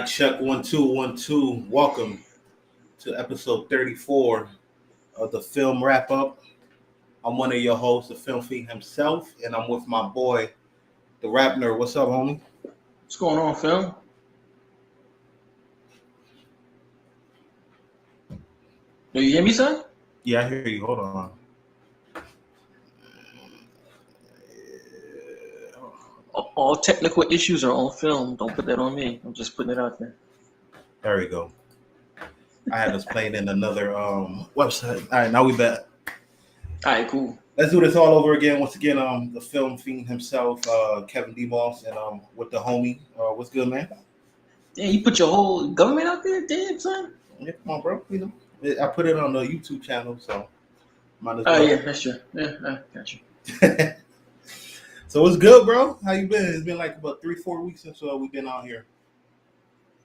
Mic check 1 2 1 2. Welcome to episode 34 of the film wrap up. I'm one of your hosts, the film fiend himself, and I'm with my boy, the rap nerd. What's up, homie? What's going on, Phil? Do you hear me, son? Yeah, I hear you. Hold on. All technical issues are on film. Don't put that on me. I'm just putting it out there. There we go. I had us playing in another website. All right, now we back. All right, cool. Let's do this all over again. Once again, the film fiend himself, Kevin DeMoss, and with the homie. What's good, man? Yeah, you put your whole government out there, damn, son. Yeah, come on, bro. You know, I put it on the YouTube channel, so might as Oh, well. yeah, that's true. Yeah, I got you. So what's good, bro? How you been? It's been like about 3-4 weeks since we've been out here.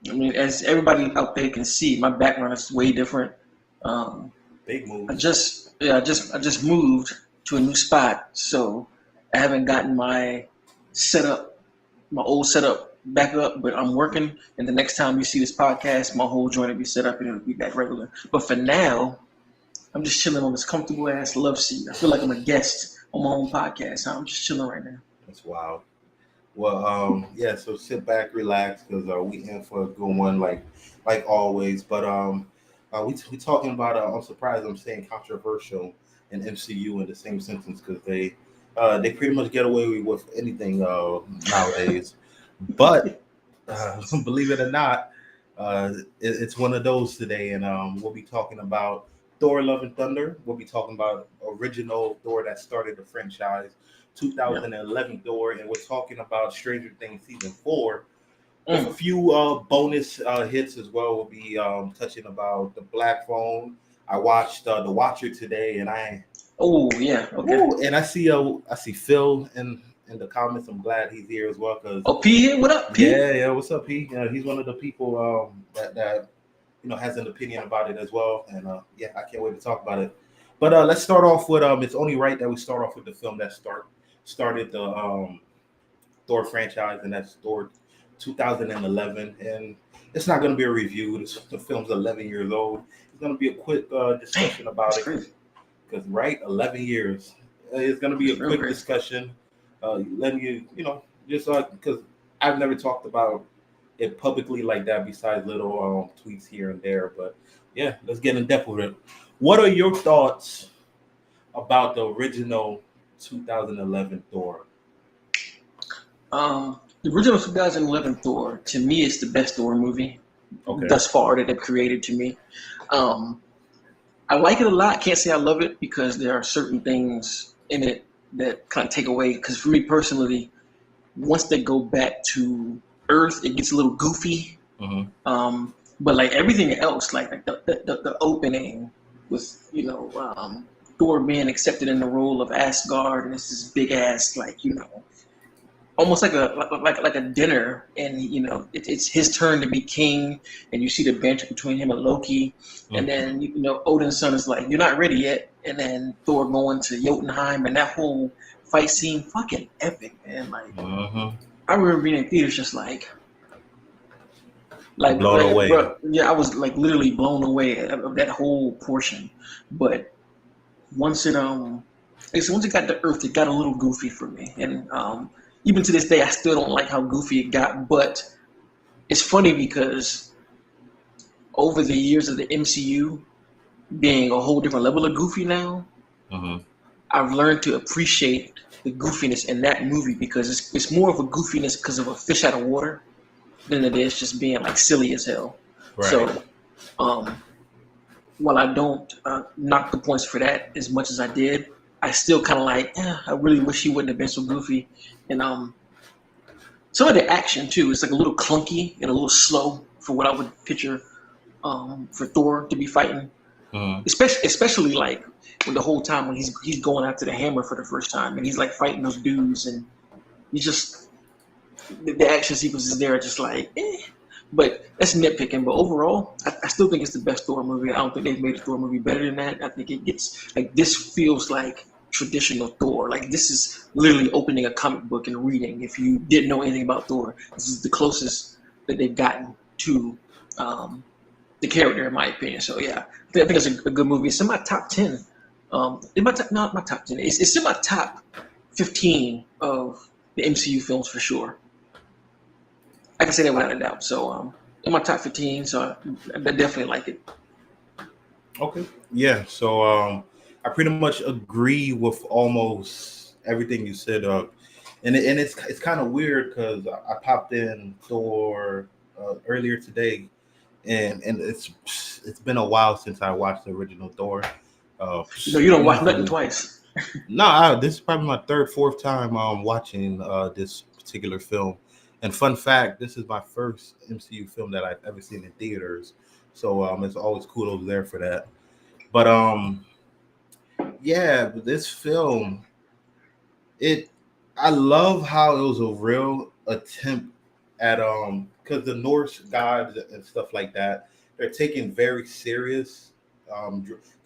I mean, as everybody out there can see, my background is way different. Big move. I just moved to a new spot, so I haven't gotten my old setup back up, but I'm working, and the next time you see this podcast, my whole joint will be set up and it'll be back regular. But for now, I'm just chilling on this comfortable ass love seat. I feel like I'm a guest on my own podcast. So I'm just chilling right now. That's wild. Well, yeah. So sit back, relax, because we in for a good one, like always. But we talking about. I'm surprised I'm saying controversial and MCU in the same sentence because they pretty much get away with anything nowadays. But believe it or not, it's one of those today, and we'll be talking about Thor: Love and Thunder. We'll be talking about original Thor that started the franchise, 2011 Thor, and we're talking about Stranger Things season 4. With a few bonus hits as well. We'll be touching about the Black Phone. I watched The Watcher today, and and I see Phil in the comments. I'm glad he's here as well because P here. What up, P? Yeah. What's up, P? He's one of the people that has an opinion about it as well, and I can't wait to talk about it. But let's start off with it's only right that we start off with the film that started the Thor franchise, and that's Thor 2011. And it's not going to be a review. The film's 11 years old. It's going to be a quick discussion about it because 11 years. It's going to be a quick discussion, letting you just because I've never talked about it publicly like that besides little tweets here and there. But yeah, let's get in depth with it. What are your thoughts about the original 2011 Thor? The original 2011 Thor, to me, is the best Thor movie thus far that they've created to me. I like it a lot. Can't say I love it because there are certain things in it that kind of take away. Because for me personally, once they go back to Earth, it gets a little goofy. Mm-hmm. But like everything else, like the opening with Thor being accepted in the role of Asgard, and it's this big ass almost like a dinner, and it's his turn to be king, and you see the banter between him and Loki, mm-hmm. and then Odin's son is like, "You're not ready yet," and then Thor going to Jotunheim, and that whole fight scene, fucking epic, man. Like, mm-hmm. I remember being in theaters just like blown away. Bro, yeah, I was like literally blown away of that whole portion. But once it got to Earth, it got a little goofy for me, and even to this day, I still don't like how goofy it got. But it's funny because over the years of the MCU being a whole different level of goofy now, mm-hmm. I've learned to appreciate the goofiness in that movie because it's more of a goofiness because of a fish out of water than it is just being like silly as hell. Right. So while I don't knock the points for that as much as I did, I still kind of I really wish he wouldn't have been so goofy. And some of the action too is like a little clunky and a little slow for what I would picture for Thor to be fighting. Especially like when the whole time when he's going after the hammer for the first time and he's like fighting those dudes, and you just the action sequences there are just like but that's nitpicking. But overall, I still think it's the best Thor movie. I don't think they've made a Thor movie better than that. I think it gets like, this feels like traditional Thor. Like, this is literally opening a comic book and reading. If you didn't know anything about Thor, this is the closest that they've gotten to the character, in my opinion. So yeah, I think it's a good movie. It's in my top 10. Not my top 10. It's in my top 15 of the MCU films for sure. I can say that without a doubt. So in my top 15, so I definitely like it. Okay. Yeah. So I pretty much agree with almost everything you said. And it's kind of weird because I popped in Thor earlier today, and it's been a while since I watched the original Thor. You don't watch nothing Easily. twice. No, this is probably my third, fourth time watching this particular film. And fun fact, this is my first MCU film that I've ever seen in theaters. So it's always kudos there for that. But yeah, this film, it I love how it was a real attempt at because the Norse gods and stuff like that, they're taken very serious.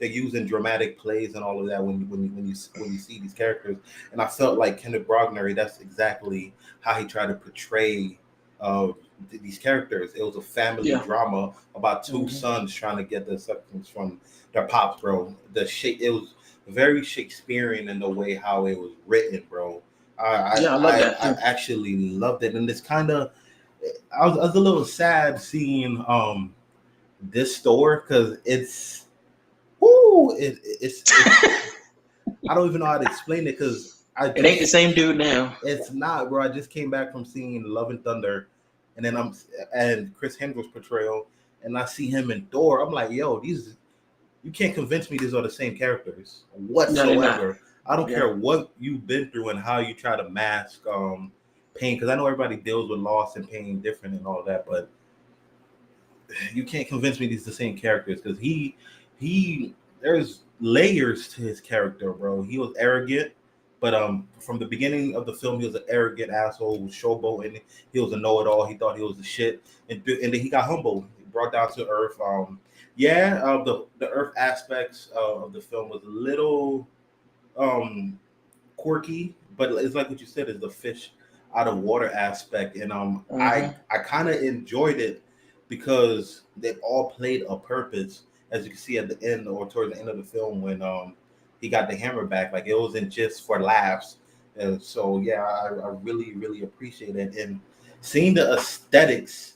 They're using dramatic plays and all of that when you see these characters, and I felt like Kenneth Brogner, that's exactly how he tried to portray uh, these characters. It was a family Yeah. drama about 2 sons trying to get the substance from their pops, bro. It was very Shakespearean in the way how it was written, bro. Yeah, I love that I too. actually loved it, and it's kind of I was a little sad seeing this store because it's whoo it's I don't even know how to explain it because It ain't the same dude now. it's not, bro. I just came back from seeing Love and Thunder, and then and Chris Hemsworth's portrayal, and I see him in Thor. I'm like, yo, these you can't convince me these are the same characters No, they're not. whatsoever. I don't Yeah. care what you've been through and how you try to mask pain, because I know everybody deals with loss and pain different and all that, but you can't convince me these the same characters because he there's layers to his character, bro. He was arrogant, but from the beginning of the film, he was an arrogant asshole who was showboating. He was a know-it-all. He thought he was the shit, and then he got humble. He brought down to earth. Yeah, the earth aspects of the film was a little um quirky, but it's like what you said is the fish out of water aspect, and I kind of enjoyed it because they all played a purpose, as you can see at the end or towards the end of the film when he got the hammer back. Like it wasn't just for laughs, and so yeah, I really appreciate it, and seeing the aesthetics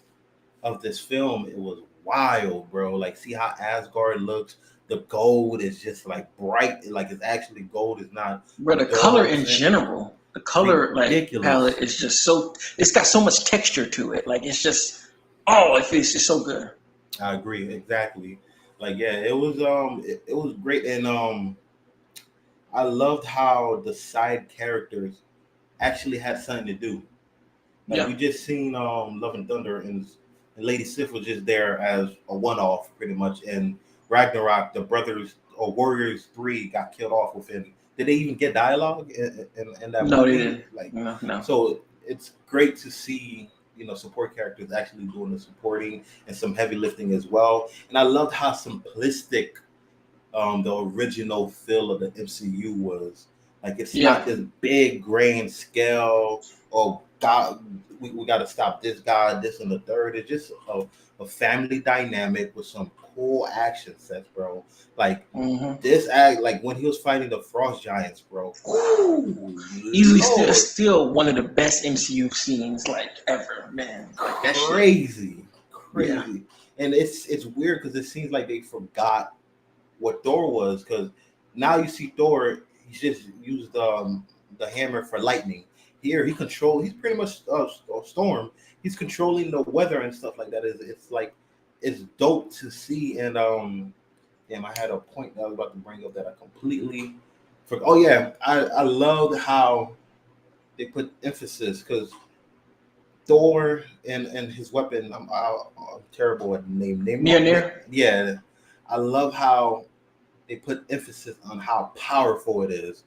of this film, it was wild, bro. Like, see how Asgard looks. The gold is just like bright, like it's actually gold. It's not But the color in general, the color like palette is just so. It's got so much texture to it. Like it's just, it's just so good. I agree exactly. Like yeah, it was great, and I loved how the side characters actually had something to do. Like Yeah. we just seen Love and Thunder, and Lady Sif was just there as a one-off, pretty much. And Ragnarok, the brothers or Warriors 3 got killed off within. Did they even get dialogue in that No, they movie? didn't. Like, No. so it's great to see support characters actually doing the supporting and some heavy lifting as well. And I loved how simplistic the original feel of the MCU was. Like it's Yeah. not this big grand scale or God, we got to stop this guy, this and the third. It's just a family dynamic with some cool action sets, bro. Like this act, like when he was fighting the Frost Giants, bro. Ooh, Easily Lord. still one of the best MCU scenes like ever, man. Like that shit. Crazy. Yeah. And it's weird because it seems like they forgot what Thor was, because now you see Thor, he's just used the hammer for lightning. Here he's pretty much a storm. He's controlling the weather and stuff like that. It's like it's dope to see. And damn, I had a point that I was about to bring up that I completely forgot. Oh yeah, I loved how they put emphasis, because Thor and his weapon. I'm terrible at the name. Mjolnir? Yeah, I love how they put emphasis on how powerful it is.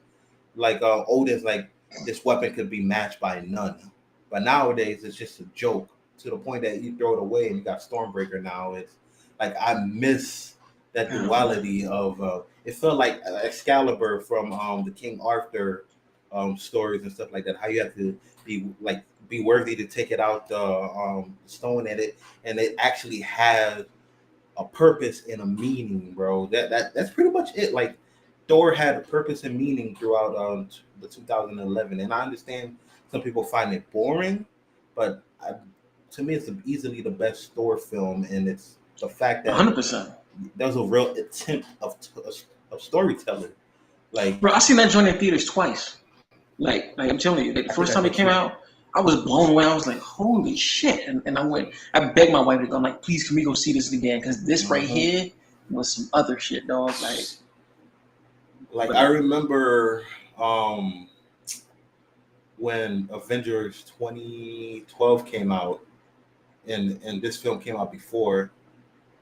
Like Odin's like, this weapon could be matched by none, but nowadays it's just a joke to the point that you throw it away and you got Stormbreaker now. It's like I miss that duality of. It felt like Excalibur from the King Arthur stories and stuff like that. How you have to be worthy to take it out the stone at it, and it actually has a purpose and a meaning, bro. That's pretty much it. Like Thor had a purpose and meaning throughout the 2011, and I understand some people find it boring, but to me, it's easily the best Thor film, and it's the fact that 100%. there's a real attempt of storytelling. Like Bro, I seen that joint in theaters twice. Like I'm telling you, like, the I think first I time it did came too. out, I was blown away. I was like, holy shit. And I went, I begged my wife to go, I'm like, please, can we go see this again? Because this right Mhm. here was some other shit, dog. Like I But remember um, when Avengers 2012 came out, and this film came out before.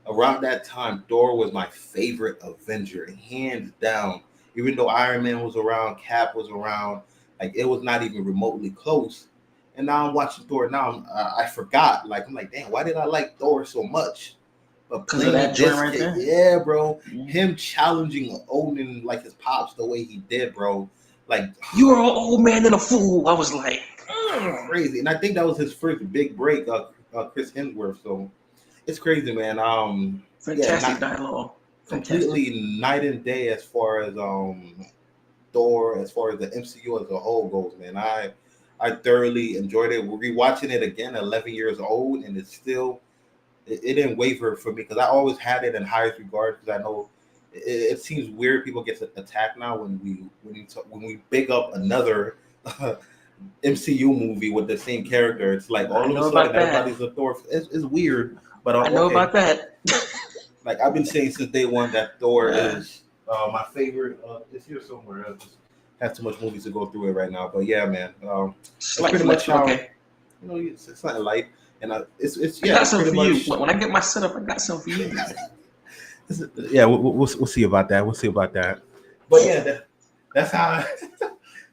Around that time, Thor was my favorite Avenger, hands down. Even though Iron Man was around, Cap was around, like it was not even remotely close. And now I'm watching Thor. Now I forgot. Like I'm like, damn, why did I like Thor so much? But because of playing that joint this right kid, there. yeah, bro, Mhm. him challenging Odin like his pops the way he did, bro, like You are an old man and a fool. I was like, crazy. And I think that was his first big break, Chris Hemsworth. So it's crazy, man. Yeah, fantastic not dialogue. Fantastic. completely night and day as far as Thor, as far as the MCU as a whole goes, man. I thoroughly enjoyed it. We're rewatching it again, 11 years old, and it's still it didn't waver for me because I always had it in highest regard because I know it seems weird people get attacked now when we big up another MCU movie with the same character. It's like I all of a know sudden about that. everybody's a Thor. It's weird, but I know okay. about that. Like I've been saying since day one that Thor uh, is my favorite. It's here somewhere. I just have too much movies to go through it right now. But yeah, man, that's Slight pretty flex, much but how okay. it's not light, and it's I yeah, got that's something pretty for you. much. When I get my setup, I got something for you. Yeah, we'll see about that. We'll see about that. But yeah, that's how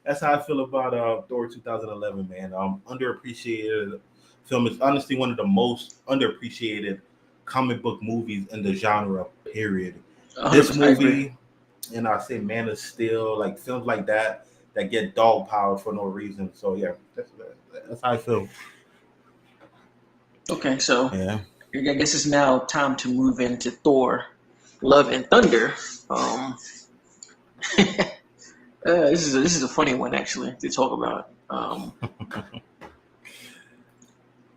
that's how I feel about Thor 2011, man. Underappreciated film. Is honestly one of the most underappreciated comic book movies in the genre. Period. This 100%. I agree. movie, and I say Man of Steel, like films like that get dog powered for no reason. So yeah, that's how I feel. Okay, so Yeah. I guess it's now time to move into Thor, Love and Thunder. Um, this is a funny one actually to talk about.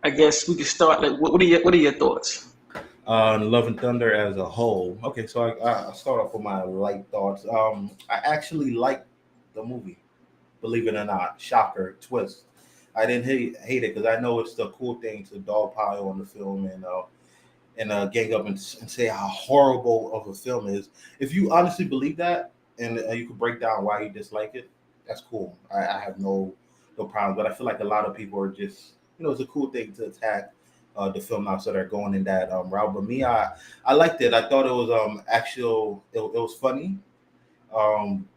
I guess we could start. Like, what are your thoughts? Love and Thunder as a whole. Okay, so I start off with my light thoughts. I actually liked the movie, believe it or not. Shocker, twist. I didn't hate it because I know it's the cool thing to dogpile on the film and gang up and say how horrible of a film is. If you honestly believe that and you could break down why you dislike it, that's cool. I have no problems. But I feel like a lot of people are just it's a cool thing to attack the film now, so they're going in that route. But me, I liked it. I thought it was actual. It was funny. Um,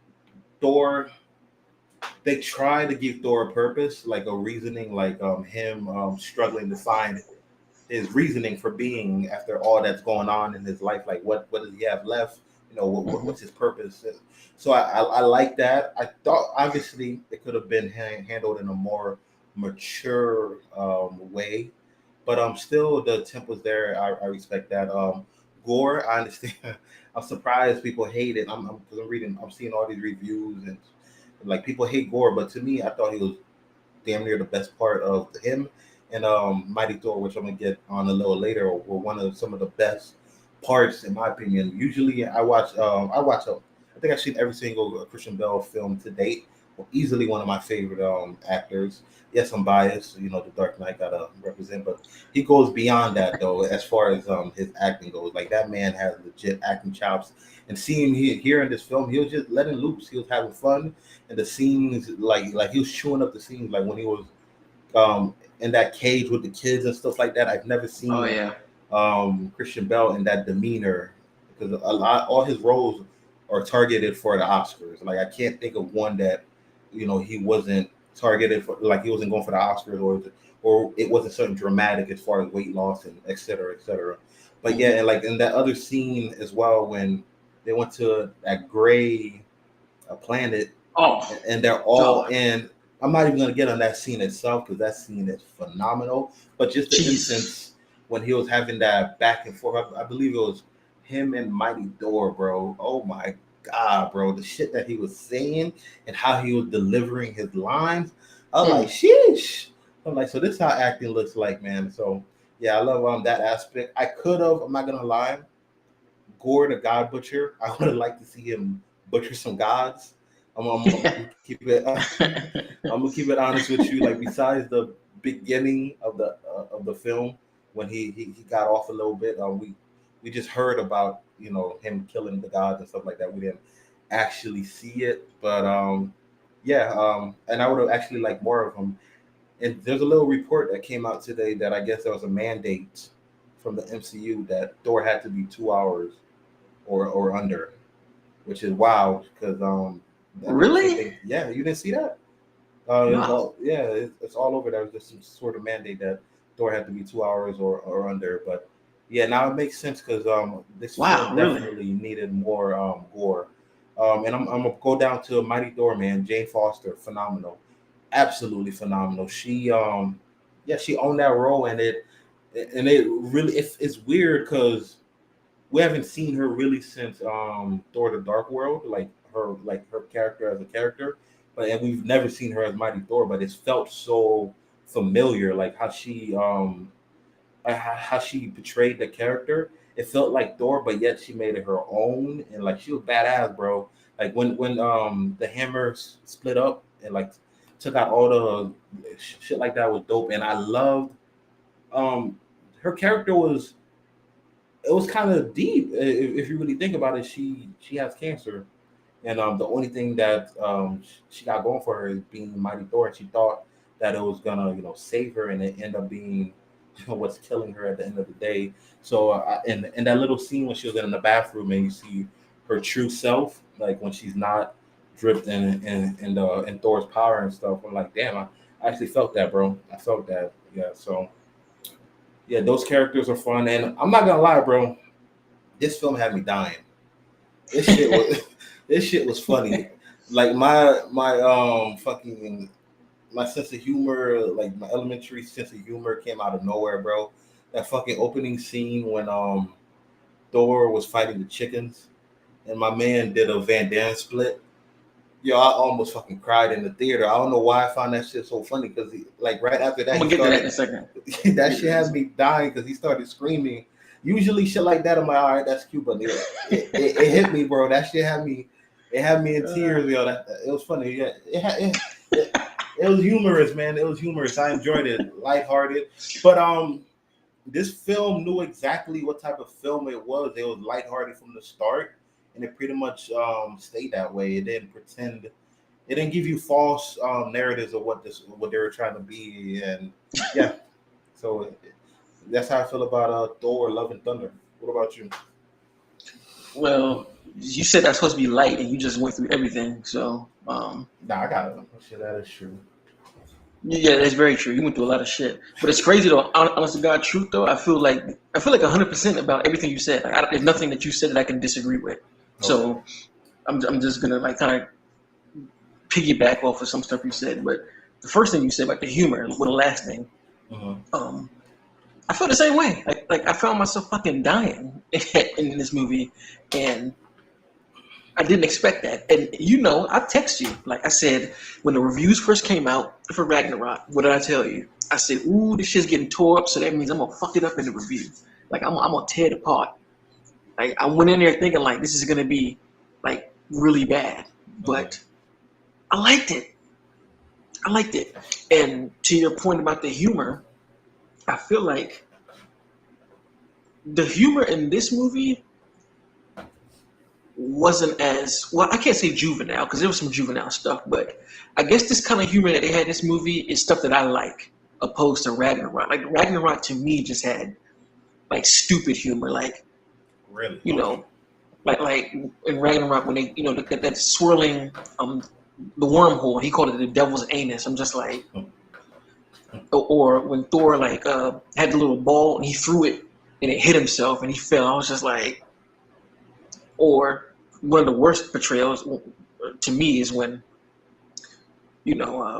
Thor, they try to give Thor a purpose, like a reasoning, like him struggling to find his reasoning for being after all that's going on in his life. Like what does he have left? Hmm. What's his purpose? So I like that. I thought obviously it could have been handled in a more mature way, but still the attempt was there. I respect that. Gore, I understand. I'm surprised people hate it. Because I'm reading, I'm seeing all these reviews and like people hate Gore, but to me, I thought he was damn near the best part of him and Mighty Thor, which I'm gonna get on a little later, were one of some of the best parts in my opinion. Usually, I think I've seen every single Christian Bale film to date. Easily one of my favorite actors. Yes, I'm biased. The Dark Knight gotta represent, but he goes beyond that though, as far as his acting goes. Like that man has legit acting chops. And seeing here in this film, he was just letting loose. He was having fun, and the scenes, like he was chewing up the scenes, like when he was in that cage with the kids and stuff like that. I've never Oh seen yeah. Christian Bell in that demeanor because all his roles are targeted for the Oscars. Like I can't think of one that he wasn't targeted for, like he wasn't going for the Oscars or it wasn't something dramatic as far as weight loss and et cetera, et cetera. But yeah, Hmm. and like in that other scene as well when they went to that gray planet Oh, and they're all God. in. I'm not even gonna get on that scene itself because that scene is phenomenal. But just the Jesus. instance when he was having that back and forth, I believe it was him and Mighty Thor, bro. Oh my god, bro, the shit that he was saying and how he was delivering his lines. I was like, Mm. sheesh. I'm like, so this is how acting looks like, man. So yeah, I love that aspect. I could have, I'm not gonna lie, Gore the God Butcher. I would have liked to see him butcher some gods. I'm keep it. I'm gonna keep it honest with you. Like besides the beginning of the film when he got off a little bit, we just heard about him killing the gods and stuff like that. We didn't actually see it, but yeah, and I would have actually liked more of him. And there's a little report that came out today that I guess there was a mandate from the MCU that Thor had to be 2 hours or under, which is wild because I think the same Really? thing. Yeah, you didn't see that? No. Yeah, it's all over. There was just some sort of mandate that Thor had to be 2 hours or under. But yeah, now it makes sense because this film Wow, really? definitely needed more gore. And I'm gonna go down to Mighty Thor, man. Jane Foster, phenomenal, absolutely phenomenal. She yeah, she owned that role, and it really it's weird because we haven't seen her really since Thor: The Dark World, like her character as a character, but and we've never seen her as Mighty Thor. But it's felt so familiar, like how she portrayed the character. It felt like Thor, but yet she made it her own, and like she was badass, bro. Like when the hammer split up and like took out all the shit like that was dope, and I loved um her character was it was kind of deep if you really think about it. She has cancer, and the only thing that she got going for her is being Mighty Thor. And she thought that it was gonna save her, and it ended up being what's killing her at the end of the day. So in that little scene when she was in the bathroom and you see her true self, like when she's not dripped in Thor's power and stuff, I'm like, damn, I actually felt that, bro. I felt that, yeah. So yeah, those characters are fun, and I'm not gonna lie, bro. This film had me dying. This shit was this shit was funny. Like my fucking my sense of humor, like my elementary sense of humor came out of nowhere, bro. That fucking opening scene when Thor was fighting the chickens and my man did a Van Damme split. Yo, I almost fucking cried in the theater. I don't know why I found that shit so funny because like right after that I'm he gonna get to that started in a second. that shit had me dying because he started screaming. Usually shit like that, I'm like, all right, that's cute, but it hit me, bro. That shit had me, it had me in tears, yo. It was funny. Yeah, it was humorous, man. It was humorous. I enjoyed it, lighthearted. But this film knew exactly what type of film it was. It was lighthearted from the start, and it pretty much stayed that way. It didn't pretend. It didn't give you false narratives of what they were trying to be, and yeah. So that's how I feel about Thor: Love and Thunder. What about you? Well, you said that's supposed to be light, and you just went through everything. So, Nah, I got it. Shit, that is true. yeah, that's very true. You went through a lot of shit, but it's crazy though. Honest to God, truth though, I feel like 100% about everything you said. Like, there's nothing that you said that I can disagree with. Okay. So, I'm just gonna like kind of piggyback off of some stuff you said. But the first thing you said about the humor, well, the last thing, Uh-huh. um, I felt the same way. Like I found myself fucking dying in this movie, and I didn't expect that. And I text you. Like I said, when the reviews first came out for Ragnarok, what did I tell you? I said, ooh, this shit's getting tore up, so that means I'm gonna fuck it up in the review. Like I'm gonna tear it apart. Like I went in there thinking like this is gonna be like really bad. Uh-huh. But I liked it. I liked it. And to your point about the humor, I feel like the humor in this movie wasn't as well. I can't say juvenile because there was some juvenile stuff, but I guess this kind of humor that they had in this movie is stuff that I like, opposed to Ragnarok. Like Ragnarok to me just had like stupid humor, like Really? you Okay. know, like in Ragnarok when they that swirling the wormhole. He called it the devil's anus. I'm just like, or when Thor like had the little ball and he threw it and it hit himself and he fell. I was just like, or one of the worst portrayals to me is when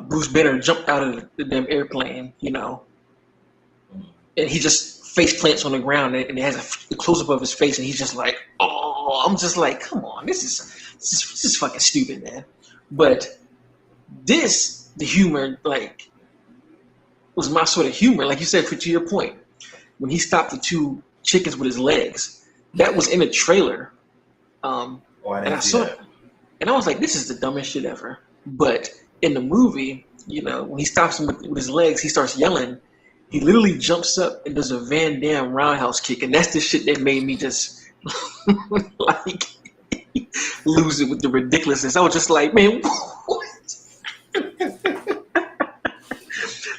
Bruce Banner jumped out of the damn airplane, and he just face plants on the ground, and it has a close up of his face, and he's just like, oh, I'm just like, come on, this is fucking stupid, man. But the humor, like, was my sort of humor, like you said, to your point, when he stopped the two chickens with his legs, that was in a trailer, and I saw it, and I was like, this is the dumbest shit ever. But in the movie, when he stops him with his legs, he starts yelling. He literally jumps up and does a Van Damme roundhouse kick, and that's the shit that made me just like lose it with the ridiculousness. I was just like, man, what?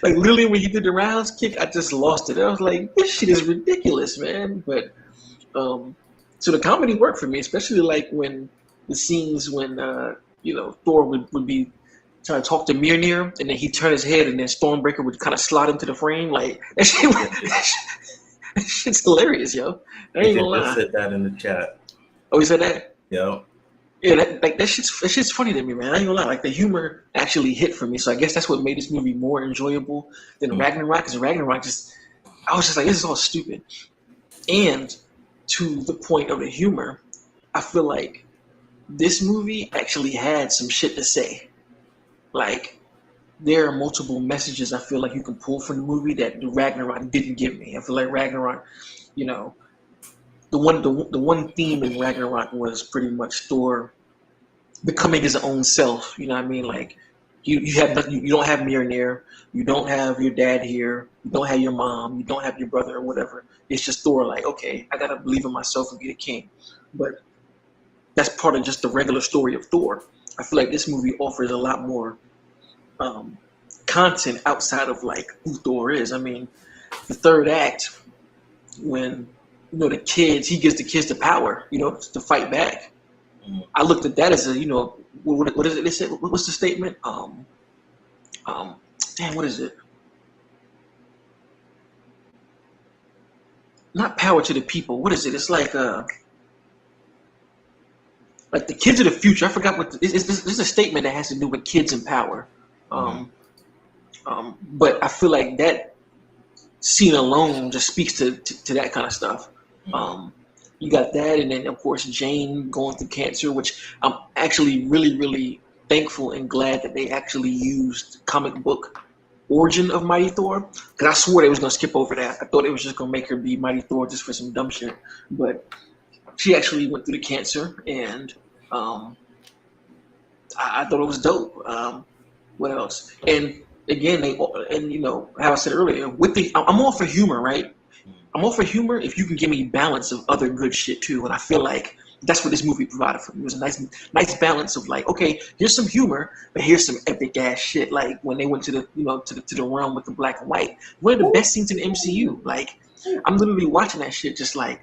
Like literally when he did the roundhouse kick, I just lost it. I was like, this shit is ridiculous, man. But so the comedy worked for me, especially like when the scenes when Thor would be trying to talk to Mjolnir, and then he turned his head, and then Stormbreaker would kind of slide into the frame. Like that shit's hilarious, yo. I ain't gonna lie. Just said that in the chat. Oh, he said that? Yeah. Yeah, that shit's funny to me, man. I ain't gonna lie. Like the humor actually hit for me, so I guess that's what made this movie more enjoyable than Ragnarok. Because Ragnarok I was just like, this is all stupid. And to the point of the humor, I feel like this movie actually had some shit to say. Like, there are multiple messages I feel like you can pull from the movie that the Ragnarok didn't give me. I feel like Ragnarok, the one theme in Ragnarok was pretty much Thor becoming his own self. You know what I mean? Like, you don't have Mjolnir, you don't have your dad here, you don't have your mom, you don't have your brother or whatever. It's just Thor. Like, okay, I gotta believe in myself and be the king. But that's part of just the regular story of Thor. I feel like this movie offers a lot more content outside of like who Thor is. I mean, the third act, when he gives the kids the power, to fight back. I looked at that as what is it? They said, what's the statement? What is it? Not power to the people. What is it? It's like the kids of the future. I forgot what. This is a statement that has to do with kids and power. But I feel like that scene alone just speaks to that kind of stuff. You got that, and then of course Jane going through cancer, which I'm actually really, really thankful and glad that they actually used comic book origin of Mighty Thor, because I swore they was gonna skip over that. I thought it was just gonna make her be Mighty Thor just for some dumb shit, but she actually went through the cancer, and I thought it was dope. What else? And again, how I said earlier, I'm all for humor, right? I'm all for humor if you can give me balance of other good shit too. And I feel like that's what this movie provided for me. It was a nice balance of like, okay, here's some humor, but here's some epic ass shit. Like when they went to the to the realm with the black and white, one of the best scenes in the MCU. Like I'm literally watching that shit, just like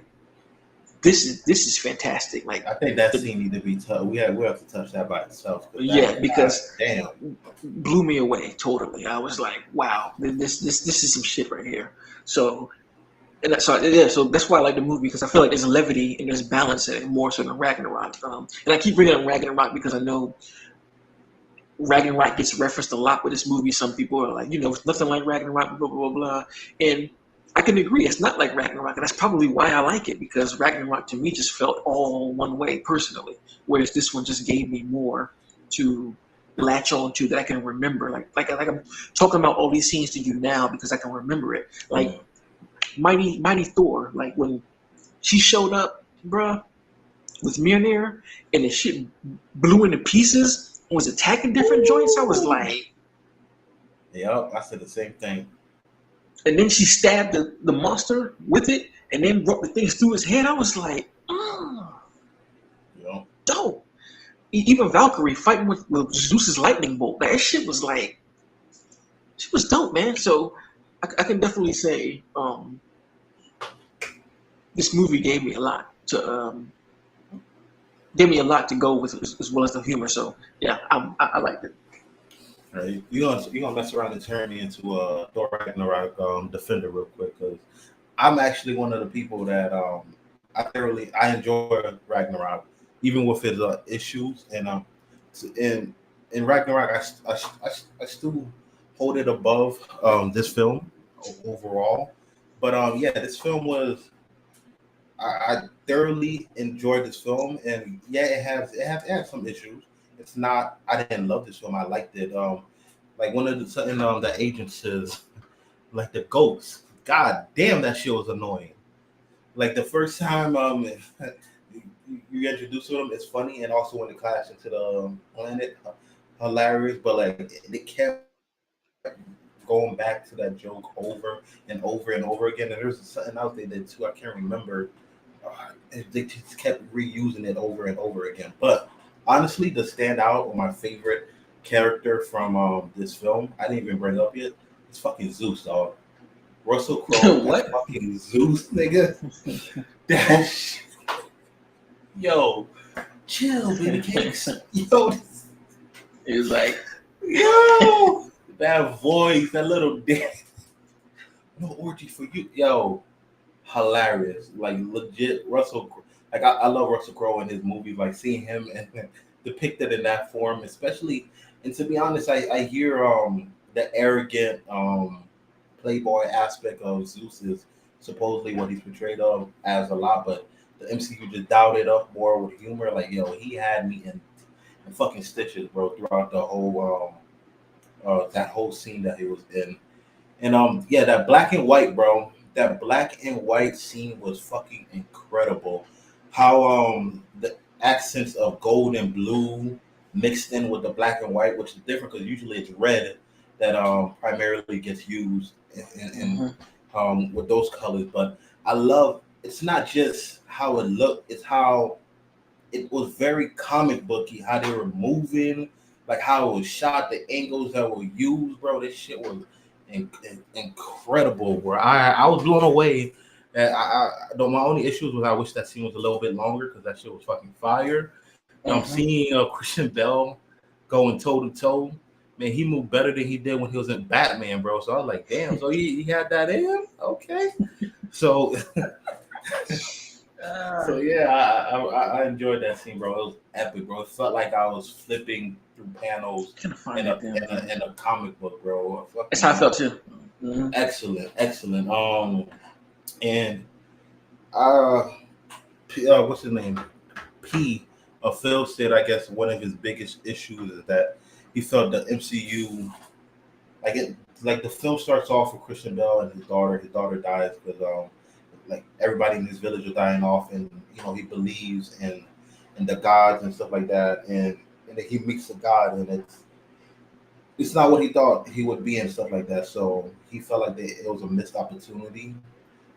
this is fantastic. Like I think that scene need to be tough. We have to touch that by itself. Because damn, blew me away totally. I was like, wow, this is some shit right here. So. So that's why I like the movie, because I feel like there's levity and there's balance in it more so than Ragnarok. And I keep bringing up Ragnarok because I know Ragnarok gets referenced a lot with this movie. Some people are like, it's nothing like Ragnarok, blah, blah, blah, blah. And I can agree, it's not like Ragnarok. And that's probably why I like it, because Ragnarok to me just felt all one way personally. Whereas this one just gave me more to latch on to that I can remember. Like I'm talking about all these scenes to you now because I can remember it. Like, Mighty Thor, like when she showed up, bruh, with Mjolnir, and the shit blew into pieces and was attacking different joints, I was like... Yep, I said the same thing. And then she stabbed the monster with it, and then brought the things through his head. I was like, Yep. Dope. Even Valkyrie fighting with Zeus's lightning bolt, that shit was like... She was dope, man. So... I can definitely say this movie gave me a lot to go with, as well as the humor. So yeah, I liked it. All right, you gonna mess around and turn me into a Thor Ragnarok defender real quick, because I'm actually one of the people that I enjoy Ragnarok, even with its issues, and in Ragnarok, I still hold it above this film overall. But yeah, this film was I thoroughly enjoyed this film, and yeah, it has some issues. It's not. I didn't love this film. I liked it. Like one of the something the agent says, like the ghosts. God damn, that shit was annoying. Like the first time you introduce them, it's funny, and also when they clash into the planet, hilarious. But like it kept going back to that joke over and over and over again. And there's something else they did too. I can't remember. They just kept reusing it over and over again. But honestly, the standout or my favorite character from this film, I didn't even bring up yet. It's fucking Zeus, dog. Russell Crowe, that's What? fucking Zeus, nigga. That shit. Yo, chill, baby cakes. Yo, It was like, yo, that voice, that little dance. No orgy for you, yo. Hilarious, like legit. Like I love Russell Crowe in his movies. Like seeing him and depicted in that form, especially. And to be honest, I hear the arrogant playboy aspect of Zeus is supposedly what he's portrayed of as a lot, but the MCU just dialed it up more with humor. Like yo, he had me in fucking stitches, bro, throughout the whole that whole scene that he was in. And yeah, that black and white, bro. That black and white scene was fucking incredible. How the accents of gold and blue mixed in with the black and white, which is different because usually it's red that primarily gets used with those colors. But I love it's not just how it looked; it's how it was very comic booky. How they were moving, like how it was shot, the angles that were used, bro. This shit was incredible, bro. I was blown away. Though my only issues was I wish that scene was a little bit longer because that shit was fucking fire. Seeing Christian Bell going toe to toe, man, he moved better than he did when he was in Batman, bro. So I was like, damn. So he had that in him, okay. So so yeah, I enjoyed that scene, bro. It was epic, bro. It felt like I was flipping through panels in a comic book, bro. that's how I felt too. Excellent. And what's his name? Phil said, I guess one of his biggest issues is that he felt the MCU, like the film starts off with Christian Bell and his daughter. His daughter dies because like everybody in his village is dying off, and he believes in the gods and stuff like that, and then he meets a god, and it's not what he thought he would be and stuff like that. So he felt like it was a missed opportunity.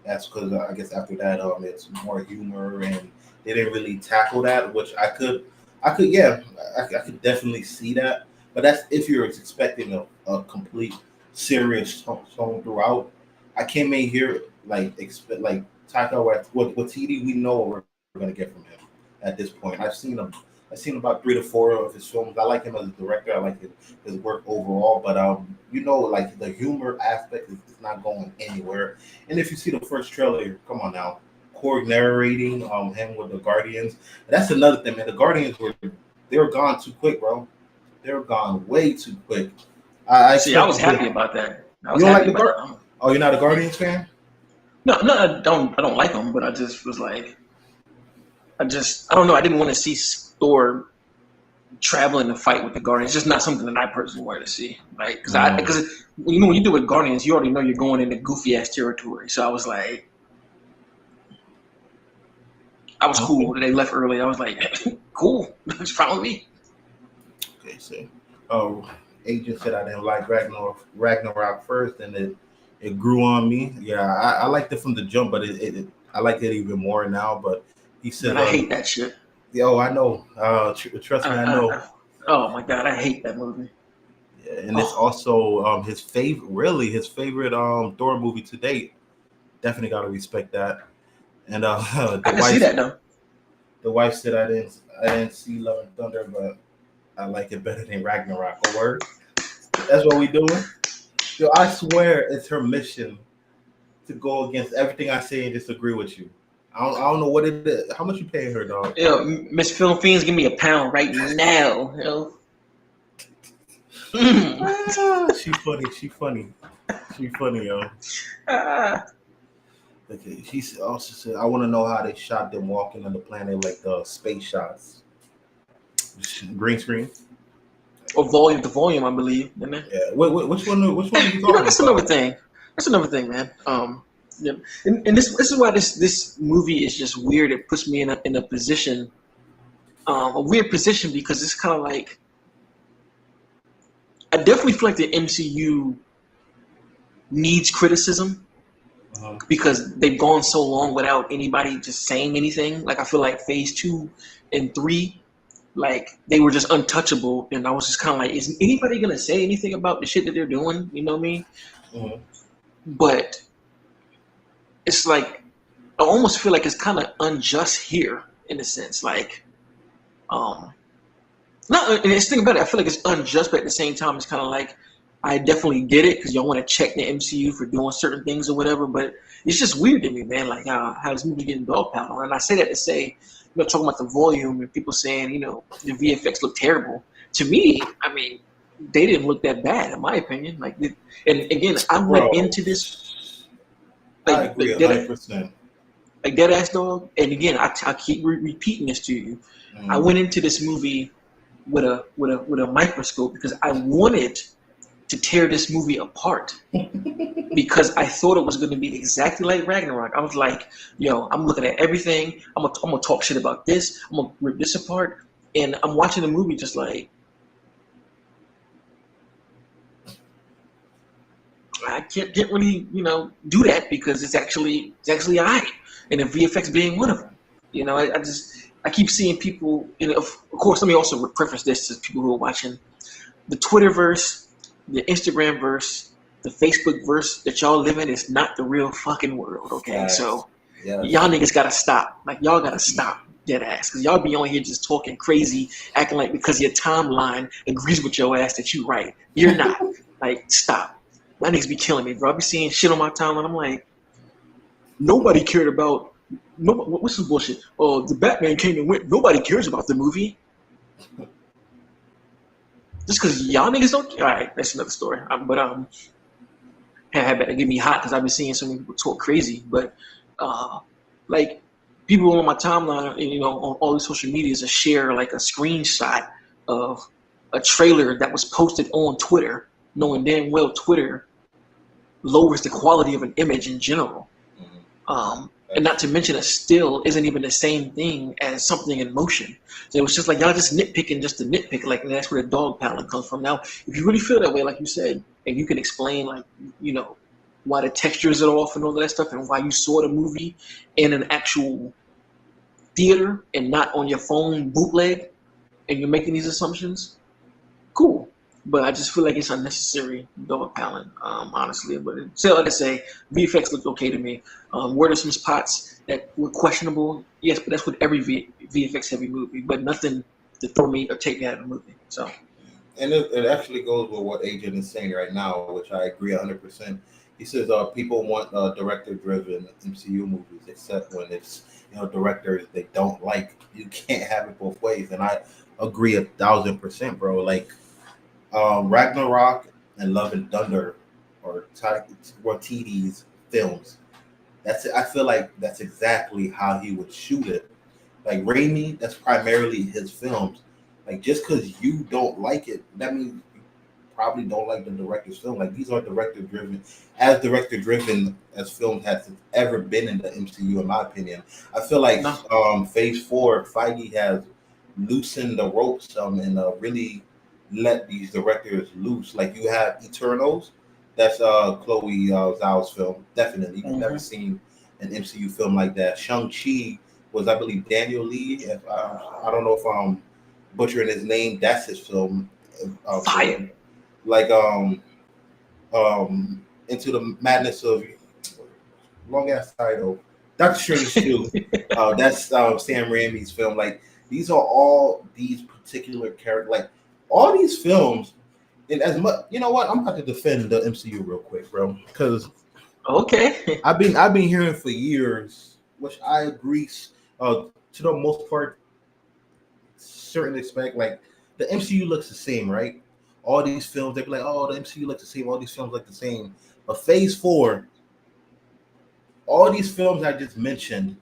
That's because I guess after that, it's more humor, and they didn't really tackle that, which I could definitely see that. But that's if you're expecting a complete serious tone throughout. I came in here expect like Taika what TD we know what we're gonna get from him at this point. I've seen about 3 to 4 of his films. I like him as a director. I like his work overall. But like the humor aspect is not going anywhere. And if you see the first trailer, come on now, Korg narrating him with the Guardians. That's another thing, man. The Guardians they were gone too quick, bro. They were gone way too quick. I was happy about that. You don't like the Guardians? Oh, you're not a Guardians fan? No, I don't like them, but I just was like, I don't know. I didn't want to see Thor traveling to fight with the Guardians. It's just not something that I personally wanted to see, right? Because when you do with Guardians, you already know you're going into goofy ass territory. So I was like, I was cool. They left early. I was like, cool. Just follow me. Okay, so Agent said I didn't like Ragnarok first, and it grew on me. Yeah, I liked it from the jump, but I like it even more now. But he said, I hate that shit. Yo, I know. Trust me, I know. Oh my god, I hate that movie. Yeah, and it's also his favorite Thor movie to date. Definitely got to respect that. And I can see that though. The wife said I didn't see Love and Thunder, but I like it better than Ragnarok. A word. That's what we doing. Yo, I swear it's her mission to go against everything I say and disagree with you. I don't know what it is. How much you paying her, dog? Yo, Miss Film Fiends, give me £1 right now. Yo. She funny. She funny, yo. Okay. She also said, "I want to know how they shot them walking on the planet, like the space shots, green screen." Or volume, the volume, I believe. Yeah. Which one? Which one are you talking That's about? another thing. That's another thing, man. Yeah. And this is why this movie is just weird. It puts me in a position, a weird position, because it's kind of like I definitely feel like the MCU needs criticism Uh-huh. because they've gone so long without anybody just saying anything. Like I feel like Phase 2 and 3, like they were just untouchable, and I was just kind of like, is anybody gonna say anything about the shit that they're doing? You know what I mean? Uh-huh. But it's like I almost feel like it's kind of unjust here in a sense. Like, um, not and it's thing about it. I feel like it's unjust, but at the same time, it's kind of like I definitely get it because y'all want to check the MCU for doing certain things or whatever. But it's just weird to me, man. Like how this movie getting dog pound, and I say that to say, talking about the volume and people saying, the VFX look terrible. To me, I mean, they didn't look that bad, in my opinion. Like, and again, I went Bro, into this I like agree like dead, 100%. like dead ass dog. And again, I keep repeating this to you. I went into this movie with a microscope because I wanted to tear this movie apart because I thought it was going to be exactly like Ragnarok. I was like, yo, I'm looking at everything. I'm gonna talk shit about this. I'm gonna rip this apart, and I'm watching the movie just like I can't really do that because it's actually alright, and the VFX being one of them. I keep seeing people. Of course, let me also preface this to people who are watching the Twitterverse, the Instagramverse, the Facebookverse that y'all live in is not the real fucking world, okay? Facts. So Yes. y'all niggas gotta stop. Like y'all gotta stop, dead ass, because y'all be on here just talking crazy, acting like because your timeline agrees with your ass that you right. You're not. Like stop. My niggas be killing me, bro. I be seeing shit on my timeline. I'm like, nobody cared about. No, what's some bullshit? Oh, the Batman came and went. Nobody cares about the movie. Just because y'all niggas don't. All right, that's another story. But had better get me hot because I've been seeing so many people talk crazy. But like people on my timeline, on all these social medias, to share like a screenshot of a trailer that was posted on Twitter, knowing damn well Twitter lowers the quality of an image in general. And not to mention, a still isn't even the same thing as something in motion. So it was just like y'all just nitpicking just to nitpick, like, and that's where the dog paddling comes from. Now, if you really feel that way, like you said, and you can explain, like, why the textures are off and all that stuff, and why you saw the movie in an actual theater and not on your phone bootleg, and you're making these assumptions, cool. But I just feel like it's unnecessary dog paddling, honestly. But still, like I say, VFX looked okay to me. Were there some spots that were questionable? Yes, but that's with every VFX heavy movie. But nothing to throw me or take me out of the movie. So, And it actually goes with what Agent is saying right now, which I agree 100%. He says people want director-driven MCU movies, except when it's directors they don't like. You can't have it both ways, and I agree 1,000%, bro. Like Ragnarok and Love and Thunder or TD's films. That's it. I feel like that's exactly how he would shoot it. Like Raimi, that's primarily his films. Like just because you don't like it, that means you probably don't like the director's film. Like these are director driven as film has ever been in the MCU, in my opinion. I feel like no. Phase 4, Feige has loosened the ropes and really let these directors loose. Like you have Eternals, that's Chloe Zhao's film. Definitely, you've never seen an MCU film like that. Shang-Chi was, I believe, Daniel Lee. If I don't know if I'm butchering his name. That's his film. Fire. Like Into the Madness of long ass title. Doctor Strange too. That's Sam Raimi's film. Like these are all these particular characters. Like all these films. And as much, you know what? I'm about to defend the MCU real quick, bro, because okay, I've been hearing for years, which I agree to the most part, certain aspect, like the MCU looks the same, right? all these films, they'd be like, oh, the MCU look the same, all these films look the same. But Phase 4, all these films I just mentioned,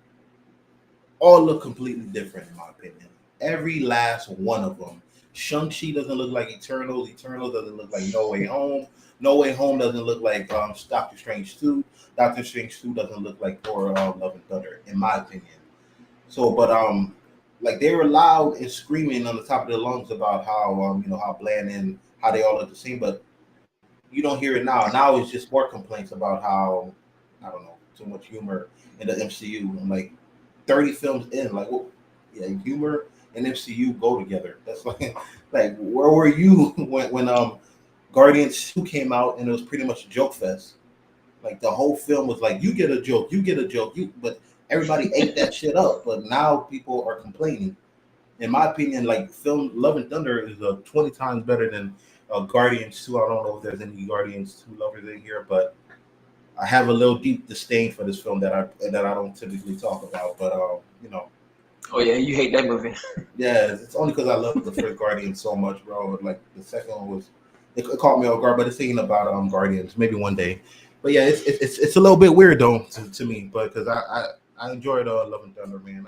all look completely different in my opinion. Every last one of them. Shang-Chi doesn't look like Eternals. Eternals doesn't look like No Way Home. No Way Home doesn't look like Doctor Strange 2. Doctor Strange 2 doesn't look like Thor Love and Thunder, in my opinion. So, but like they were loud and screaming on the top of their lungs about how how bland and how they all look the same, but you don't hear it now. Now it's just more complaints about how I don't know too much humor in the MCU. I'm like 30 films in, like well, yeah, humor and MCU go together. That's like where were you when Guardians 2 came out and it was pretty much a joke fest. Like the whole film was like, you get a joke, you get a joke, but everybody ate that shit up. But now people are complaining. In my opinion, like film Love and Thunder is 20 times better than Guardians 2. I don't know if there's any Guardians 2 lovers in here, but I have a little deep disdain for this film that I don't typically talk about. But Oh yeah, you hate that movie. yeah, it's only because I love the first Guardian so much, bro. Like the second one was, it caught me off guard. But it's thinking about Guardians maybe one day. But yeah, it's a little bit weird though to me, but because I enjoyed Love and Thunder, man.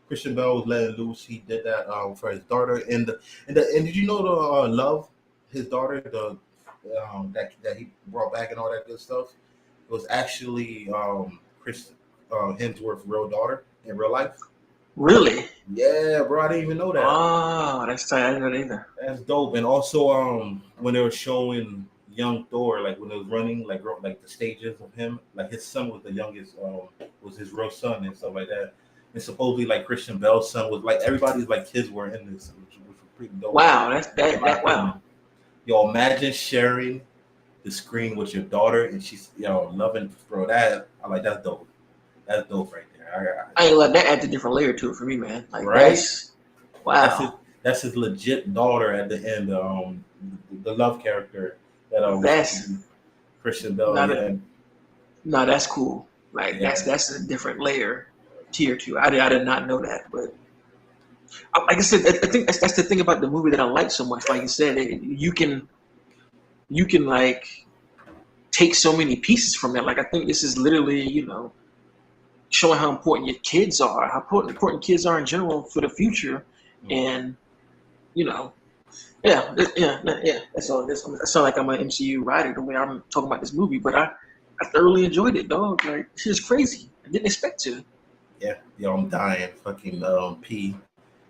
Christian Bale was letting loose. He did that for his daughter, and did you know the Love, his daughter, the that he brought back and all that good stuff? It was actually Chris Hemsworth's real daughter in real life. Really? Yeah, bro, I didn't even know that. Oh, that's tight. I didn't know that either. That's dope. And also, when they were showing young Thor, like when it was running, like the stages of him, like his son was the youngest, was his real son and stuff like that. And supposedly, like Christian Bale's son was like everybody's like kids were in this, which was pretty dope. Wow, that wow. Yo, imagine sharing the screen with your daughter and she's loving, bro. That's dope. That's dope right there. I ain't let that add a different layer to it for me, man. Like right? Wow. That's his legit daughter at the end. The love character that that's Christian Bale. No, that's cool. Like that's a different layer, tier two. I did not know that, but like I said, I think that's the thing about the movie that I like so much. Like you said, you can like take so many pieces from it. Like I think this is literally showing how important your kids are, how important kids are in general for the future, and yeah. That's all. I sound like I'm an MCU writer the way I'm talking about this movie, but I thoroughly enjoyed it, dog. Like shit's crazy. I didn't expect to. Yeah, yo, I'm dying. Fucking P.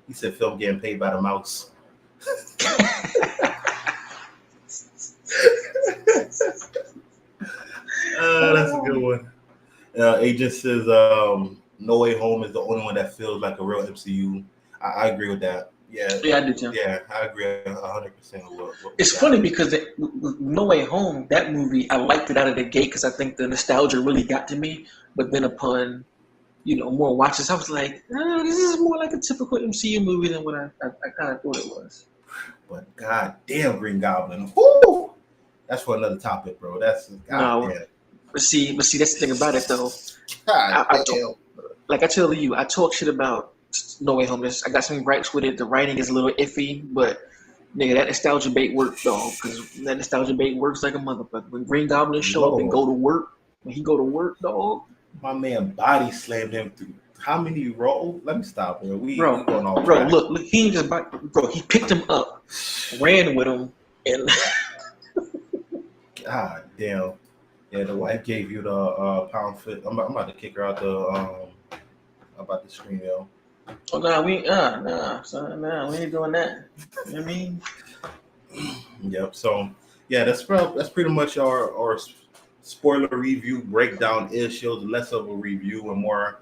He said film getting paid by the mouse. That's a good one. Agent says No Way Home is the only one that feels like a real MCU. I agree with that. Yeah, I do too. Yeah, I agree 100% with what it's funny because No Way Home, that movie, I liked it out of the gate because I think the nostalgia really got to me. But then upon more watches, I was like, this is more like a typical MCU movie than what I kind of thought it was. But god damn, Green Goblin, whoo! That's for another topic, bro. That's goddamn. But see, that's the thing about it though. Like I tell you, I talk shit about No Way Home. I got some gripes with it. The writing is a little iffy, but nigga, that nostalgia bait works, dog. Because that nostalgia bait works like a motherfucker. When Green Goblin show up and go to work, when he go to work, dog. My man body slammed him through how many rolls? Let me stop here. We going off bro, look, he just he picked him up, ran with him, and god damn. Yeah, the wife gave you the pound fit. I'm about to kick her out about the screen, yo. Oh no, we ain't doing that. You know what I mean? Yep. So yeah, that's pretty much our spoiler review breakdown ish. It was less of a review and more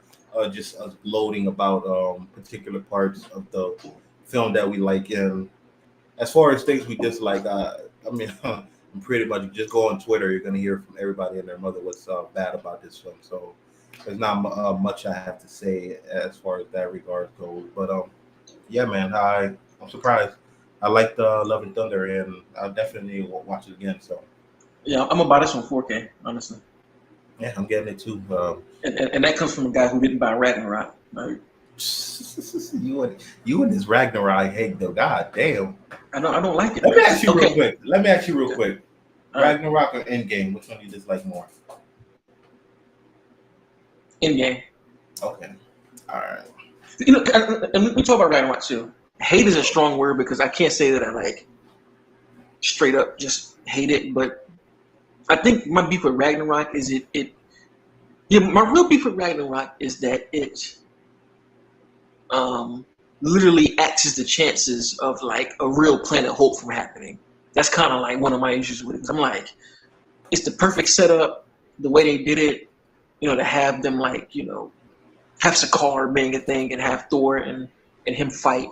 just us gloating about particular parts of the film that we like. And as far as things we dislike, I mean, I'm pretty much just go on Twitter. You're gonna hear from everybody and their mother what's bad about this film. So there's not much I have to say as far as that regard goes. But yeah, man, I'm surprised. I like the Love and Thunder, and I'll definitely watch it again. So yeah, I'm gonna buy this on 4K, honestly. Yeah, I'm getting it too. And that comes from a guy who didn't buy Ragnarok. Right? You and this Ragnarok hate though. God damn. I don't like it. Let me ask you real quick. Okay. Ragnarok or Endgame? Which one do you dislike more? Endgame. Okay. All right. You know, and we talk about Ragnarok too. Hate is a strong word because I can't say that I like straight up just hate it, but I think my beef with Ragnarok is my real beef with Ragnarok is that it literally axes the chances of like a real Planet Hulk from happening. That's kind of like one of my issues with it. 'Cause I'm like, it's the perfect setup, the way they did it, to have them like, have Sakaar being a thing and have Thor and him fight.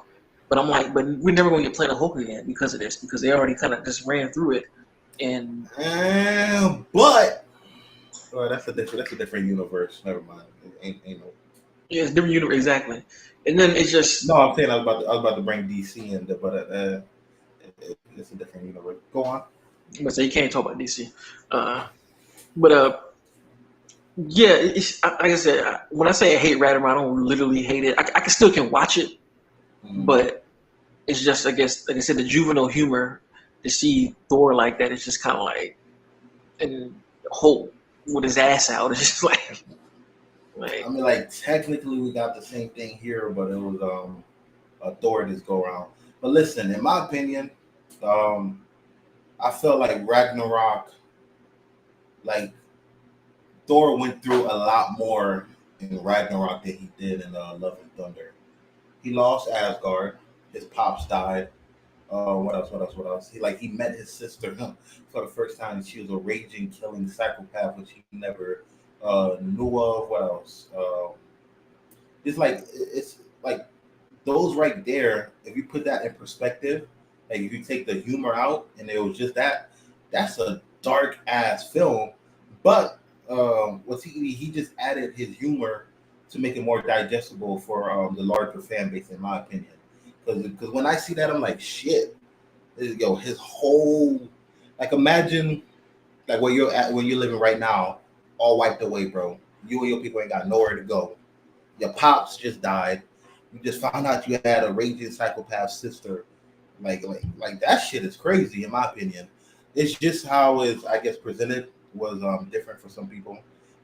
But I'm like, but we're never going to get Planet Hulk again because of this, because they already kind of just ran through it. And but that's a different universe. Never mind. Ain't no. Yeah, it's different universe exactly. And then it's just no. I'm saying I was about to bring DC in, but it's a different universe. Go on. But so you can't talk about DC. But yeah, like I said, when I say I hate Ragnarok, I don't literally hate it. I still can watch it, but it's just, I guess, like I said, the juvenile humor to see Thor like that is just kind of like, and Hulk with his ass out. It's just like I mean, like technically we got the same thing here, but it was a Thor this go around. But listen, in my opinion, I felt like Ragnarok, like Thor went through a lot more in Ragnarok than he did in Love and Thunder. He lost Asgard. His pops died. What else? He met his sister for the first time. She was a raging, killing psychopath, which he never knew of. What else? It's like those right there. If you put that in perspective, like if you take the humor out and it was just that's a dark ass film. But he just added his humor to make it more digestible for the larger fan base, in my opinion. Because when I see that, I'm like, shit. His whole, like, imagine like where you're living right now, all wiped away, bro. You and your people ain't got nowhere to go. Your pops just died. You just found out you had a raging psychopath sister. Like that shit is crazy, in my opinion. It's just how it's, I guess, presented was different for some people.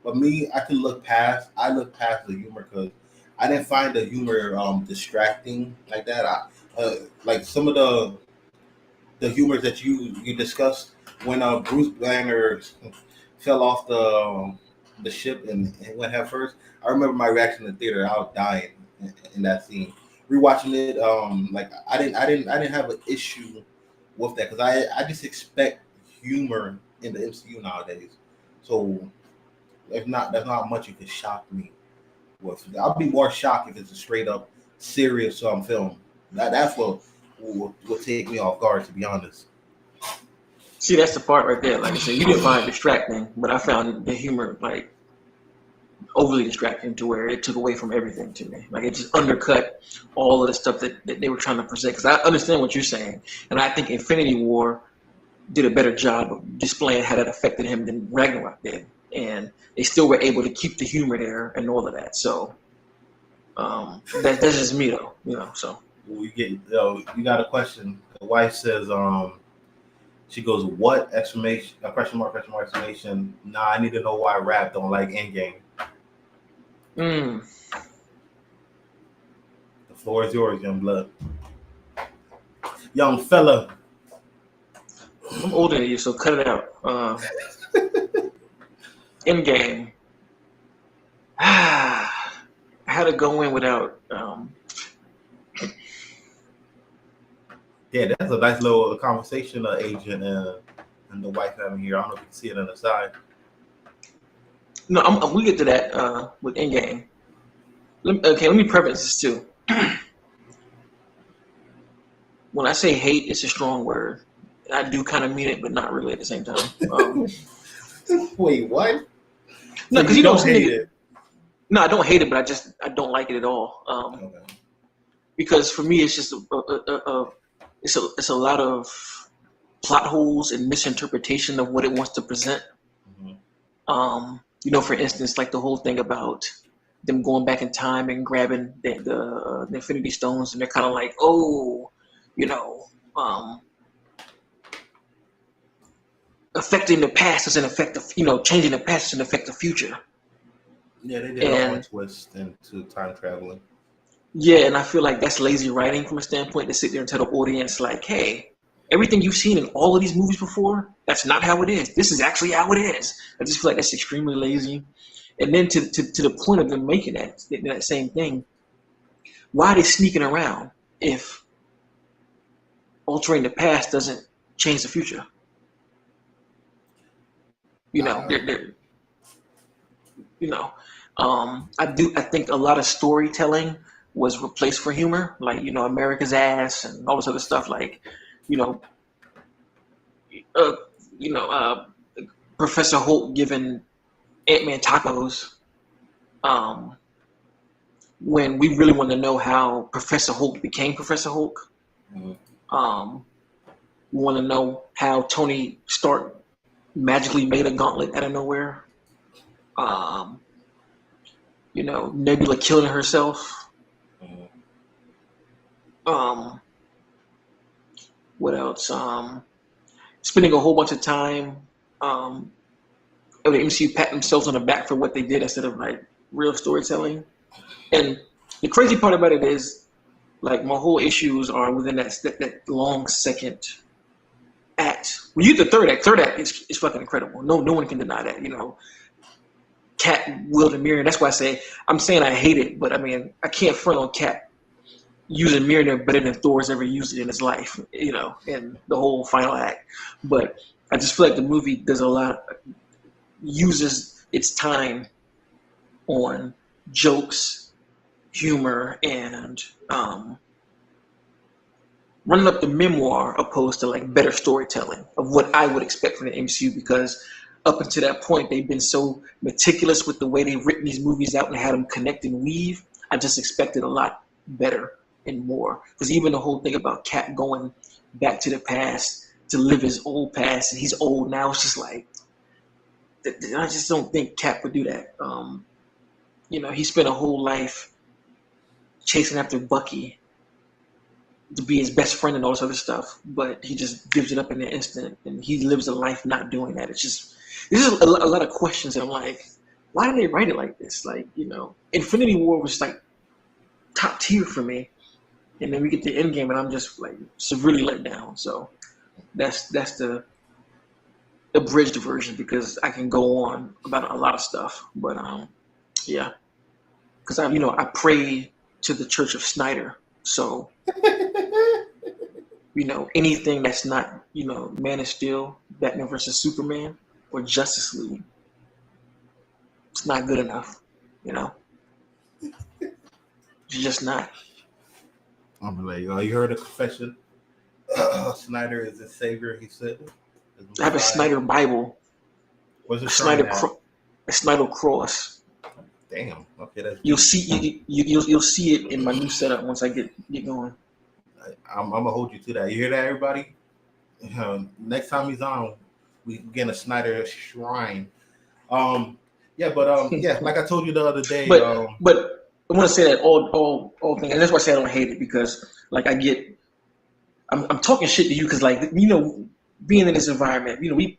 But me, I look past the humor because I didn't find the humor distracting like that. Like some of the humor that you discussed when Bruce Banner fell off the ship and went head first. I remember my reaction in the theater. I was dying in that scene. Rewatching it, like I didn't have an issue with that because I just expect humor in the MCU nowadays. So there's not much you could shock me with. I'll be more shocked if it's a straight up serious film. That's what will take me off guard, to be honest. See, that's the part right there. Like I said, you didn't find it distracting, but I found the humor like overly distracting to where it took away from everything to me. Like it just undercut all of the stuff that they were trying to present. Because I understand what you're saying, and I think Infinity War did a better job of displaying how that affected him than Ragnarok did, and they still were able to keep the humor there and all of that. So that's just me, though. So we get you got a question. The wife says, she goes, "What exclamation? Question mark! Question mark! Exclamation! Nah, I need to know why Rap don't like Endgame." The floor is yours, young blood. Young fella. I'm older than you, so cut it out. Endgame. I had to go in without. Yeah, that's a nice little conversation, agent and the wife having here. I don't know if you can see it on the side. No, we get to that with Endgame. Let me preface this too. When I say hate, it's a strong word. I do kind of mean it, but not really at the same time. Wait, what? No, because you don't hate it. No, I don't hate it, but I don't like it at all. Okay. Because for me, it's just it's a lot of plot holes and misinterpretation of what it wants to present. For instance, like the whole thing about them going back in time and grabbing the Infinity Stones, and they're kind of like, oh, affecting the past doesn't affect changing the past doesn't affect the future. Yeah, they did a twist into time traveling. Yeah, and I feel like that's lazy writing from a standpoint to sit there and tell the audience like, hey, everything you've seen in all of these movies before, that's not how it is. This is actually how it is. I just feel like that's extremely lazy. And then to the point of them making that same thing, why are they sneaking around if altering the past doesn't change the future? I think a lot of storytelling was replaced for humor, like America's Ass and all this other stuff, like you know, uh, you know, Professor Hulk giving Ant-Man tacos. When we really want to know how Professor Hulk became Professor Hulk. We want to know how Tony Stark magically made a gauntlet out of nowhere. Nebula killing herself. What else? Spending a whole bunch of time the MCU pat themselves on the back for what they did instead of like real storytelling. And the crazy part about it is, like, my whole issues are within that long second act. When you get the third act is fucking incredible. No one can deny that. Cap wielding Mjolnir. That's why I'm saying I hate it, but I mean I can't front on Cap using Mjolnir better than Thor's ever used it in his life. In the whole final act. But I just feel like the movie does uses its time on jokes, humor, and running up the memoir opposed to like better storytelling of what I would expect from the MCU, because up until that point they've been so meticulous with the way they've written these movies out and had them connect and weave. I just expected a lot better and more, because even the whole thing about Cap going back to the past to live his old past and he's old now, it's just like I just don't think Cap would do that. He spent a whole life chasing after Bucky to be his best friend and all this other stuff, but he just gives it up in an instant, and he lives a life not doing that. This is a lot of questions that I'm like, why did they write it like this? Like, Infinity War was like top tier for me, and then we get the Endgame, and I'm just like severely let down. So that's the abridged version, because I can go on about a lot of stuff, but yeah, because I pray to the Church of Snyder, so anything that's not Man of Steel, Batman versus Superman, or Justice League, it's not good enough. It's just not. I'm like, you heard a confession. Snyder is his savior, he said. I have a Snyder Bible. What's it? A Snyder cross. Damn. Okay, that's. You'll see it in my new setup once I get going. I'm gonna hold you to that. You hear that, everybody? Next time he's on, we get a Snyder shrine. Yeah, like I told you the other day. But I want to say that all thing, and that's why I say I don't hate it, because like I'm talking shit to you because like being in this environment, we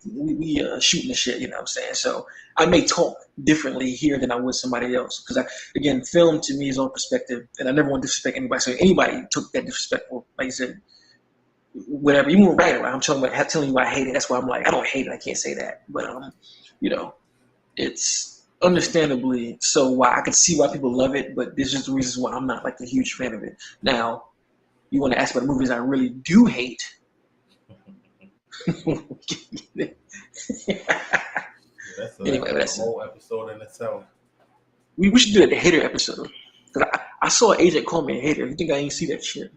shooting the shit, you know what I'm saying? So I may talk differently here than I would somebody else, because again, film to me is all perspective, and I never want to disrespect anybody. So anybody took that disrespectful, like you said, whatever, even when right, I'm telling you why I hate it. That's why I'm like, I don't hate it. I can't say that, but it's understandably so why I can see why people love it, but there's just the reasons why I'm not like a huge fan of it. Now, you want to ask about the movies I really do hate. That's a whole episode in itself. We should do that, the hater episode. Because I saw an agent call me a hater. You think I ain't see that shit?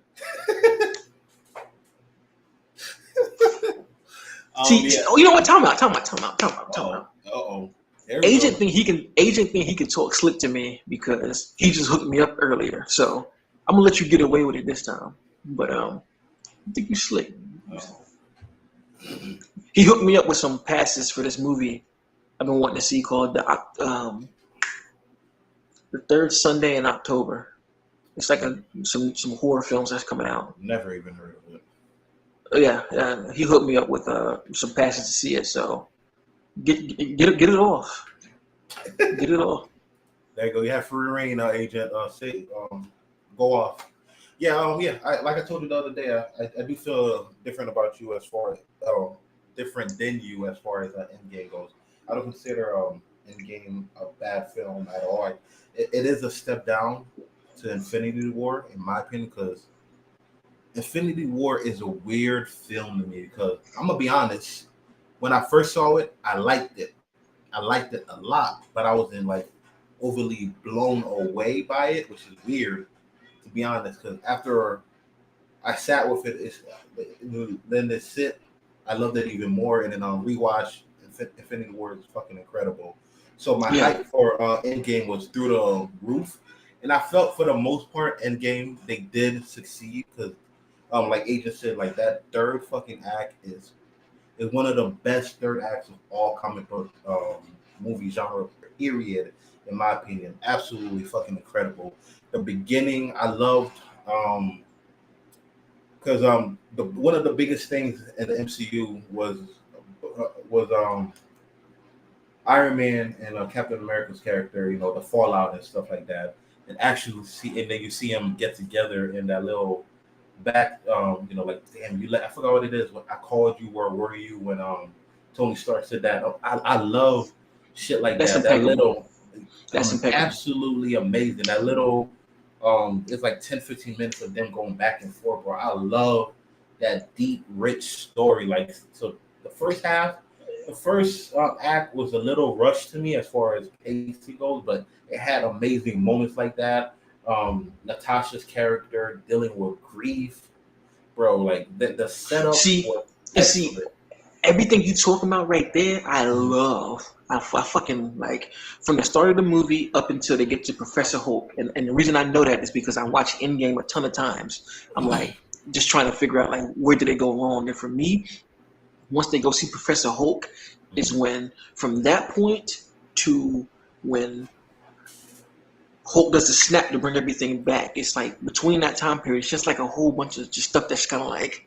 You know what? Time out. Uh-oh. Agent think he can talk slick to me because he just hooked me up earlier. So I'm gonna let you get away with it this time. But I think you slick. He hooked me up with some passes for this movie I've been wanting to see called the third Sunday in October. It's like some horror films that's coming out. Never even heard of it. Yeah, he hooked me up with some passes to see it. So get it off, get it off. There you go. You have free reign, agent. Say, go off. Yeah, yeah. Like I told you the other day, I do feel different about you as far as different than you as far as Endgame goes. I don't consider Endgame a bad film at all. It is a step down to Infinity War, in my opinion, because Infinity War is a weird film to me. Because I'm gonna be honest, when I first saw it, I liked it. I liked it a lot, but I wasn't like overly blown away by it, which is weird to be honest. Because after I sat with it, then this sit, I loved it even more, and then on rewatch, Infinity War is fucking incredible. So my Yeah, hype for Endgame was through the roof, and I felt for the most part, Endgame they did succeed because, like Agent said, like that third fucking act is one of the best third acts of all comic book movie genre period, in my opinion. Absolutely fucking incredible. The beginning I loved because the one of the biggest things in the MCU was Iron Man and Captain America's character, you know, the fallout and stuff like that, and actually see, and then you see them get together in that little back, you know, like damn, I forgot what it is. When I called you, where were you when Tony Stark said that? I love shit like that's that. That impeccable. little, That's impeccable. absolutely amazing. That little, it's like 10, 15 minutes of them going back and forth, bro. I love that deep, rich story. Like, so the first half, the first act was a little rushed to me as far as pacing goes, but it had amazing moments like that. Natasha's character dealing with grief, bro. Like the setup See, was and see, excellent. everything you talking about right there, I Mhm. love. I fucking like from the start of the movie up until they get to Professor Hulk. And the reason I know that is because I watched Endgame a ton of times. I'm like just trying to figure out like where did they go wrong. And for me, once they go see Professor Hulk, is Mhm. when from that point to when Hulk does the snap to bring everything back. It's like between that time period, it's just like a whole bunch of just stuff that's kind of like,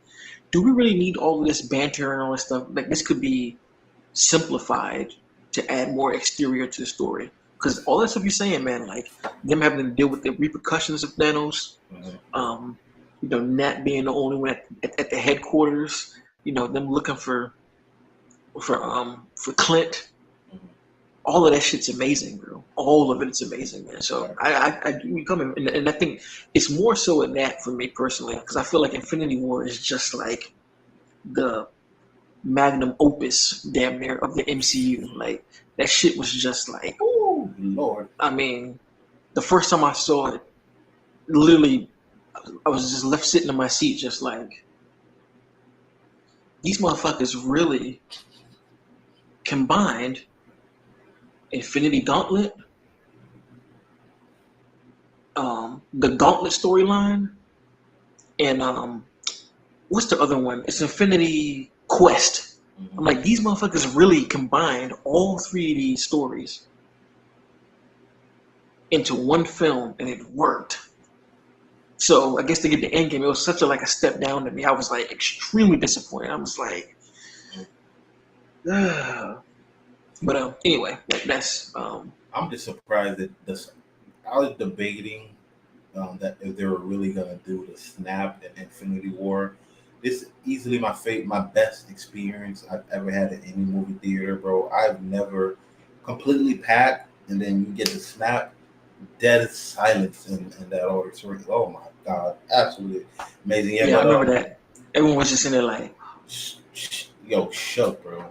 do we really need all of this banter and all this stuff? Like this could be simplified to add more exterior to the story. Because all that stuff you're saying, man, like them having to deal with the repercussions of Thanos, Mhm. um, Nat being the only one at the headquarters, them looking for Clint, Mhm. all of that shit's amazing, bro. All of it's amazing, man. So Right. I do come in, and I think it's more so in that for me personally, because I feel like Infinity War is just like the magnum opus, damn near, of the MCU. Like that shit was just like, Oh Lord. I mean, the first time I saw it, literally, I was just left sitting in my seat, just like these motherfuckers really combined Infinity Gauntlet, the Gauntlet storyline, and what's the other one? It's Infinity Quest. I'm Mhm. like, these motherfuckers really combined all three of these stories into one film, and it worked. So I guess to get the end game, it was such a step down to me. I was like extremely disappointed. I was like, ugh. But anyway, that's I'm just surprised that this. I was debating that if they were really gonna do the snap and Infinity War. This is easily my best experience I've ever had in any movie theater, bro. I've never completely packed and then you get the snap, dead silence in that auditorium. Oh my god, absolutely amazing. Yeah, yeah, I but remember that. Everyone was just in there like yo, shook, bro.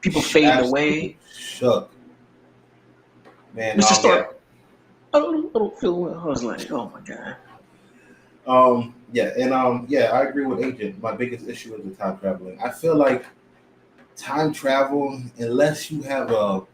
people fading Absolutely away. shook, man. Mr. Yeah. Stark, I don't feel well. I was like, oh my god. Yeah, and yeah, I agree with Agent. My biggest issue is the time traveling. I feel like time travel, unless you have a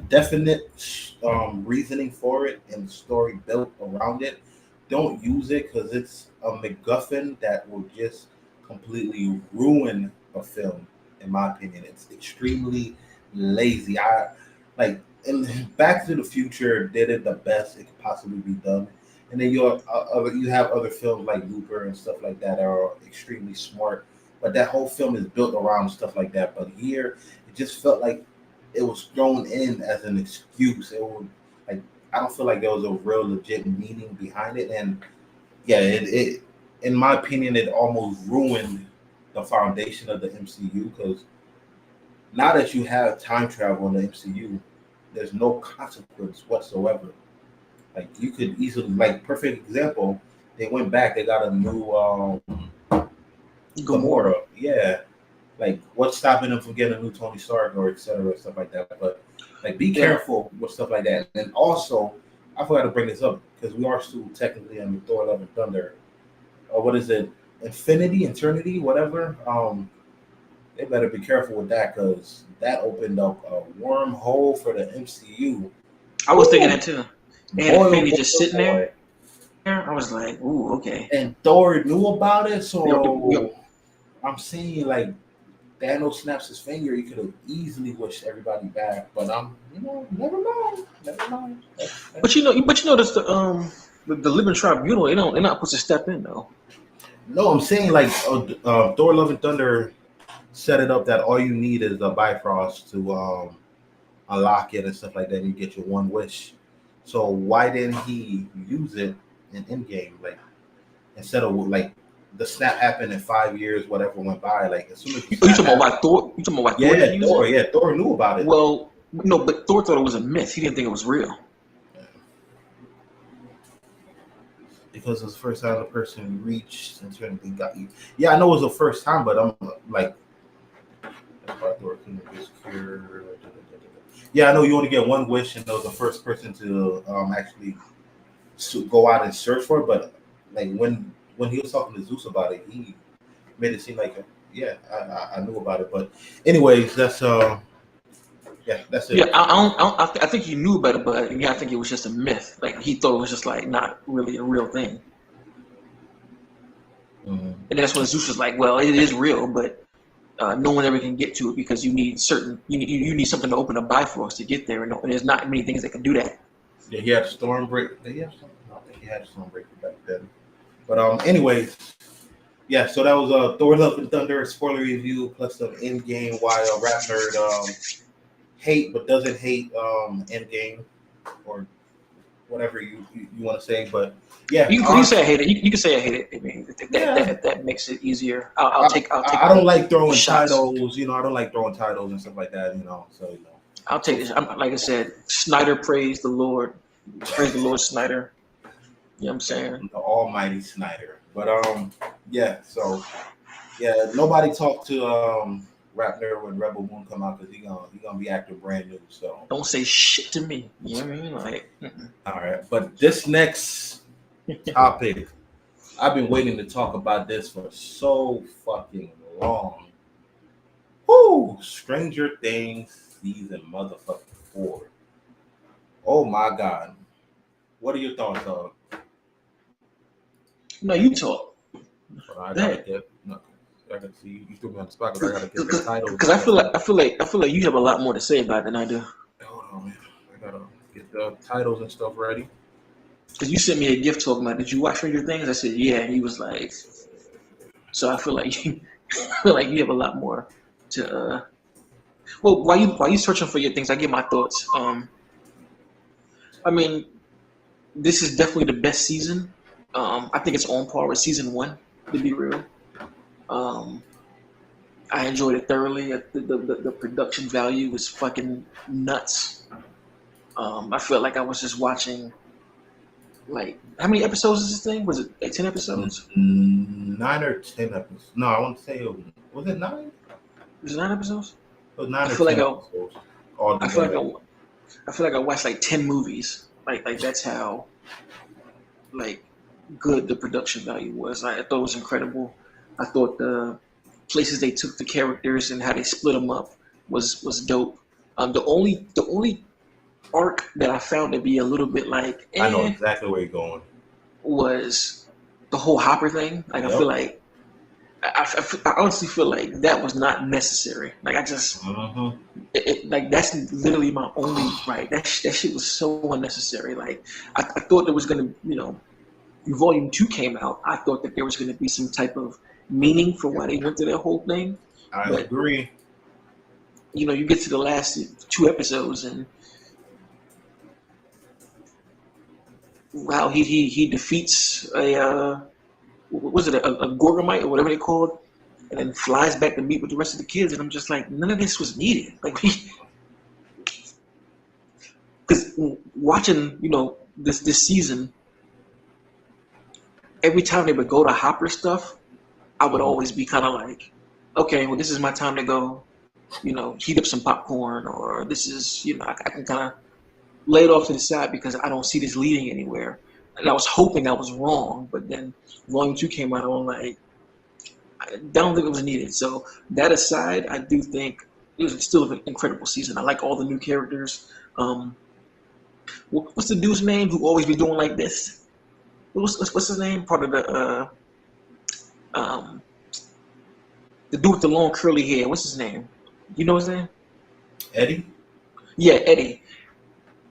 definite reasoning for it and story built around it, don't use it because it's a MacGuffin that will just completely ruin a film. In my opinion, it's extremely lazy. I like, and Back to the Future did it the best it could possibly be done. And then you have other films like Looper and stuff like that are extremely smart. But that whole film is built around stuff like that. But here, it just felt like it was thrown in as an excuse. It was like I don't feel like there was a real legit meaning behind it. And yeah, it in my opinion, it almost ruined the foundation of the MCU because now that you have time travel in the MCU, there's no consequence whatsoever. Like you could easily, like perfect example, they went back, they got a new Gamora. Gamora. Yeah, like what's stopping them from getting a new Tony Stark or et cetera, stuff like that. But like be Yeah. careful with stuff like that. And also, I forgot to bring this up because we are still technically on Thor: Love and Thunder. Or what is it? Infinity, Eternity, whatever. They better be careful with that because that opened up a wormhole for the MCU. I was thinking that too. They had Boy, oh Infinity boy, just oh sitting there. boy. I was like, ooh, okay. And Thor knew about it, so Yep. I'm saying like Thanos snaps his finger, he could have easily wished everybody back. But never mind, never mind. But you know, that's the Living Tribunal. They're not supposed to step in though. No, I'm saying like Thor: Love and Thunder set it up that all you need is a Bifrost to unlock it and stuff like that. And you get your one wish. So why didn't he use it in Endgame? Like instead of like the snap happened in 5 years, whatever went by. Like as soon as You talking about why Thor? You talking about why Thor didn't use Thor, it? yeah, Thor knew about it. Well, no, but Thor thought it was a myth. He didn't think it was real. Because it was the first time the person reached and anything got you. Yeah, I know it was the first time, but I'm like, yeah, I know you only get one wish, and it was the first person to actually go out and search for it. But like when he was talking to Zeus about it, he made it seem like, yeah, I knew about it. But anyways, that's that's it. Yeah, I think he knew about it, but yeah, I think it was just a myth. Like he thought it was just like not really a real thing. Mm-hmm. And that's when Zeus was like, "Well, it is real, but no one ever can get to it because you need you need something to open a Bifrost to get there, and there's not many things that can do that." Yeah, he had Stormbreaker. Did he have something? I don't think he had Stormbreaker back then. But anyways, yeah. So that was Thor: Love and Thunder spoiler review plus some Endgame. Why Rap Nerd hate but doesn't hate Endgame or whatever you want to say. But yeah, You can say I hate it. You can say I hate it. I mean, that makes it easier. I'll take. I don't like throwing shots. titles. I don't like throwing titles and stuff like that. So I'll take this. Like I said, Snyder praised the Lord. Praise the Lord, Snyder. You know what I'm saying? The Almighty Snyder. But yeah. So yeah, nobody talked to Rap Nerd when Rebel Moon come out because he gonna be acting brand new. So Don't say shit to me. You know what I mean? Like, all right. But this next topic, I've been waiting to talk about this for so fucking long. Whoo! Stranger Things season motherfucking 4. Oh my god. What are your thoughts, dog? no, you talk. I gotta get. No, I gotta see. You threw me on the spot because I gotta get the title. Because I feel like you have a lot more to say about it than I do. Hold on, man. I gotta get the titles and stuff ready. Because you sent me a gift talking about, did you watch Stranger Things? I said, yeah. And he was like, so I feel like you have a lot more to. Well, while you searching for your things, I get my thoughts. I mean, this is definitely the best season. I think it's on par with season 1, to be real. I enjoyed it thoroughly. The production value was fucking nuts. I felt like I was just watching. Like, how many episodes is this thing? Was it like 10 episodes? 9 or 10 episodes. No, I want to say was it 9? Was it 9 episodes? It was 9 I or feel 10 like episodes. I feel like I watched like 10 movies. Like that's how like good the production value was. I thought it was incredible. I thought the places they took the characters and how they split them up was dope. The only arc that I found to be a little bit like I know exactly where you're going. Was the whole Hopper thing. Like Yep. I feel like I honestly feel like that was not necessary. Like I just like that's literally my only right. That shit was so unnecessary. Like I thought there was gonna Volume 2 came out, I thought that there was going to be some type of meaning for why they went through that whole thing. I But agree. you get to the last 2 episodes, and wow, he defeats what was it, a Gorgomite or whatever they called, and then flies back to meet with the rest of the kids, and I'm just like, none of this was needed. Like, because watching this season, every time they would go to Hopper stuff, I would always be kind of like, okay, well, this is my time to go, heat up some popcorn, or this is, I can kind of lay it off to the side because I don't see this leading anywhere. And I was hoping I was wrong, but then Volume 2 came out, and I'm like, I don't think it was needed. So that aside, I do think it was still an incredible season. I like all the new characters. What's the dude's name who always be doing like this? What's his name? Part of the dude with the long curly hair. What's his name? You know his name? Eddie? Yeah, Eddie.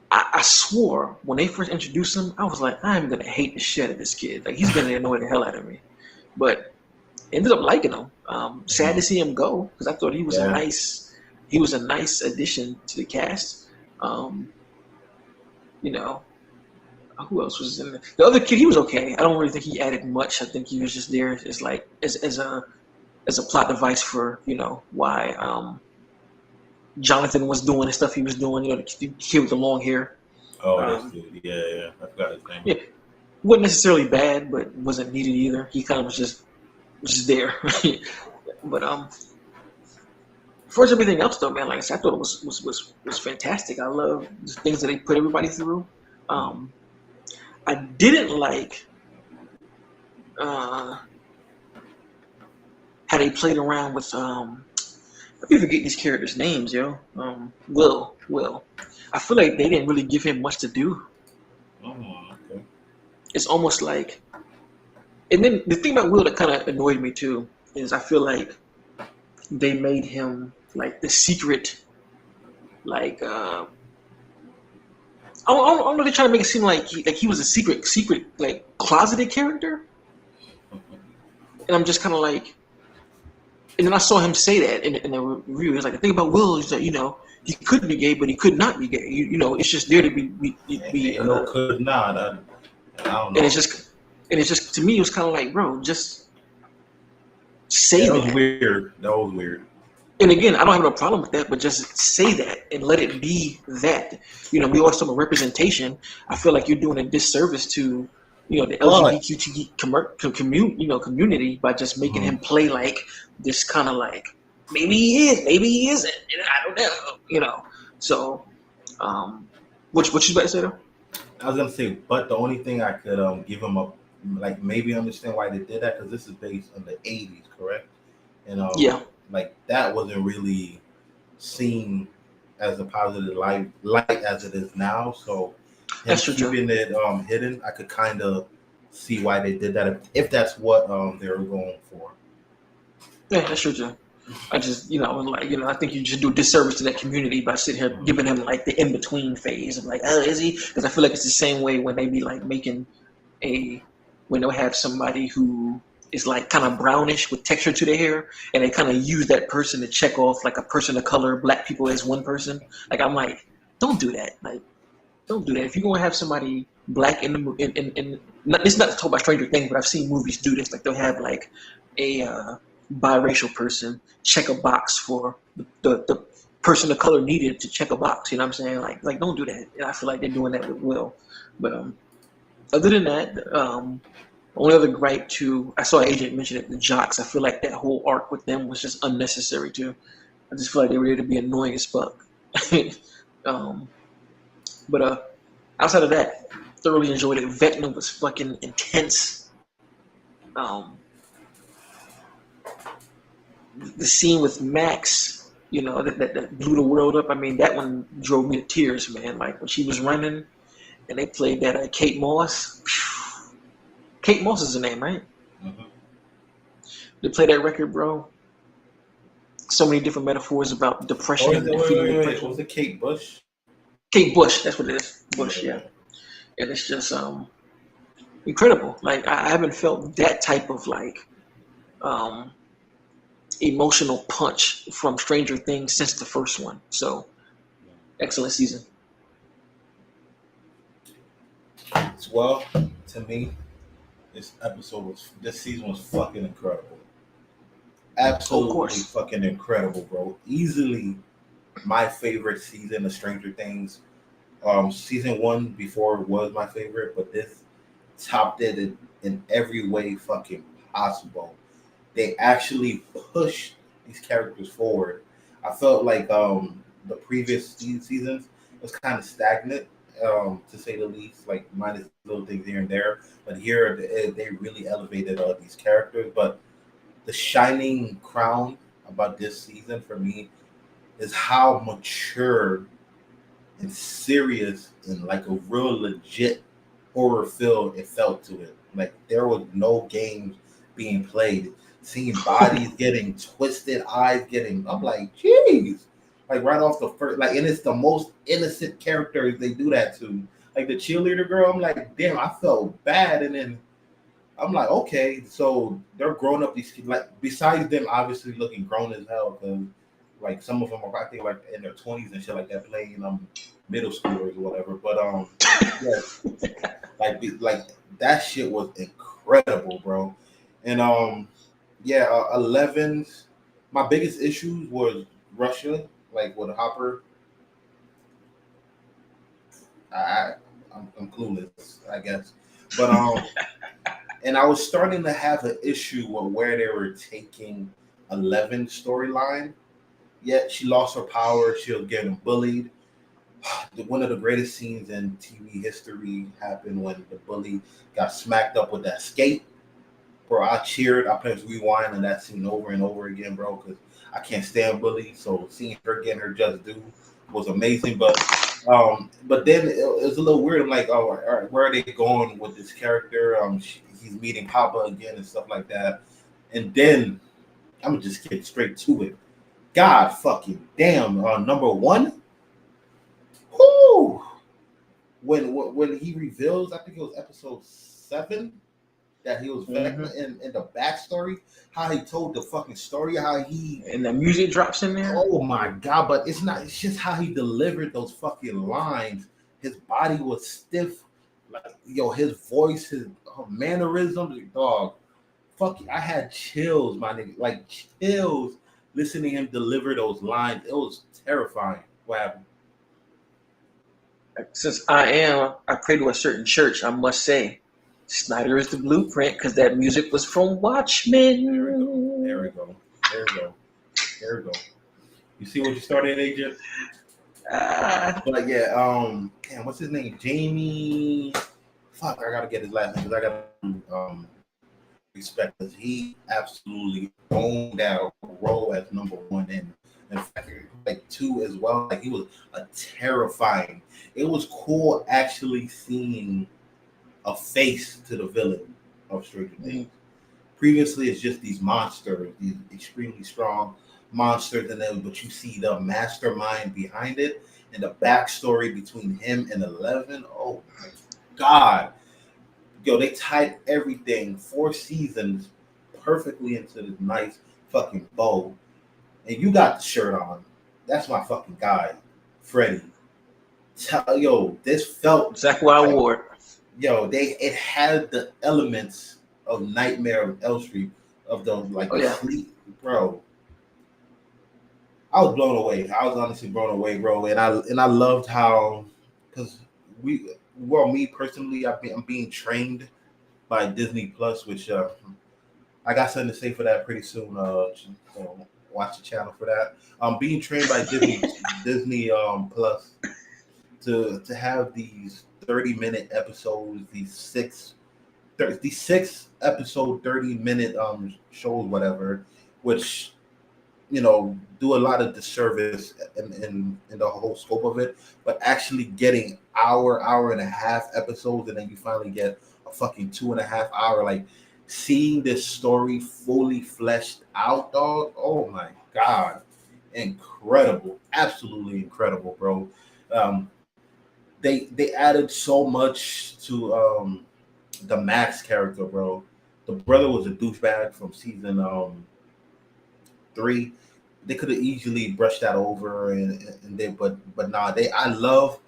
I swore when they first introduced him, I was like, I'm gonna hate the shit out of this kid. Like, he's gonna annoy the hell out of me. But ended up liking him. Sad to see him go because I thought he was a nice addition to the cast. Who else was in there? The other kid, he was okay. I don't really think he added much. I think he was just there as like as a plot device for why Jonathan was doing the stuff he was doing. The kid with the long hair. Oh, that's good. Yeah. I forgot his name. Yeah, wasn't necessarily bad, but wasn't needed either. He kind of was just there. But for everything else though, man, like I said, I thought it was fantastic. I love the things that they put everybody through. I didn't like how they played around with I keep forgetting these characters' names, yo. Will. I feel like they didn't really give him much to do. Oh, okay. It's almost like, and then the thing about Will that kind of annoyed me too is I feel like they made him like the secret, like I don't know. They're trying to make it seem like he was a secret like closeted character, and I'm just kind of like. And then I saw him say that in the review. He's like, the thing about Will is that, he could be gay, but he could not be gay. It's just there to be could not. I don't know. And it's just to me, it was kind of like, bro, just say that. That was weird. And again, I don't have no problem with that, but just say that and let it be that. We always talk about representation. I feel like you're doing a disservice to the LGBTQ community by just making him play like this kind of like maybe he is, maybe he isn't. I don't know. So, what you about to say though? I was gonna say, but the only thing I could give him maybe understand why they did that because this is based in the '80s, correct? And yeah, like that wasn't really seen as a positive light as it is now. So. And keeping it hidden, I could kind of see why they did that if that's what they were going for. Yeah, that's true too. I just, I think you just do a disservice to that community by sitting here giving him like the in between phase of like, oh, is he? Because I feel like it's the same way when they be like making when they'll have somebody who is like kind of brownish with texture to their hair, and they kind of use that person to check off like a person of color, black people as one person. Like I'm like, don't do that. Like. Don't do that. If you're gonna have somebody black in the movie, it's not to talk about Stranger Things, but I've seen movies do this. Like they'll have like a biracial person check a box for the person of color needed to check a box. You know what I'm saying? Like don't do that. And I feel like they're doing that with Will. But other than that, only other gripe too. I saw Agent mention it. The jocks. I feel like that whole arc with them was just unnecessary too. I just feel like they were there to be annoying as fuck. But outside of that, thoroughly enjoyed it. Vecna was fucking intense. The scene with Max, that blew the world up. I mean, that one drove me to tears, man. Like when she was running, and they played that Kate Moss. Kate Moss is the name, right? Mm-hmm. They play that record, bro. So many different metaphors about depression and feeling depression. Was it Kate Bush? Kate Bush, that's what it is. Bush, yeah. And it's just incredible. Like I haven't felt that type of like um, emotional punch from Stranger Things since the first one. So excellent season. Well, to me, this season was fucking incredible. Oh, of Absolutely course. fucking incredible, bro. Easily my favorite season of Stranger Things. Season one before was my favorite, but this topped it in every way fucking possible. They actually pushed these characters forward. I felt like the previous seasons was kind of stagnant, to say the least, like minus little things here and there. But here they really elevated these characters. But the shining crown about this season for me is how mature and serious and like a real legit horror feel it felt to it. Like there was no games being played. Seeing bodies getting twisted, eyes getting, I'm like, jeez. Like right off the first, like, and it's the most innocent characters they do that to. Like the cheerleader girl, I'm like, damn, I felt bad. And then I'm like, okay, so they're growing up. These kids, like, besides them obviously looking grown as hell, because like some of them are, I think, like in their 20s and shit like that, playing middle schoolers or whatever. But yeah, like that shit was incredible, bro. And yeah, 11's my biggest issues was Russia, like with Hopper. I I'm clueless, I guess, but and I was starting to have an issue with where they were taking 11 storyline. Yet she lost her power. She was getting bullied. One of the greatest scenes in TV history happened when the bully got smacked up with that skate. Bro, I cheered. I pressed rewind on that scene over and over again, bro, because I can't stand bullies. So seeing her getting her just due was amazing. But then it was a little weird. I'm like, oh, all right, where are they going with this character? He's meeting Papa again and stuff like that. And then I'm gonna just get straight to it. God fucking damn, number one. Whoo! When he reveals, I think it was episode 7, that he was Hmm. Vecna in the backstory, how he told the fucking story, how he, And the music drops in there. oh my god, but it's not, it's just how he delivered those fucking lines. His body was stiff, like yo, his voice, his mannerisms, dog. Fuck, I had chills, my nigga, like chills listening to him deliver those lines. It was terrifying. What happened? Since I pray to a certain church, I must say, Snyder is the blueprint because that music was from There we go. There we Watchmen. go. There we go. There we go. You see what you started, Agent? Ah, But yeah, damn, what's his name? Jamie. Fuck, I gotta get his last name because I gotta respect because he absolutely owned that role as number one, and in fact, like two as well. Like he was a terrifying. It was cool actually seeing a face to the villain of Stranger Things. mhm. Previously, it's just these monsters, these extremely strong monsters, and then but you see the mastermind behind it and the backstory between him and 11. Oh my god, yo, they tied everything 4 seasons perfectly into this nice fucking bow, and you got the shirt on. That's my fucking guy, Freddie. Yo, this felt Zach Wild like, Ward. yo, they it had the elements of Nightmare of Elm Street, of the like Oh the yeah, sleep, bro. I was blown away. I was honestly blown away, bro. And I loved how, because me personally, I'm being trained by Disney Plus, which I got something to say for that pretty soon. So watch the channel for that. Being trained by Disney Plus to have these 30-minute episodes, these 6 episode 30-minute shows, whatever, which do a lot of disservice in the whole scope of it, but actually getting hour and a half episodes, and then you finally get a fucking 2.5 hour, like seeing this story fully fleshed out, dog. Oh my god, incredible, absolutely incredible, bro. um they added so much to the Max character, bro. The brother was a douchebag from season 3. They could have easily brushed that over, and they but nah. They I love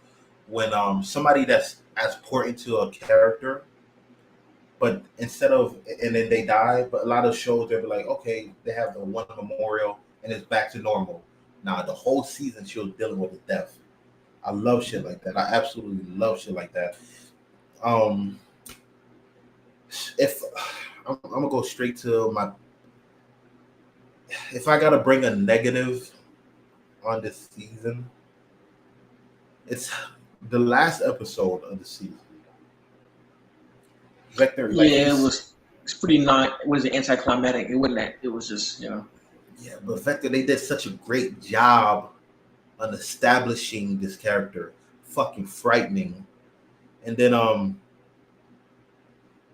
when somebody that's as important to a character, but instead of and then they die. But a lot of shows they'll be like, okay, they have the one memorial and it's back to normal. Nah, the whole season she was dealing with a death. I love shit like that. I absolutely love shit like that. Um, if I'm gonna go straight to my, if I gotta bring a negative on this season, it's the last episode of the season. Vector, like Yeah, it's pretty not. Was it anticlimactic? It wasn't that. It was just yeah, but Vector, they did such a great job on establishing this character, fucking frightening, and then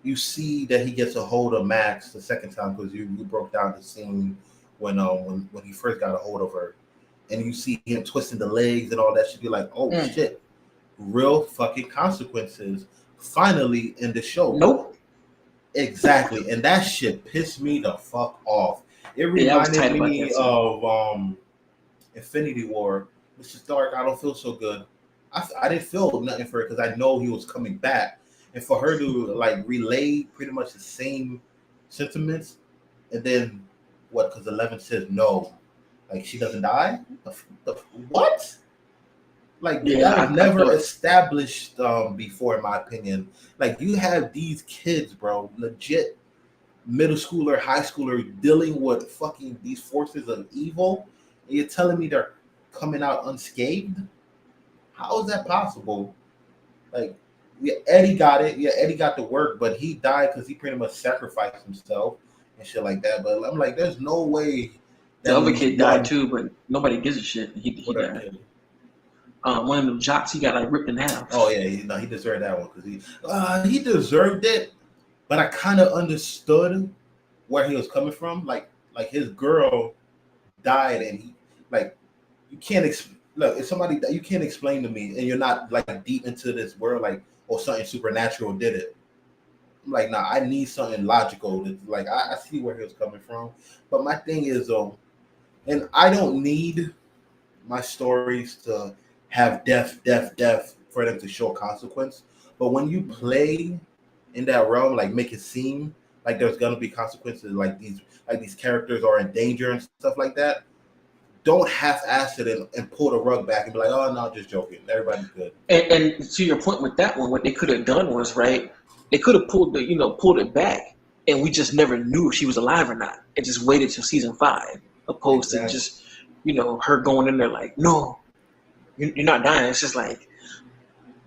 you see that he gets a hold of Max the second time because you broke down the scene when he first got a hold of her, and you see him twisting the legs and all that should be like, oh shit, real fucking consequences finally in the show. Nope. Exactly, and that shit pissed me the fuck off. It reminded me of Infinity War, Mr. Stark. I don't feel so good. I didn't feel nothing for it because I know he was coming back, and for her to like relay pretty much the same sentiments, and then what? Because 11 says no, like she doesn't die. What? Like that was never established before, in my opinion. Like you have these kids, bro, legit middle schooler, high schooler, dealing with fucking these forces of evil, and you're telling me they're coming out unscathed? How is that possible? Like, yeah, Eddie got it. Yeah, Eddie got the work, but he died because he pretty much sacrificed himself and shit like that. But I'm like, there's no way. The other kid died too, but nobody gives a shit. He died. One of them jocks, he got like ripped in half. Oh yeah, he deserved that one because he deserved it. But I kind of understood where he was coming from. Like his girl died, and he like you can't look. If somebody you can't explain to me, and you're not like deep into this world, like or something supernatural did it. I'm like, nah, I need something logical. Like I see where he was coming from, but my thing is and I don't need my stories to have death for them to show consequence. But when you play in that realm, like make it seem like there's gonna be consequences, like these characters are in danger and stuff like that. Don't half-ass it and pull the rug back and be like, oh no, just joking. Everybody's good. And to your point with that one, what they could have done was they could have pulled it back, and we just never knew if she was alive or not, and just waited till season 5, opposed to just her going in there like, no, you're not dying. It's just like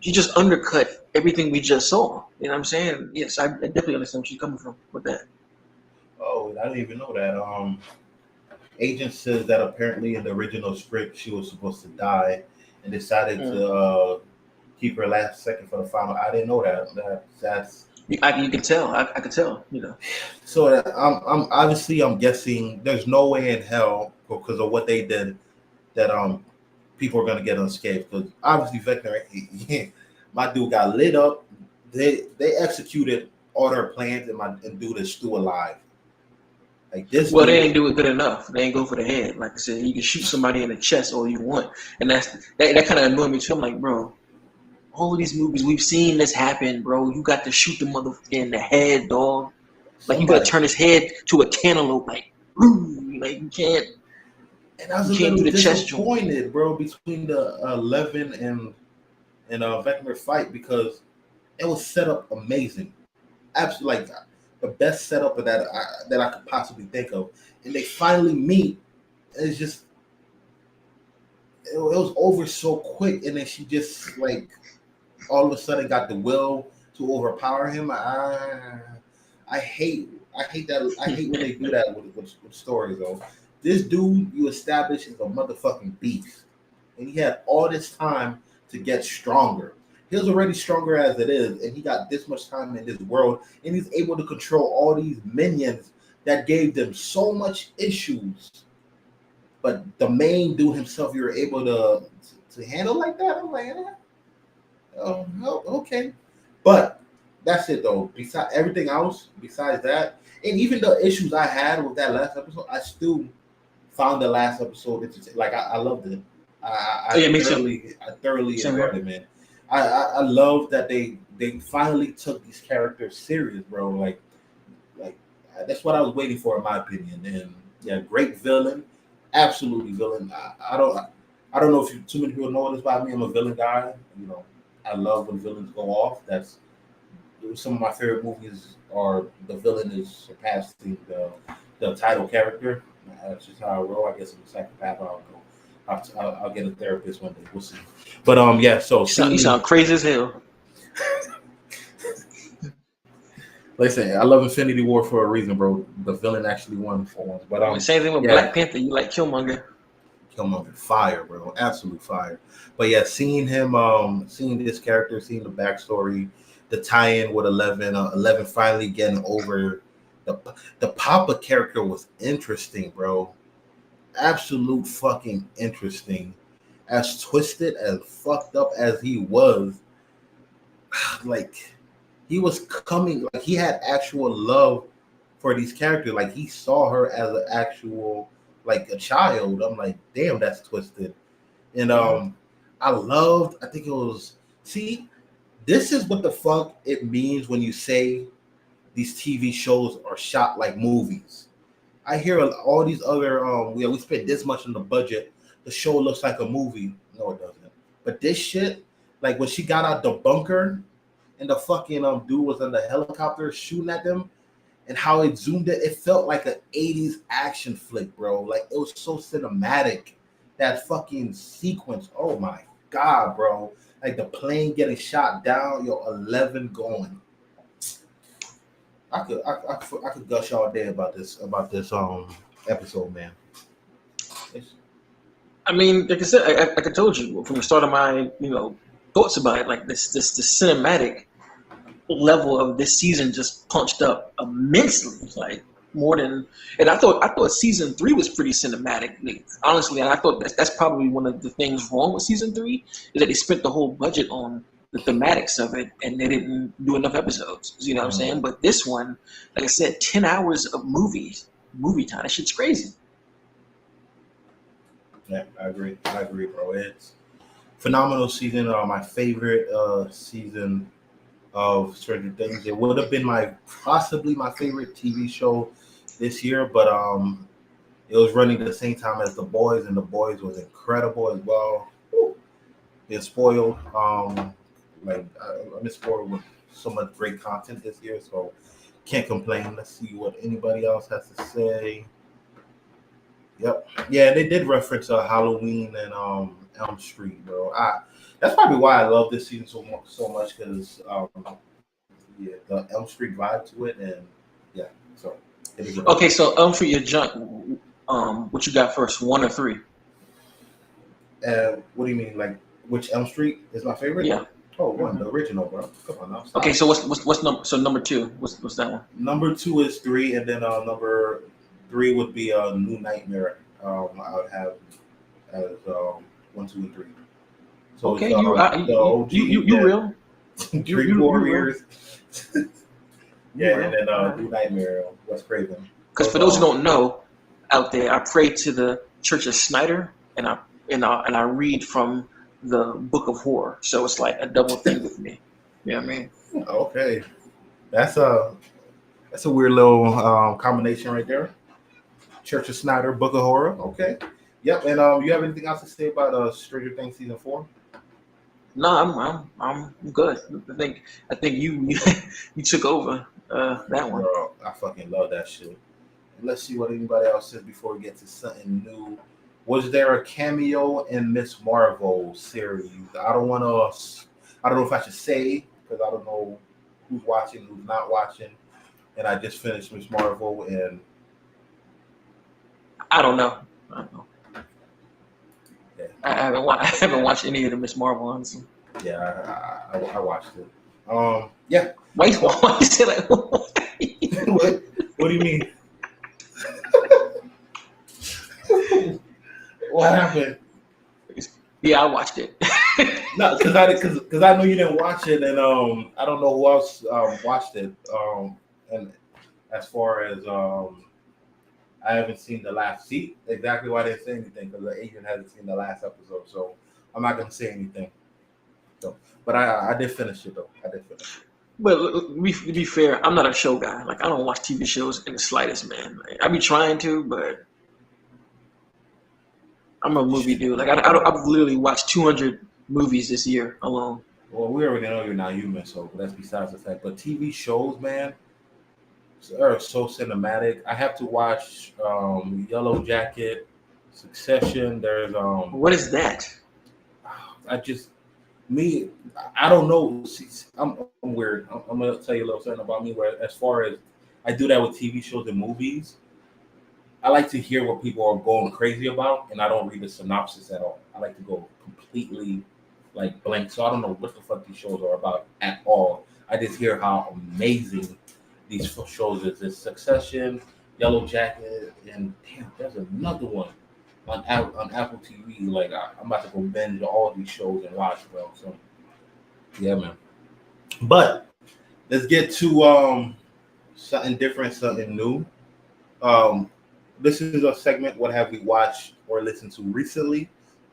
you just undercut everything we just saw. You know what I'm saying? Yes, I definitely understand where she's coming from with that. Oh, I didn't even know that. Agent says that apparently in the original script she was supposed to die and decided to keep her last second for the final. I didn't know that. That's you can tell. I could tell. So I'm guessing there's no way in hell because of what they did that people are gonna get unscathed because obviously Vector, my dude got lit up. They executed all their plans and dude is still alive. Like this. Well, they ain't do it good enough. They ain't go for the head. Like I said, you can shoot somebody in the chest all you want, and that kind of annoyed me too. I'm like, bro, all of these movies we've seen this happen, bro. You got to shoot the motherfucker in the head, dog. Like you got to turn his head to a cantaloupe, like you can't. And I was a little disappointed, bro, between the 11 and Vector fight because it was set up amazing, absolutely like the best setup of that I could possibly think of. And they finally meet. And it's just it was over so quick, and then she just like all of a sudden got the will to overpower him. I hate that. I hate when they do that with stories though. This dude you establish is a motherfucking beast, and he had all this time to get stronger. He was already stronger as it is, and he got this much time in this world, and he's able to control all these minions that gave them so much issues. But the main dude himself, you were able to handle like that. I'm like, oh, okay. But that's it though. Besides everything else, besides that, and even the issues I had with that last episode, I still found the last episode interesting. Like I loved it. Yeah, me too. I thoroughly Same enjoyed here. it, man. I love that they finally took these characters serious, bro. Like that's what I was waiting for, in my opinion. And yeah, great villain, absolutely villain. I don't know if too many people know this about me. I'm a villain guy. You know, I love when villains go off. That's some of my favorite movies. Are the villain is surpassing the title character. That's just how I roll. I guess I'm a psychopath. I don't know. I'll get a therapist one day. We'll see. But yeah. So You sound crazy as hell. Listen, I love Infinity War for a reason, bro. The villain actually won for once. But Same thing with Black Panther. You like Killmonger. Killmonger, fire, bro, absolute fire. But yeah, seeing him, seeing this character, seeing the backstory, the tie-in with 11, 11 finally getting over the Papa character was interesting, bro. Absolute fucking interesting. As twisted as fucked up as he was, like he was coming, like he had actual love for these characters. Like he saw her as an actual, like a child. I'm like, damn, that's twisted. And I think it was, see, this is what the fuck it means when you say these TV shows are shot like movies. I hear all these other we spent this much on the budget. The show looks like a movie. No, it doesn't. But this shit, like when she got out the bunker and the fucking dude was in the helicopter shooting at them, and how it zoomed it felt like an 80s action flick, bro. Like it was so cinematic. That fucking sequence. Oh my god, bro. Like the plane getting shot down, 11 going. I could gush all day about this episode, man. I mean, like I said, like I told you from the start of my thoughts about it, like the cinematic level of this season just punched up immensely, like more than. And I thought season 3 was pretty cinematic, like, honestly. And I thought that's probably one of the things wrong with season 3 is that they spent the whole budget on the thematics of it, and they didn't do enough episodes. You know what I'm saying? But this one, like I said, 10 hours of movie time. That shit's crazy. Yeah, I agree, bro. It's phenomenal season. My favorite season of Stranger Things. It would have been possibly my favorite TV show this year, but it was running at the same time as The Boys, and The Boys was incredible as well. Been spoiled. I've been spoiled with so much great content this year, so can't complain. Let's see what anybody else has to say. Yep. Yeah, they did reference Halloween and Elm Street, bro. That's probably why I love this season so much because the Elm Street vibe to it, and yeah. So okay, so for your junk, what you got first, 1 or 3? What do you mean, like which Elm Street is my favorite? Yeah. Oh, 1, the original, bro. Come on now. Stop. Okay, so what's number? So number 2, what's that one? Number 2 is 3, and then number 3 would be New Nightmare. I would have as 1, 2, and 3. So okay, you real? Dream Warriors. Yeah, and then New Nightmare, Wes Craven. Because for those who don't know, out there, I pray to the Church of Snyder, and I read from the Book of Horror, so it's like a double thing with me. You know what I mean? Okay, that's a weird little combination right there. Church of Snyder, Book of Horror. Okay, yep. And you have anything else to say about Stranger Things season 4? No, I'm good. I think you took over that one. Girl, I fucking love that shit. Let's see what anybody else says before we get to something new. Was there a cameo in Miss Marvel series? I don't know if I should say because I don't know who's watching, who's not watching. And I just finished Miss Marvel, and I don't know. Yeah. I haven't watched any of the Miss Marvel, honestly. Yeah, I watched it. Yeah. Why you say like? What do you mean? What happened? Yeah, I watched it. No, because I know you didn't watch it, and I don't know who else watched it. And as far as I haven't seen the last seat. Exactly why I didn't say anything because the agent hasn't seen the last episode, so I'm not gonna say anything. So, but I did finish it though. I did finish it. But to be fair, I'm not a show guy. Like I don't watch TV shows in the slightest, man. Like, I be trying to, but I'm a movie dude. Like I've literally watched 200 movies this year alone. Well, we already know you're not human, so that's besides the fact. But TV shows, man, are so cinematic. I have to watch Yellow Jacket, Succession. There's What is that? I just me, I don't know. See, I'm weird. I'm gonna tell you a little something about me. Where as far as I do that with TV shows and movies, I like to hear what people are going crazy about, and I don't read the synopsis at all. I like to go completely like blank, so I don't know what the fuck these shows are about at all. I just hear how amazing these shows is. It's Succession, Yellow Jacket, and damn, there's another one on Apple TV. Like I'm about to go binge all these shows and watch, bro. So yeah, man. But let's get to something different, something new. Um, this is a segment. What have we watched or listened to recently?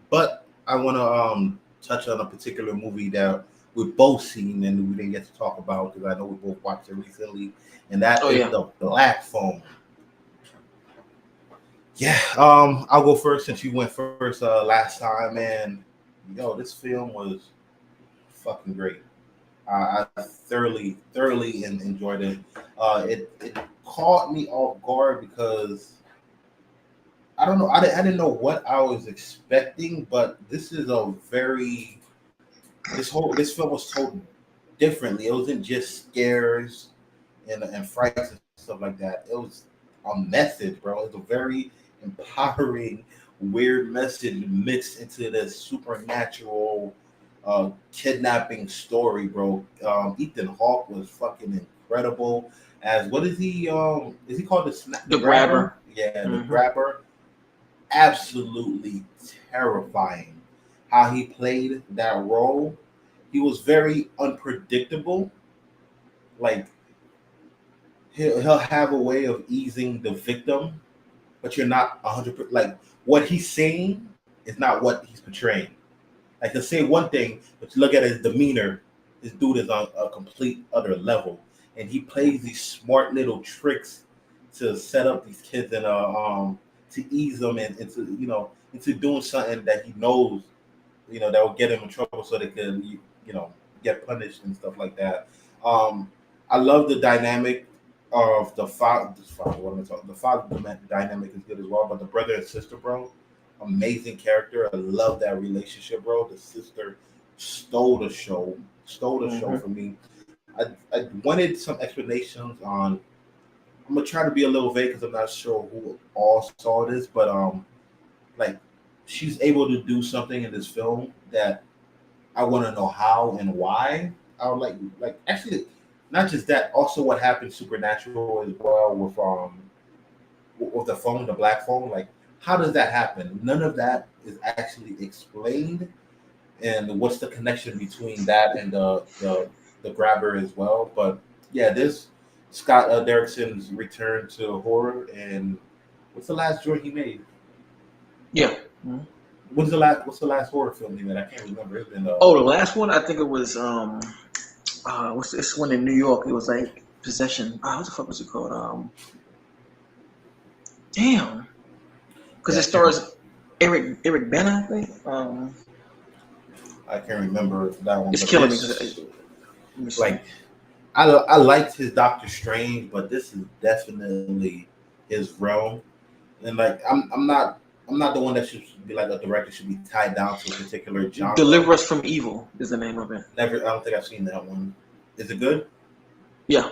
But I want to touch on a particular movie that we've both seen and we didn't get to talk about because I know we both watched it recently, and that is Yeah. The Black Phone. Yeah, I'll go first since you went first last time, and yo, this film was fucking great. I thoroughly enjoyed it. It caught me off guard because I don't know. I didn't know what I was expecting, but this is a very this film was told differently. It wasn't just scares and frights and stuff like that. It was a message, bro. It was a very empowering, weird message mixed into this supernatural kidnapping story, bro. Ethan Hawke was fucking incredible. As what is he? Is he called The Grabber? Yeah, the Mm-hmm. Grabber. Absolutely terrifying. How he played that role. He was very unpredictable. Like he'll have a way of easing the victim, but you're not 100%. Like what he's saying is not what he's portraying. Like he'll say one thing, but you look at his demeanor. This dude is on a complete other level, and he plays these smart little tricks to set up these kids and to ease them into into doing something that he knows that will get him in trouble so they can get punished and stuff like that. I love the dynamic of the father. What am I talking? The father dynamic is good as well, but the brother and sister, bro, amazing character. I love that relationship, bro. The sister stole the show. Stole the show for me. I wanted some explanations on. I'm gonna try to be a little vague because I'm not sure who all saw this, but like she's able to do something in this film that I want to know how and why. I would like actually not just that, also what happened supernatural as well with the phone, the black phone. Like how does that happen? None of that is actually explained, and what's the connection between that and the grabber as well? But yeah, this Scott Derrickson's return to horror, and what's the last joint he made? Yeah. Mm-hmm. What's the last horror film he made? I can't remember. It's been The last one I think it was what's this one in New York? It was like Possession. What the fuck was it called? Damn. Because it stars Eric Bana, I think. I can't remember that one. It's but killing me. Like I liked his Doctor Strange, but this is definitely his realm. And like I'm not the one that should be like a director should be tied down to a particular genre. Deliver Us from Evil is the name of it. Never. I don't think I've seen that one. Is it good? Yeah.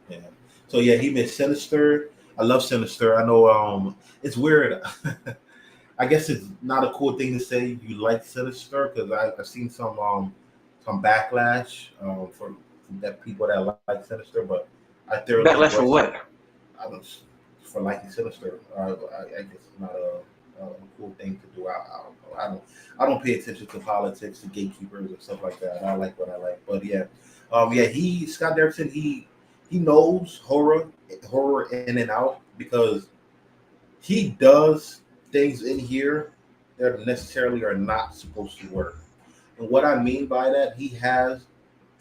Yeah. So yeah, he made Sinister. I love Sinister. I know it's weird. I guess it's not a cool thing to say you like Sinister because I've seen some backlash from that people that like Sinister, but I thoroughly Backlash for what? I don't for liking Sinister. I guess it's not a a cool thing to do. I don't know. I don't pay attention to politics, to gatekeepers and stuff like that. I like what I like. But yeah, yeah. He Scott Derrickson. He knows horror in and out because he does things in here that necessarily are not supposed to work. And what I mean by that, he has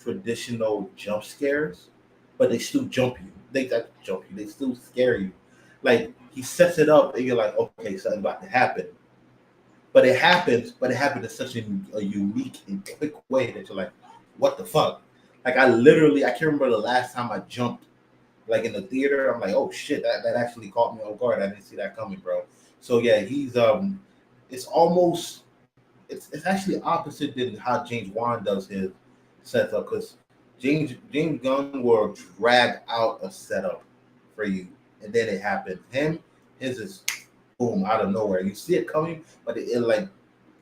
traditional jump scares, but they still jump you. They not jump you. They still scare you. Like he sets it up, and you're like, okay, something about to happen. But it happens. But it happens in such a unique and quick way that you're like, what the fuck? Like I can't remember the last time I jumped like in the theater. I'm like, oh shit, that actually caught me off guard. I didn't see that coming, bro. So yeah, it's almost it's actually opposite than how James Wan does his setup because James Gunn will drag out a setup for you, and then it happens. His is boom out of nowhere. You see it coming, but it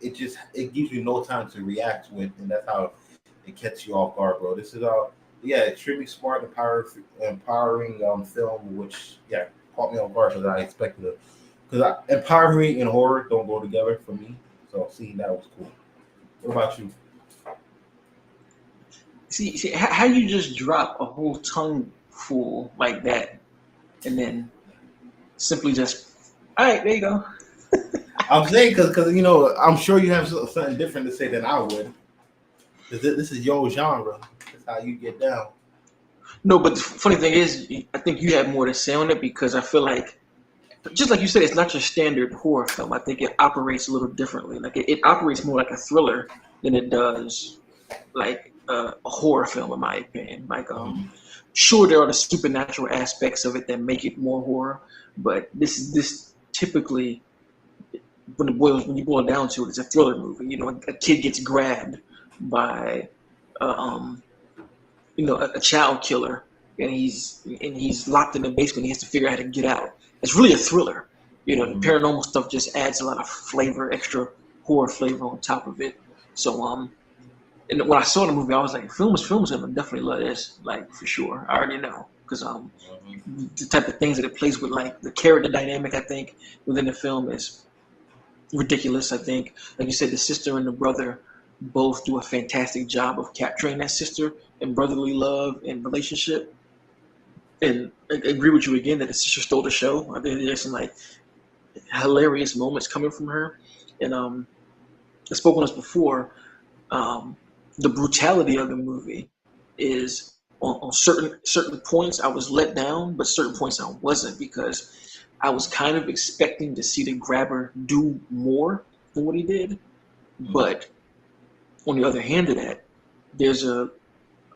gives you no time to react to it, and that's how it catches you off guard, bro. This is yeah, extremely smart, empowering film, which yeah caught me off guard because I expected it. Because empowering and horror don't go together for me, so seeing that was cool. What about you? See how you just drop a whole tongue full like that, and then simply just, all right, there you go. I'm saying because I'm sure you have something different to say than I would. Because this is your genre. That's how you get down. No, but the funny thing is, I think you have more to say on it because I feel like, just like you said, it's not your standard horror film. I think it operates a little differently. Like it operates more like a thriller than it does like a horror film, in my opinion. Like, sure, there are the supernatural aspects of it that make it more horror, but this typically, when you boil it down to it, it's a thriller movie. You know, a kid gets grabbed by, a child killer, and he's locked in the basement. He has to figure out how to get out. It's really a thriller. You know, the paranormal stuff just adds a lot of flavor, extra horror flavor on top of it. So, and when I saw the movie, I was like, film's gonna definitely love this, like for sure. I already know because the type of things that it plays with, like the character dynamic, I think within the film is ridiculous. I think, like you said, the sister and the brother both do a fantastic job of capturing that sister and brotherly love and relationship. And I agree with you again that the sister stole the show. I think there's some like hilarious moments coming from her. And I spoke on this before. The brutality of the movie is on certain points I was let down, but certain points I wasn't because I was kind of expecting to see the grabber do more than what he did. But on the other hand of that, there's a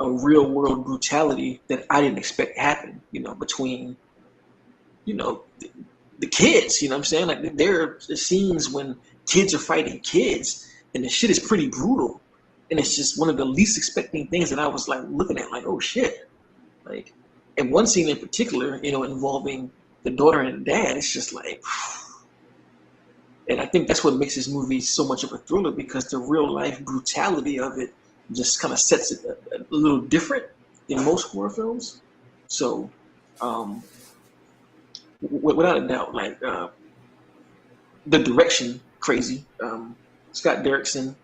real world brutality that I didn't expect to happen, between, the kids, you know what I'm saying? Like there are scenes when kids are fighting kids and the shit is pretty brutal. And it's just one of the least expecting things that I was like looking at, like, oh shit. Like, and one scene in particular, involving the daughter and the dad, it's just like, and I think that's what makes this movie so much of a thriller because the real life brutality of it just kind of sets it a little different than most horror films. So, without a doubt, like the direction, crazy. Scott Derrickson,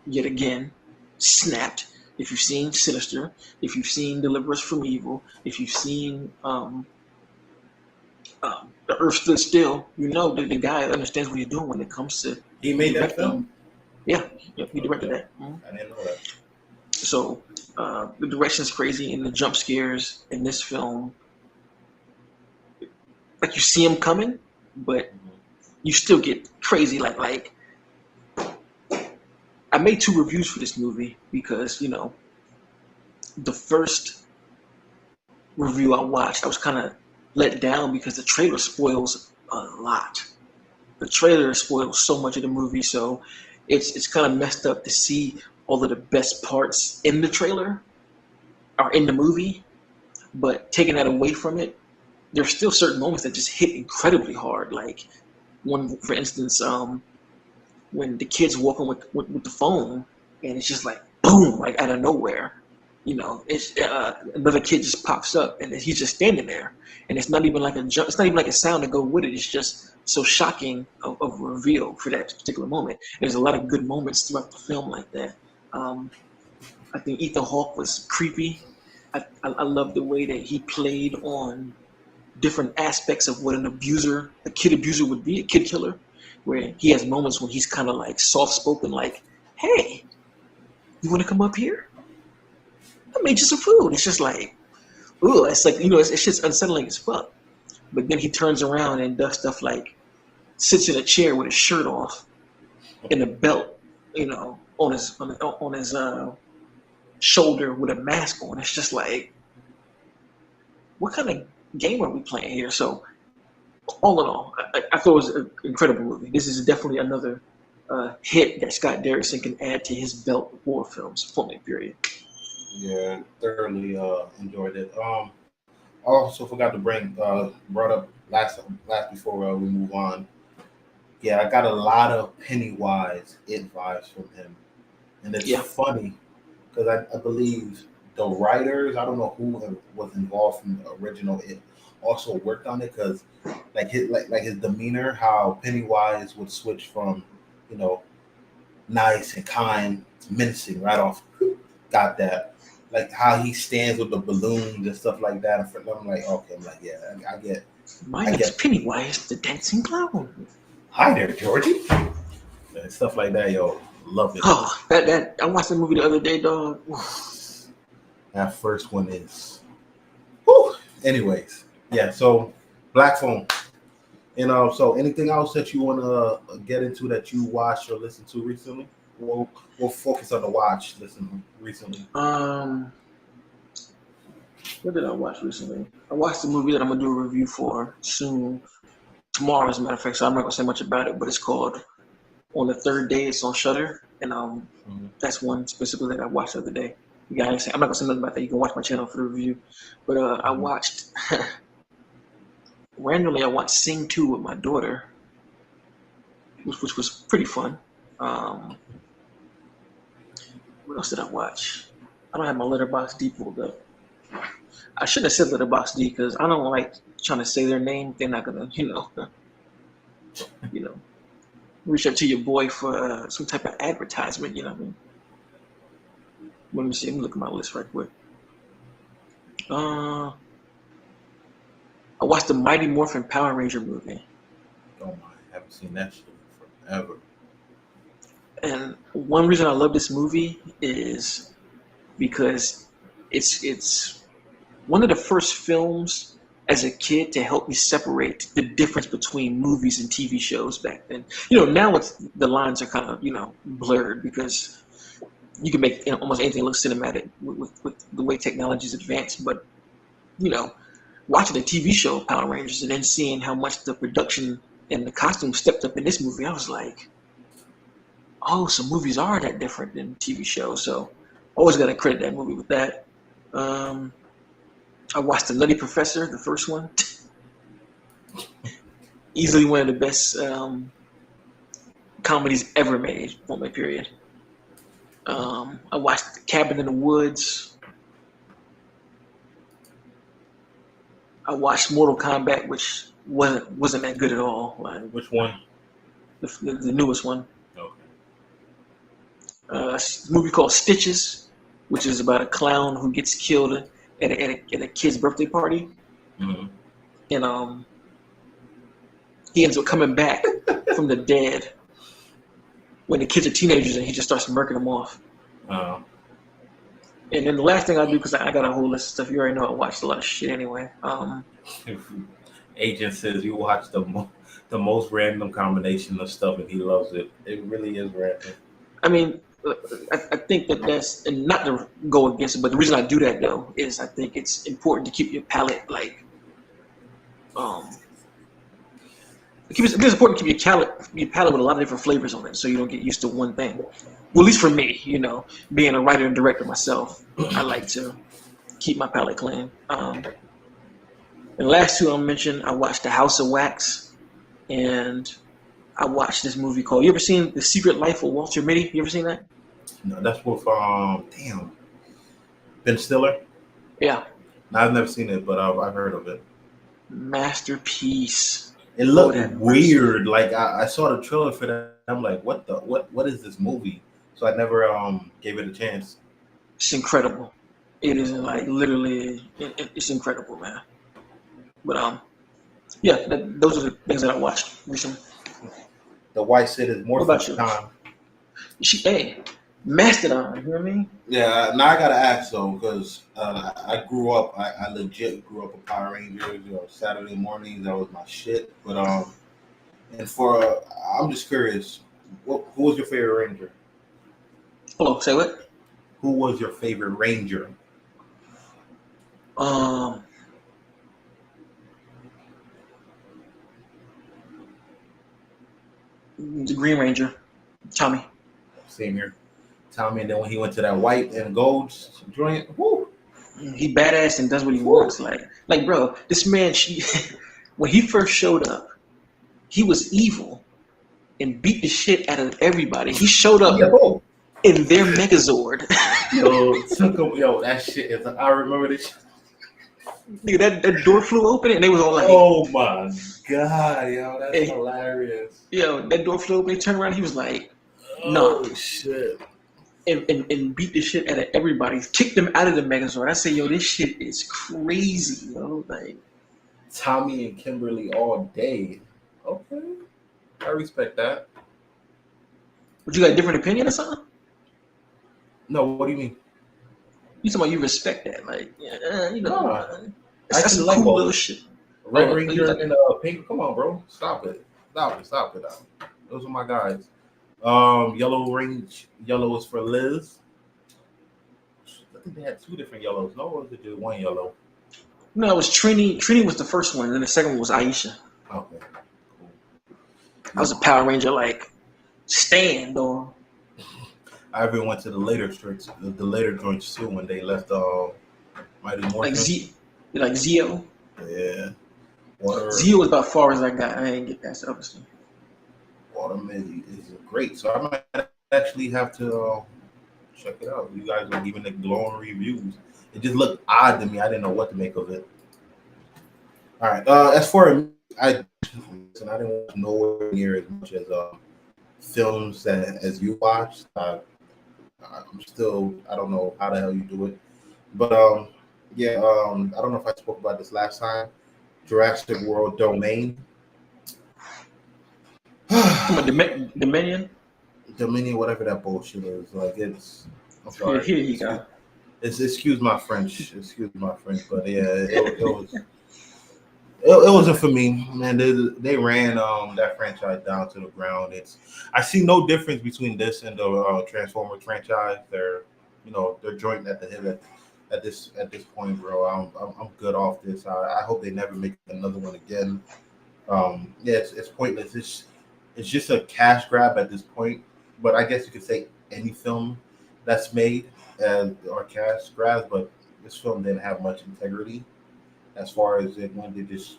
yet again, snapped. If you've seen Sinister, if you've seen Deliver Us from Evil, if you've seen The Earth Stood Still, that the guy understands what he's doing when it comes to. He made that film? Yeah, he directed that. I didn't know that. So the direction's crazy, and the jump scares in this film, like you see them coming, but you still get crazy. Like I made 2 reviews for this movie because the first review I watched, I was kind of let down because the trailer spoils a lot. The trailer spoils so much of the movie, so it's kind of messed up to see all of the best parts in the trailer are in the movie, but taking that away from it, there's still certain moments that just hit incredibly hard. Like one, for instance, when the kid's walking with the phone, and it's just like boom, like out of nowhere, it's another kid just pops up and he's just standing there, and it's not even like a jump. It's not even like a sound to go with it. It's just so shocking of a reveal for that particular moment. There's a lot of good moments throughout the film like that. I think Ethan Hawke was creepy. I love the way that he played on different aspects of what a kid abuser would be, a kid killer, where he has moments when he's kind of like soft spoken, like, "Hey, you want to come up here? I made you some food." It's just like, ooh, it's like, it's just unsettling as fuck. But then he turns around and does stuff like sits in a chair with his shirt off and a belt, on his shoulder with a mask on. It's just like, what kind of game are we playing here? So, all in all, I thought it was an incredible movie. This is definitely another hit that Scott Derrickson can add to his belt of horror films, filming period. Yeah, thoroughly enjoyed it. I also forgot to brought up last before we move on. Yeah, I got a lot of Pennywise it vibes from him, and it's funny because I believe the writers, I don't know who was involved from the original it, also worked on it, because like his demeanor, how Pennywise would switch from nice and kind to menacing right off. Got that. Like how he stands with the balloons and stuff like that. I'm like, okay, I'm like, yeah, I get. My name's Pennywise, the dancing clown. Hi there, Georgie. And stuff like that, yo, love it. Oh, that I watched the movie the other day, dog. That first one is. Whew. Anyways, yeah. So, Black Phone. So anything else that you want to get into that you watched or listened to recently? We'll focus on the listen recently. What did I watch recently? I watched a movie that I'm gonna do a review for soon, tomorrow, as a matter of fact. So I'm not gonna say much about it, but it's called On the Third Day. It's on Shudder, and that's one specifically that I watched the other day. I'm not gonna say nothing about that. You can watch my channel for the review. But I watched randomly. I watched Sing 2 with my daughter, which was pretty fun. What else did I watch? I don't have my Letterboxd pulled up. I shouldn't have said Letterboxd because I don't like trying to say their name. They're not gonna, reach out to your boy for some type of advertisement. You know what I mean? Let me see. Let me look at my list right quick. I watched the Mighty Morphin Power Ranger movie. Oh my, I haven't seen that shit forever. And one reason I love this movie is because it's one of the first films as a kid to help me separate the difference between movies and TV shows back then. Now the lines are kind of, blurred because you can make almost anything look cinematic with the way technology's advanced. But, watching the TV show Power Rangers and then seeing how much the production and the costume stepped up in this movie, I was like, oh, so movies are that different than TV shows. So always got to credit that movie with that. I watched The Nutty Professor, the first one. Easily one of the best comedies ever made, for my period. I watched Cabin in the Woods. I watched Mortal Kombat, which wasn't that good at all. Which one? The newest one. Okay. A movie called Stitches, which is about a clown who gets killed at a kid's birthday party. Mm-hmm. And he ends up coming back from the dead when the kids are teenagers, and he just starts murking them off. Oh. And then the last thing I do, because I got a whole list of stuff. You already know I watched a lot of shit anyway. Agent says you watch the most random combination of stuff, and he loves it. It really is random. I mean, I think that's, and not to go against it, but the reason I do that though is I think it's important to keep your palate it's important to keep your palate with a lot of different flavors on it, so you don't get used to one thing. Well, at least for me, being a writer and director myself, I like to keep my palate clean. And the last two I'll mention, I watched The House of Wax, and I watched this movie called. You ever seen The Secret Life of Walter Mitty? You ever seen that? No, that's with Ben Stiller. Yeah, Now, I've never seen it, but I've heard of it. masterpiece. It Lord looked have mercy. weird. Like I saw the trailer for that. I'm like, what is this movie? So I never gave it a chance. It's incredible. It is like literally, it's incredible, man. But yeah, those are the things that I watched recently. The White City is What about Morphin yours? time. Hey, Mastodon. You know what I mean? Yeah, now I gotta ask though, because I grew up. I legit grew up with Power Rangers. Saturday mornings that was my shit. But and for I'm just curious, who was your favorite Ranger? Hold on, say what? Who was your favorite Ranger? Um, the Green Ranger, Tommy. Same here, Tommy. And then when he went to that white and gold joint, whoo, He badass and does what he whoo, wants. Like, bro, this man. When he first showed up, he was evil and beat the shit out of everybody. He showed up yo, in their Megazord. took him, that shit is. I remember this. Nigga, that door flew open and they was all like, Oh my god, yo, that's hey, hilarious. that door flew open. He turned around. He was like, nah, Oh shit. and beat the shit out of everybody. Kicked them out of the Megazord. I say, yo, this shit is crazy, yo. Like, Tommy and Kimberly all day. Okay, I respect that. but you got a different opinion or something? No, what do you mean? You talking about you respect that? Like, yeah, Nah, I that's actually some like cool both. little shit. Red You Ranger like, and Pink. Come on, bro. Stop it. Stop it. Those are my guys. Yellow is for Liz. I think they had two different yellows. No, or was it just one yellow? no, it was Trini. Trini was the first one, and then the second one was Aisha. Okay, I cool. was a Power Ranger, like stand or I even went to the later strips, the later joints too when they left Mighty like Morphin. like Zeo. Yeah, water Zeo was about far as I got. I didn't get past the other stuff. watermelon is great. So I might actually have to check it out. You guys are giving the glowing reviews. It just looked odd to me. I didn't know what to make of it. All right. As for me, I didn't watch nowhere near as much as films that as you watched. I'm still. I don't know how the hell you do it, but yeah. I don't know if I spoke about this last time. Jurassic World Domain. Come on, Dominion. Dominion, whatever that bullshit is. Like it's. I'm Here, sorry. here you go. Excuse my French. Excuse my French, but yeah, it was. It wasn't for me, man. They ran that franchise down to the ground. I see no difference between this and the Transformers franchise. They're joint at the hip at this point, bro. I'm good off this. I hope they never make another one again. Yeah, it's pointless. It's just a cash grab at this point. But I guess you could say any film that's made are cash grabs. But this film didn't have much integrity as far as it when they just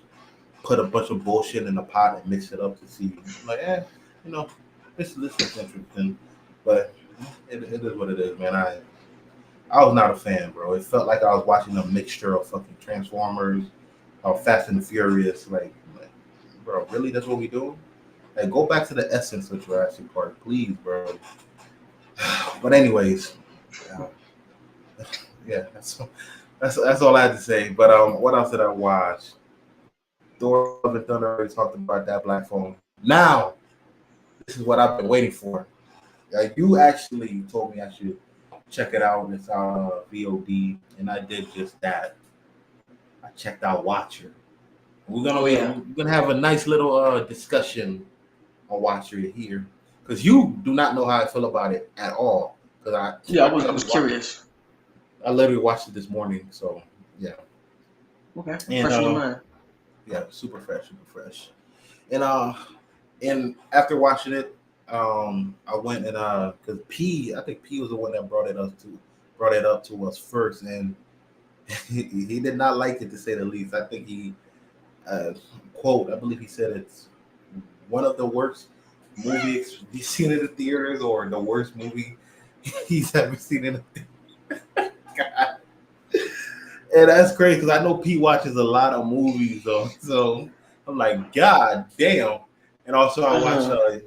put a bunch of bullshit in a pot and mix it up to see. Like, you know, this is interesting, but it is what it is, man. I was not a fan, bro. It felt like I was watching a mixture of fucking Transformers, Fast and Furious. Like, bro, really? That's what we do? Like, go back to the essence of Jurassic Park, please, bro. But anyways, uh, yeah, that's all I had to say. But what else did I watch? Thor: Love and Thunder already talked about that Black Phone. Now, this is what I've been waiting for. You actually told me I should check it out. It's VOD, and I did just that. I checked out Watcher. Oh yeah, We're gonna have a nice little discussion on Watcher here, because you do not know how I feel about it at all. Because yeah. I I was curious. I literally watched it this morning. So yeah, Okay, and fresh in your mind. yeah, super fresh. And after watching it, I went and because I think P was the one that brought it up to us first, and he did not like it, to say the least. I think he quote, I believe he said it's one of the worst movies he's seen in the theaters, or the worst movie he's ever seen in the theater. God. And that's crazy because I know Pete watches a lot of movies though. So I'm like, God damn. And also I watch Uh-huh.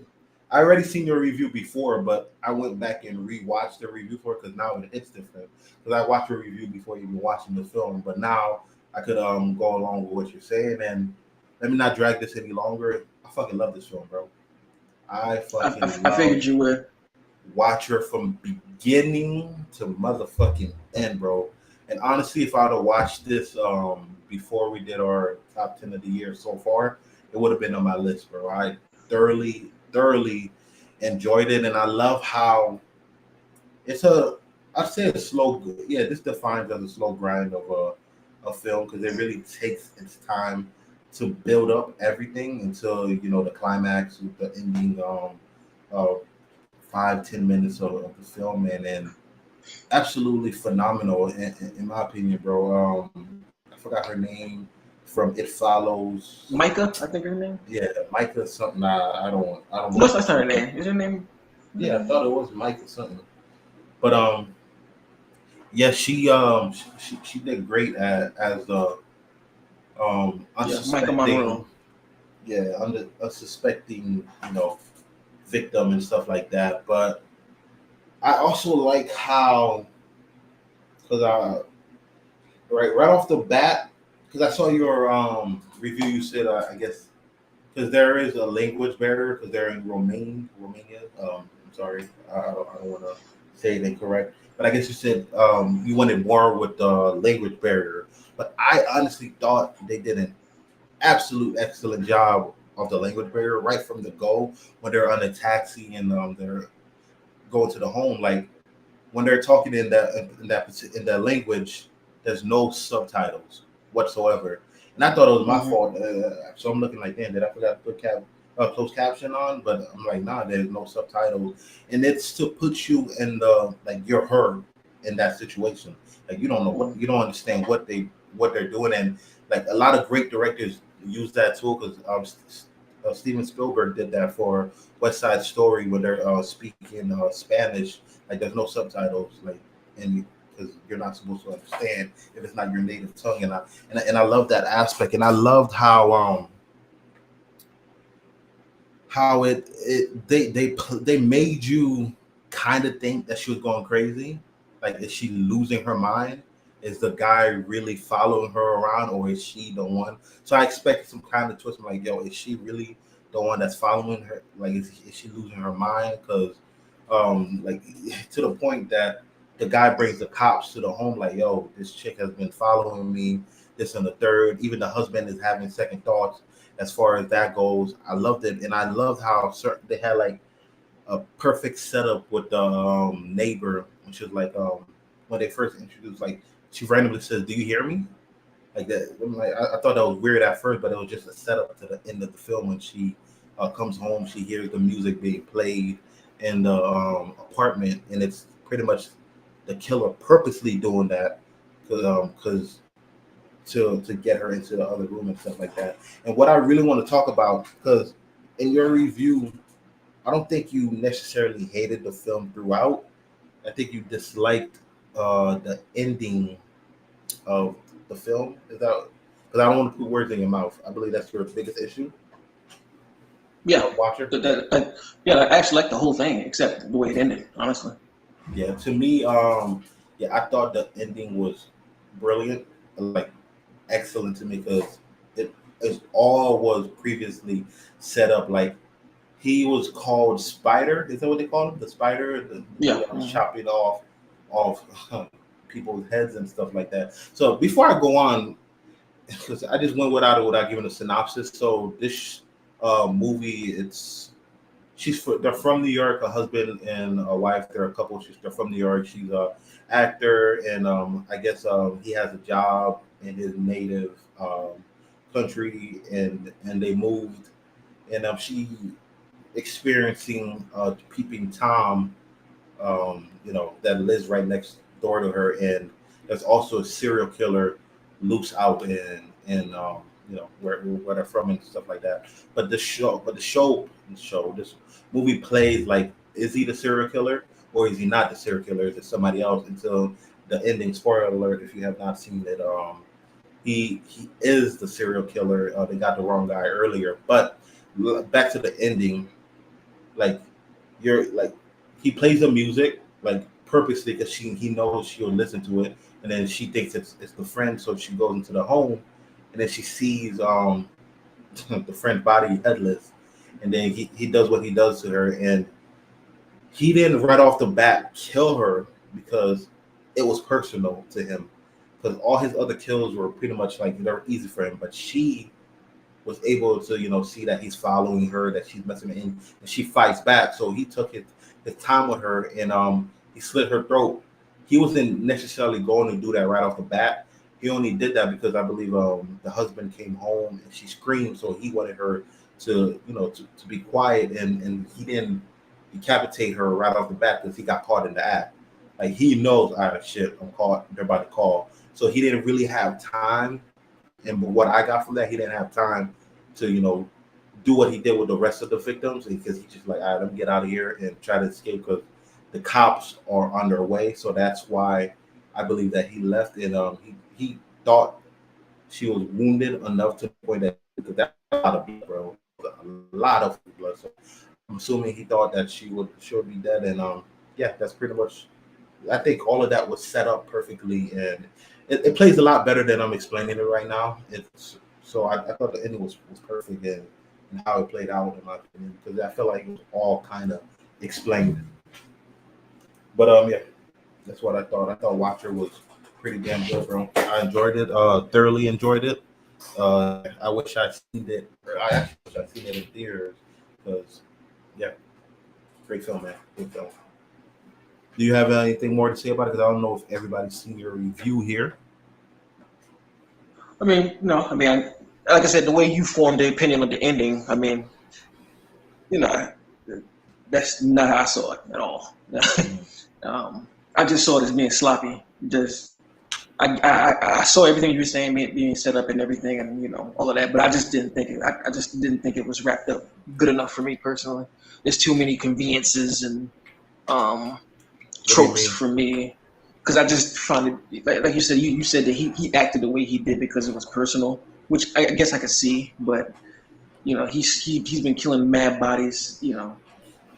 I already seen your review before, but I went back and rewatched the review for it because now it hits different. Because I watched your review before even watching the film, but now I could go along with what you're saying and let me not drag this any longer. I fucking love this film, bro. I fucking I love figured you would. Watcher from beginning to motherfucking end, bro. And honestly, if I'd have watched this before we did our top 10 of the year so far, it would have been on my list, bro. I thoroughly enjoyed it, and I love how it's a I'd say a slow. Yeah, this defines as a slow grind of a film because it really takes its time to build up everything until the climax with the ending. Uh, 5-10 minutes of the film, and absolutely phenomenal in my opinion, bro. I forgot her name from It Follows. Micah, I think her name. Yeah, Micah something. I don't know What's for that's not her sure, but name? Is her name? yeah, I thought it was Micah something. But yeah, she did great as the Yeah, Micah unsuspecting, Monroe. yeah, under a suspecting victim and stuff like that. But I also like how because right off the bat, because I saw your review, you said I guess because there is a language barrier because they're in Romania. I'm sorry, I don't want to say it incorrect, but I guess you said you wanted more with the language barrier. But I honestly thought they did an absolute excellent job of the language barrier right from the go when they're on a taxi and they're going to the home. Like when they're talking in that language, there's no subtitles whatsoever. And I thought it was my Hmm. fault. So I'm looking like, damn, did I forgot to put closed caption on? But I'm like, nah, there's no subtitles, and it's to put you in the like you're her in that situation. Like you don't understand what they're doing, and like a lot of great directors use that tool because Steven Spielberg did that for West Side Story when they're speaking Spanish. Like there's no subtitles, like and because you're not supposed to understand if it's not your native tongue. And I love that aspect, and I loved how they made you kind of think that she was going crazy. Like, is she losing her mind? Is the guy really following her around, or is she the one? So I expect some kind of twist. I'm like, yo, is she really the one that's following her? Like, is she losing her mind? Because, like, to the point that the guy brings the cops to the home, like, yo, this chick has been following me. This and the third. Even the husband is having second thoughts as far as that goes. I loved it, and I loved how certain they had like a perfect setup with the neighbor, which is like when they first introduced, like she randomly says, "Do you hear me?" Like that. I'm like, I thought that was weird at first, but it was just a setup to the end of the film when she comes home. She hears the music being played in the apartment, and it's pretty much the killer purposely doing that because to get her into the other room and stuff like that. And what I really want to talk about, because in your review, I don't think you necessarily hated the film throughout. I think you disliked the ending of the film. Is that because I don't want to put words in your mouth? I believe that's your biggest issue, Yeah, Watcher. yeah. I actually like the whole thing except the way it ended. Honestly. Yeah, to me, yeah, I thought the ending was brilliant, like excellent to me because it all was previously set up. Like he was called Spider. Is that what they call him? The Spider, the Yeah. dude that was Hmm. chopping off people's heads and stuff like that. So before I go on, because I just went without giving a synopsis. So this movie, they're from New York, a husband and a wife. They're a couple. They're from New York. She's a actor, and I guess he has a job in his native country, and they moved, and she experiencing peeping Tom, that lives right next door to her, and there's also a serial killer loose out in where they're from and stuff like that. This movie plays like, is he the serial killer or is he not the serial killer? Is it somebody else? Until the ending. Spoiler alert if you have not seen it. He is the serial killer. They got the wrong guy earlier, but back to the ending. Like you're like he plays the music like purposely because he knows she'll listen to it, and then she thinks it's the friend, so she goes into the home, and then she sees the friend's body headless, and then he does what he does to her, and he didn't right off the bat kill her because it was personal to him. Because all his other kills were pretty much like they were easy for him, but she was able to, see that he's following her, that she's messing with him, and she fights back. So he took his time with her, and he slit her throat. He wasn't necessarily going to do that right off the bat. He only did that because I believe the husband came home and she screamed, so he wanted her to, to be quiet, and he didn't decapitate her right off the bat because he got caught in the act. Like he knows, all right, shit, I'm caught. They're about to call. So he didn't really have time. And what I got from that, he didn't have time to, do what he did with the rest of the victims because he's just like, all right, let me get out of here and try to escape because the cops are on their way. So that's why I believe that he left. And he thought she was wounded enough to the point that because that's a lot of blood, bro, a lot of blood. So I'm assuming he thought that she would be dead. And yeah, that's pretty much. I think all of that was set up perfectly, and it plays a lot better than I'm explaining it right now. So I thought the ending was perfect and how it played out in my opinion because I feel like it was all kind of explained. But yeah, that's what I thought. I thought Watcher was pretty damn good, bro. I enjoyed it. Thoroughly enjoyed it. I wish I'd seen it. I actually wish I'd seen it in theaters because yeah, great film, man. Great film. Do you have anything more to say about it? Because I don't know if everybody's seen your review here. I mean, no. I mean, like I said, the way you formed the opinion of the ending, I mean, that's not how I saw it at all. I just saw it as being sloppy. I saw everything you were saying being set up and everything, and all of that. But I just didn't think it. I just didn't think it was wrapped up good enough for me personally. There's too many conveniences and tropes for me because I just found it like you said. You said that he acted the way he did because it was personal, which I guess I could see. But he's been killing mad bodies.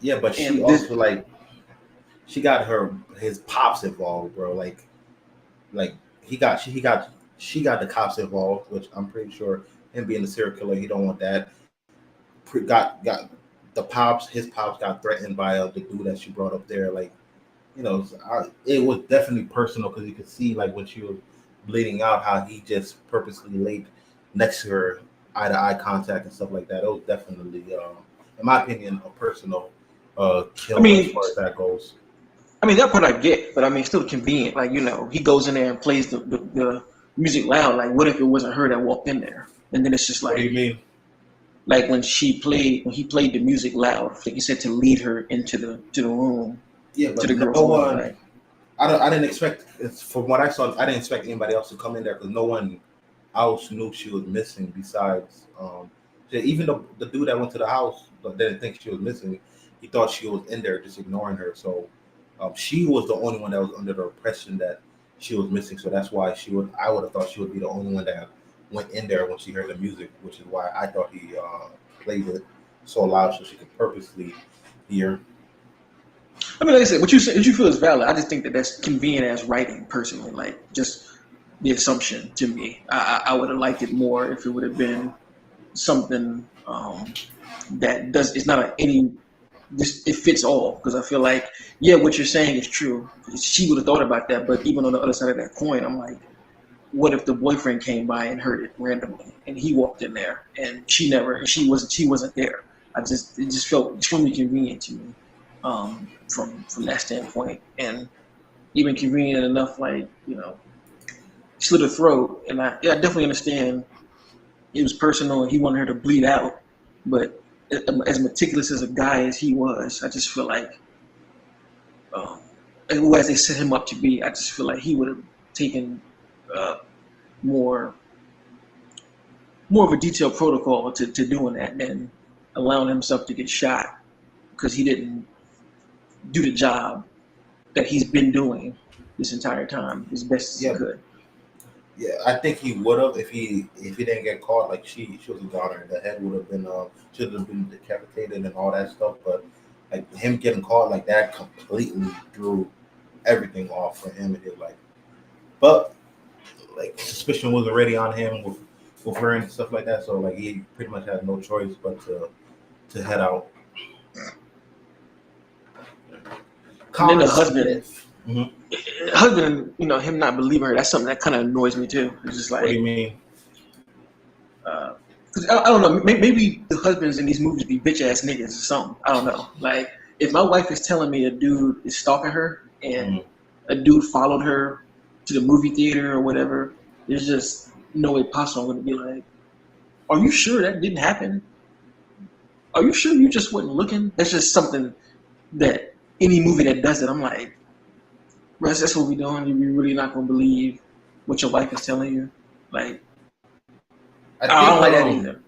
Yeah, but she also she got his pops involved, bro. Like she got the cops involved, which I'm pretty sure him being a serial killer, he don't want that. Got his pops got threatened by the dude that she brought up there, like. It was definitely personal because you could see like when she was bleeding out how he just purposely laid next to her, eye to eye contact and stuff like that. It was definitely, in my opinion, a personal kill as far as that goes. I mean that part I get, but I mean still convenient. Like he goes in there and plays the music loud. Like what if it wasn't her that walked in there? And then it's just like. What do you mean? Like when he played the music loud, like you said, to lead her into the room. Yeah, but no one. Right? I didn't expect. From what I saw, I didn't expect anybody else to come in there because no one else knew she was missing. Besides, even the dude that went to the house didn't think she was missing. He thought she was in there, just ignoring her. So she was the only one that was under the impression that she was missing. So that's why I would have thought she would be the only one that went in there when she heard the music, which is why I thought he played it so loud so she could purposely hear. I mean, like I said, what you feel is valid. I just think that that's convenient as writing, personally. Like, just the assumption to me. I would have liked it more if it would have been something that it's not it fits all. Because I feel like, yeah, what you're saying is true. She would have thought about that, but even on the other side of that coin, I'm like, what if the boyfriend came by and heard it randomly, and he walked in there, and she wasn't there? It just felt extremely convenient to me. From that standpoint, and even convenient enough, like slit her throat, and I definitely understand it was personal and he wanted her to bleed out, but as meticulous as a guy as he was, I just feel like, as they set him up to be, I just feel like he would have taken more of a detailed protocol to doing that than allowing himself to get shot because he didn't do the job that he's been doing this entire time as best as he Yeah, could. yeah. I think he would have if he didn't get caught. Like she was a goner. The head would have been should have been decapitated and all that stuff. But like him getting caught like that completely threw everything off for him, and he was like, but like suspicion was already on him with her and stuff like that. So like he pretty much had no choice but to head out. And then the Connor husband, Smith. him not believing her, that's something that kind of annoys me too. It's just What do you like, mean? 'cause I don't know, maybe the husbands in these movies be bitch ass niggas or something. I don't know. Like, if my wife is telling me a dude is stalking her and a dude followed her to the movie theater or whatever, there's just no way possible I'm going to be like, are you sure that didn't happen? Are you sure you just wasn't looking? That's just something that any movie that does it, I'm like, Russ, that's what we're doing. You're really not going to believe what your wife is telling you. Like, I I don't think like that either.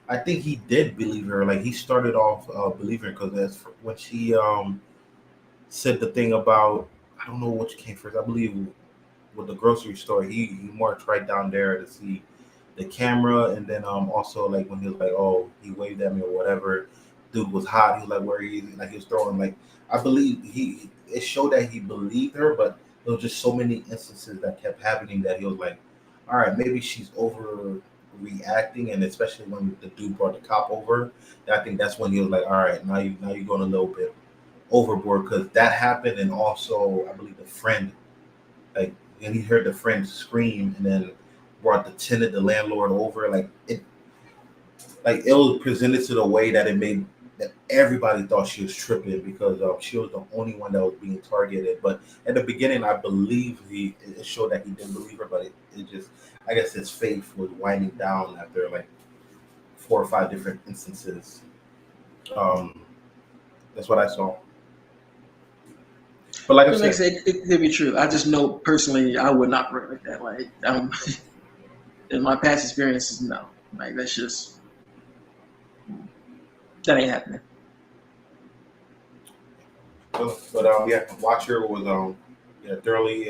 I think he did believe her. Like he started off believing her because when she said the thing about I don't know which came first. I believe with the grocery store, he marched right down there to see the camera, and then also like when he was like, oh, he waved at me or whatever. Dude was hot. He was like, where he like he was throwing like I believe he it showed that he believed her, but there was just so many instances that kept happening that he was like, all right, maybe she's overreacting, and especially when the dude brought the cop over, I think that's when he was like, all right, now you're going a little bit overboard because that happened, and also I believe the friend like and he heard the friend scream and then brought the tenant, the landlord over. Like it was presented to the way that it made that everybody thought she was tripping because she was the only one that was being targeted. But at the beginning, I believe it showed that he didn't believe her, but it just I guess his faith was winding down after like 4 or 5 different instances. Um, that's what I saw. But like I Like I said, said, it could be true. I just know personally, I would not work like that. Like, in my past experiences, no. Like, that's just, that ain't happening. but yeah, Watcher was yeah thoroughly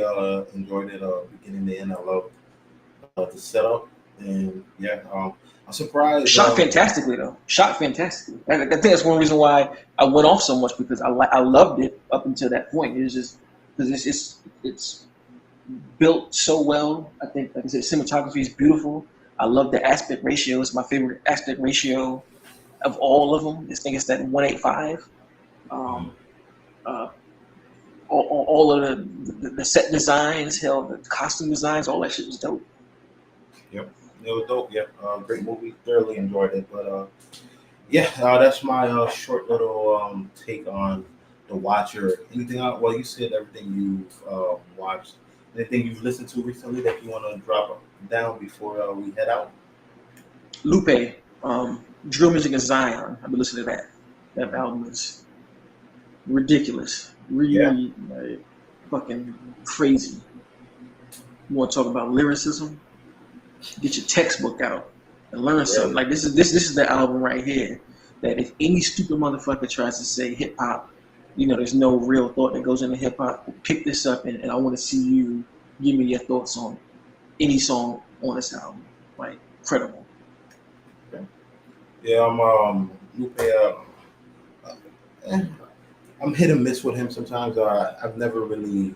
enjoyed it beginning to end. I love the setup and yeah I'm surprised. Shot fantastically, though. Shot fantastically. I think that's one reason why I went off so much because I loved it up until that point. It's just because it's built so well. I think, like I said, cinematography is beautiful. I love the aspect ratio. It's my favorite aspect ratio of all of them. I think it's that 185. Um, uh, all of the set designs, hell, the costume designs, all that shit was dope. Yep, it was dope. Yep, great movie. Thoroughly enjoyed it. But yeah, that's my short little take on the Watcher. Anything else? Well, you said everything you've watched. Anything you've listened to recently that you want to drop down before we head out? Lupe, Drill Music in Zion. I've been listening to that. That album is ridiculous. Yeah. Really, like, fucking crazy. You want to talk about lyricism? Get your textbook out and learn something. Like, this is the album right here that if any stupid motherfucker tries to say hip hop, there's no real thought that goes into hip hop, pick this up and I want to see you give me your thoughts on any song on this album. Like, incredible. Okay. Yeah, I'm Lupe. Eh, I'm hit and miss with him sometimes. I've never really,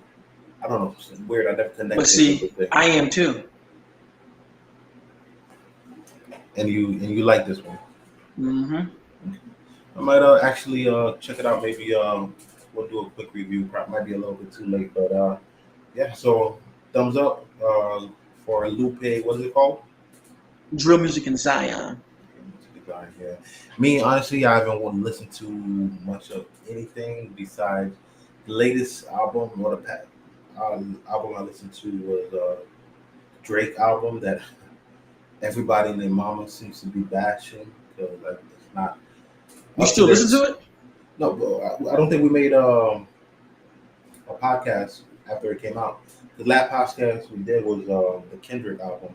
I don't know, it's weird. I never connected. But see, I am too. And you like this one? Mm-hmm. I might actually check it out. Maybe we'll do a quick review. Probably might be a little bit too late, but yeah. So thumbs up for Lupe. What is it called? Drill Music in Zion. Yeah. Me honestly, I haven't listened to much of anything besides the latest album. Or the album I listened to was Drake album that everybody and their mama seems to be bashing because like it's not. You still listen to it? No, bro, I don't think we made a podcast after it came out. The last podcast we did was the Kendrick album,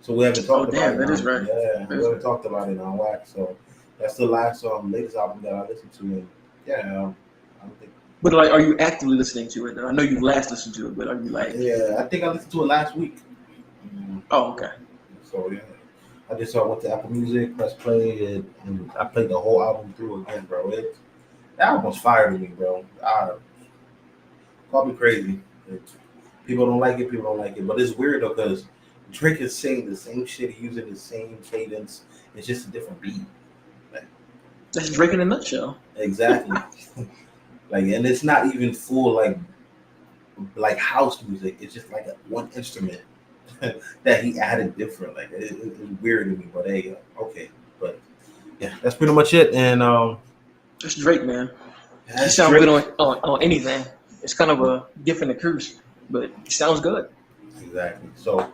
so we haven't talked about it. That is right. Yeah, we haven't talked about it on wax. So that's the last latest album that I listened to, and yeah, I don't think But like, are you actively listening to it? I know you last listened to it, but are you like? Yeah, I think I listened to it last week. Mm, Oh, okay. So yeah, I just went to Apple Music, pressed play, and I played the whole album through again, bro. The album's fire to me, bro. Call me crazy. It- People don't like it. People don't like it. But it's weird though, because Drake is saying the same shit, using the same cadence. It's just a different beat. Like, That's Drake in a nutshell. exactly. Like, and it's not even full like house music. It's just like one instrument that he added different. Like it's weird to me. But hey, okay. But yeah, that's pretty much it. And That's Drake, man. He that's sounds good Drake. on anything. It's kind of a gift and a curse, but he sounds good. Exactly. So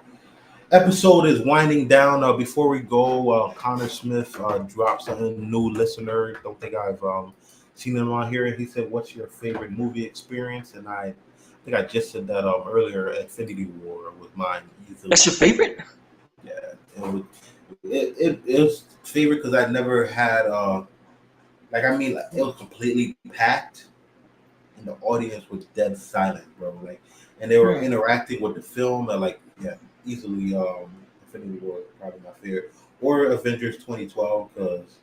episode is winding down. Before we go, Connor Smith dropped something new. Listener, don't think I've seen him on here. He said, "What's your favorite movie experience?" And I think I just said that earlier. Infinity War was mine easily. That's your favorite? Yeah, it was favorite because I never had like it was completely packed and the audience was dead silent, bro. Like, and they were Hmm. interacting with the film, and like, yeah, easily. Infinity War is probably my favorite, or Avengers 2012 because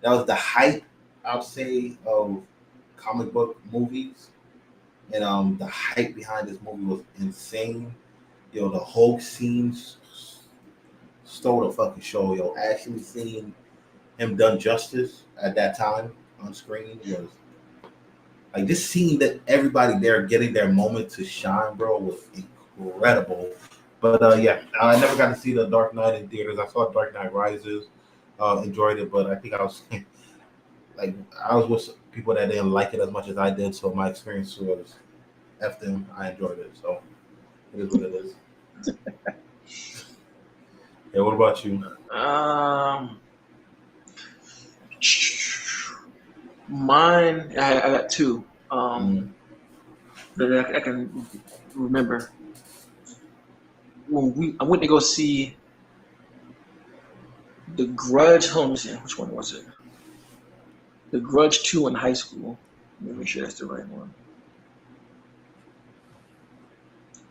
that was the height, I'll say, of comic book movies, and the hype behind this movie was insane. The Hulk scenes stole the fucking show. Actually seeing him done justice at that time on screen was like just seeing that everybody there getting their moment to shine, bro, was incredible. But yeah, I never got to see the Dark Knight in theaters. I saw Dark Knight Rises, enjoyed it, but I think I was like I was with people that didn't like it as much as I did, so my experience was f them. I enjoyed it, so it is what it is. Yeah, what about you? Um, Mine, I got two. Mm, That I can remember. I went to go see The Grudge. Hold on, let me see. Which one was it? The Grudge 2 in high school. Let me make sure that's the right one.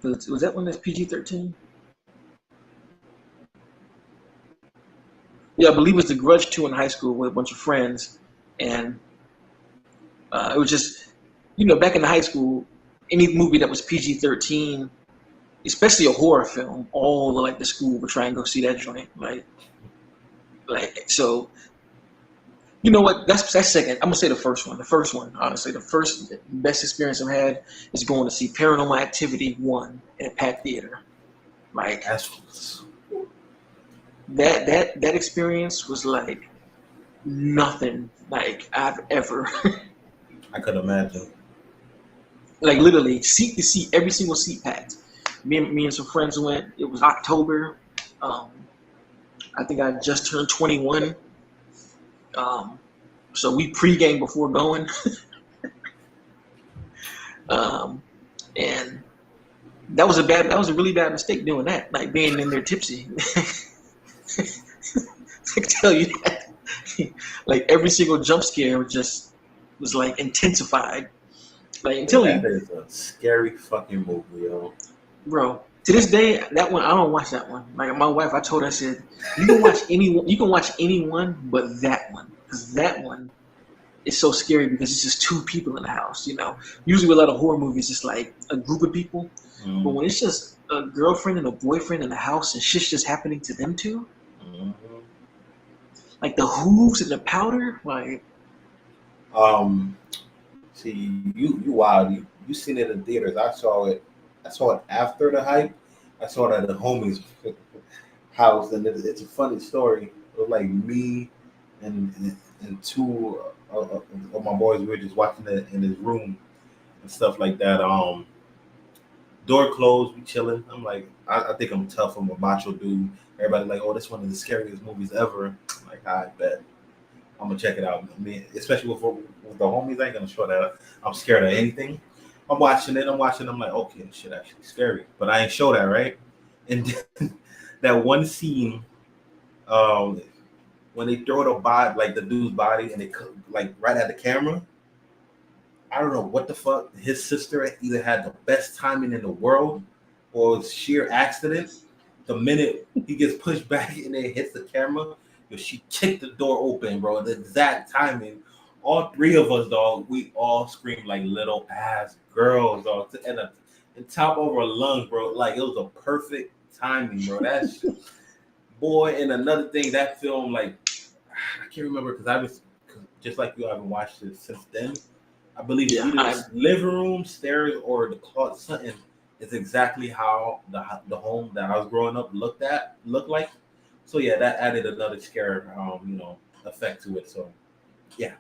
Was that one that's PG-13? Yeah, I believe it was The Grudge 2 in high school with a bunch of friends. And it was just, back in high school, any movie that was PG-13, especially a horror film, all like the school would try and go see that joint. So you know what? That's second. I'm gonna say the first one. The first one, honestly, the first best experience I've had is going to see Paranormal Activity 1 in a packed theater. Like that's that experience was like nothing like I've ever I could imagine. like literally seat to seat, every single seat packed. Me and some friends went. It was October. Um, I think I just turned 21. Um, so we pregame before going. Um, and that was a really bad mistake doing that, like being in there tipsy. I can tell you that. Like every single jump scare was like intensified. Like I'm telling That you, is a scary fucking movie, yo. bro. To this day, that one I don't watch that one. Like my wife, I told her, I said, you can watch anyone but that one, because that one is so scary because it's just two people in the house. Usually with a lot of horror movies, it's like a group of people, but Mm-hmm. when it's just a girlfriend and a boyfriend in the house and shit's just happening to them two, Mm-hmm. like the hooves and the powder, like Um, See, you wild. You seen it in theaters. I saw it. I saw it after the hype. I saw it at the homie's house, and it's a funny story. It was like me and two of my boys. We were just watching it in his room and stuff like that. Door closed. We chilling. I'm like, I think I'm tough. I'm a macho dude. Everybody like, oh, this one of the scariest movies ever. I'm like, I bet. I'm gonna check it out. I mean, especially with the homies, I ain't gonna show that I'm scared of anything. I'm watching it. I'm like, okay, this shit actually scary, but I ain't show that, right? And that one scene, um, when they throw the body, like the dude's body, and they like right at the camera, I don't know what the fuck. His sister either had the best timing in the world or it was sheer accident. The minute he gets pushed back and then hits the camera, she kicked the door open, bro. The exact timing. All three of us, dog, we all screamed like little ass girls, dog. And top of our lungs, bro. Like it was a perfect timing, bro. That's boy. And another thing, that film, like I can't remember because I was just like you. I haven't watched it since then. I believe either the living room, stairs, or the closet. Something is exactly how the home that I was growing up looked like. So yeah, that added another scare, effect to it. So yeah.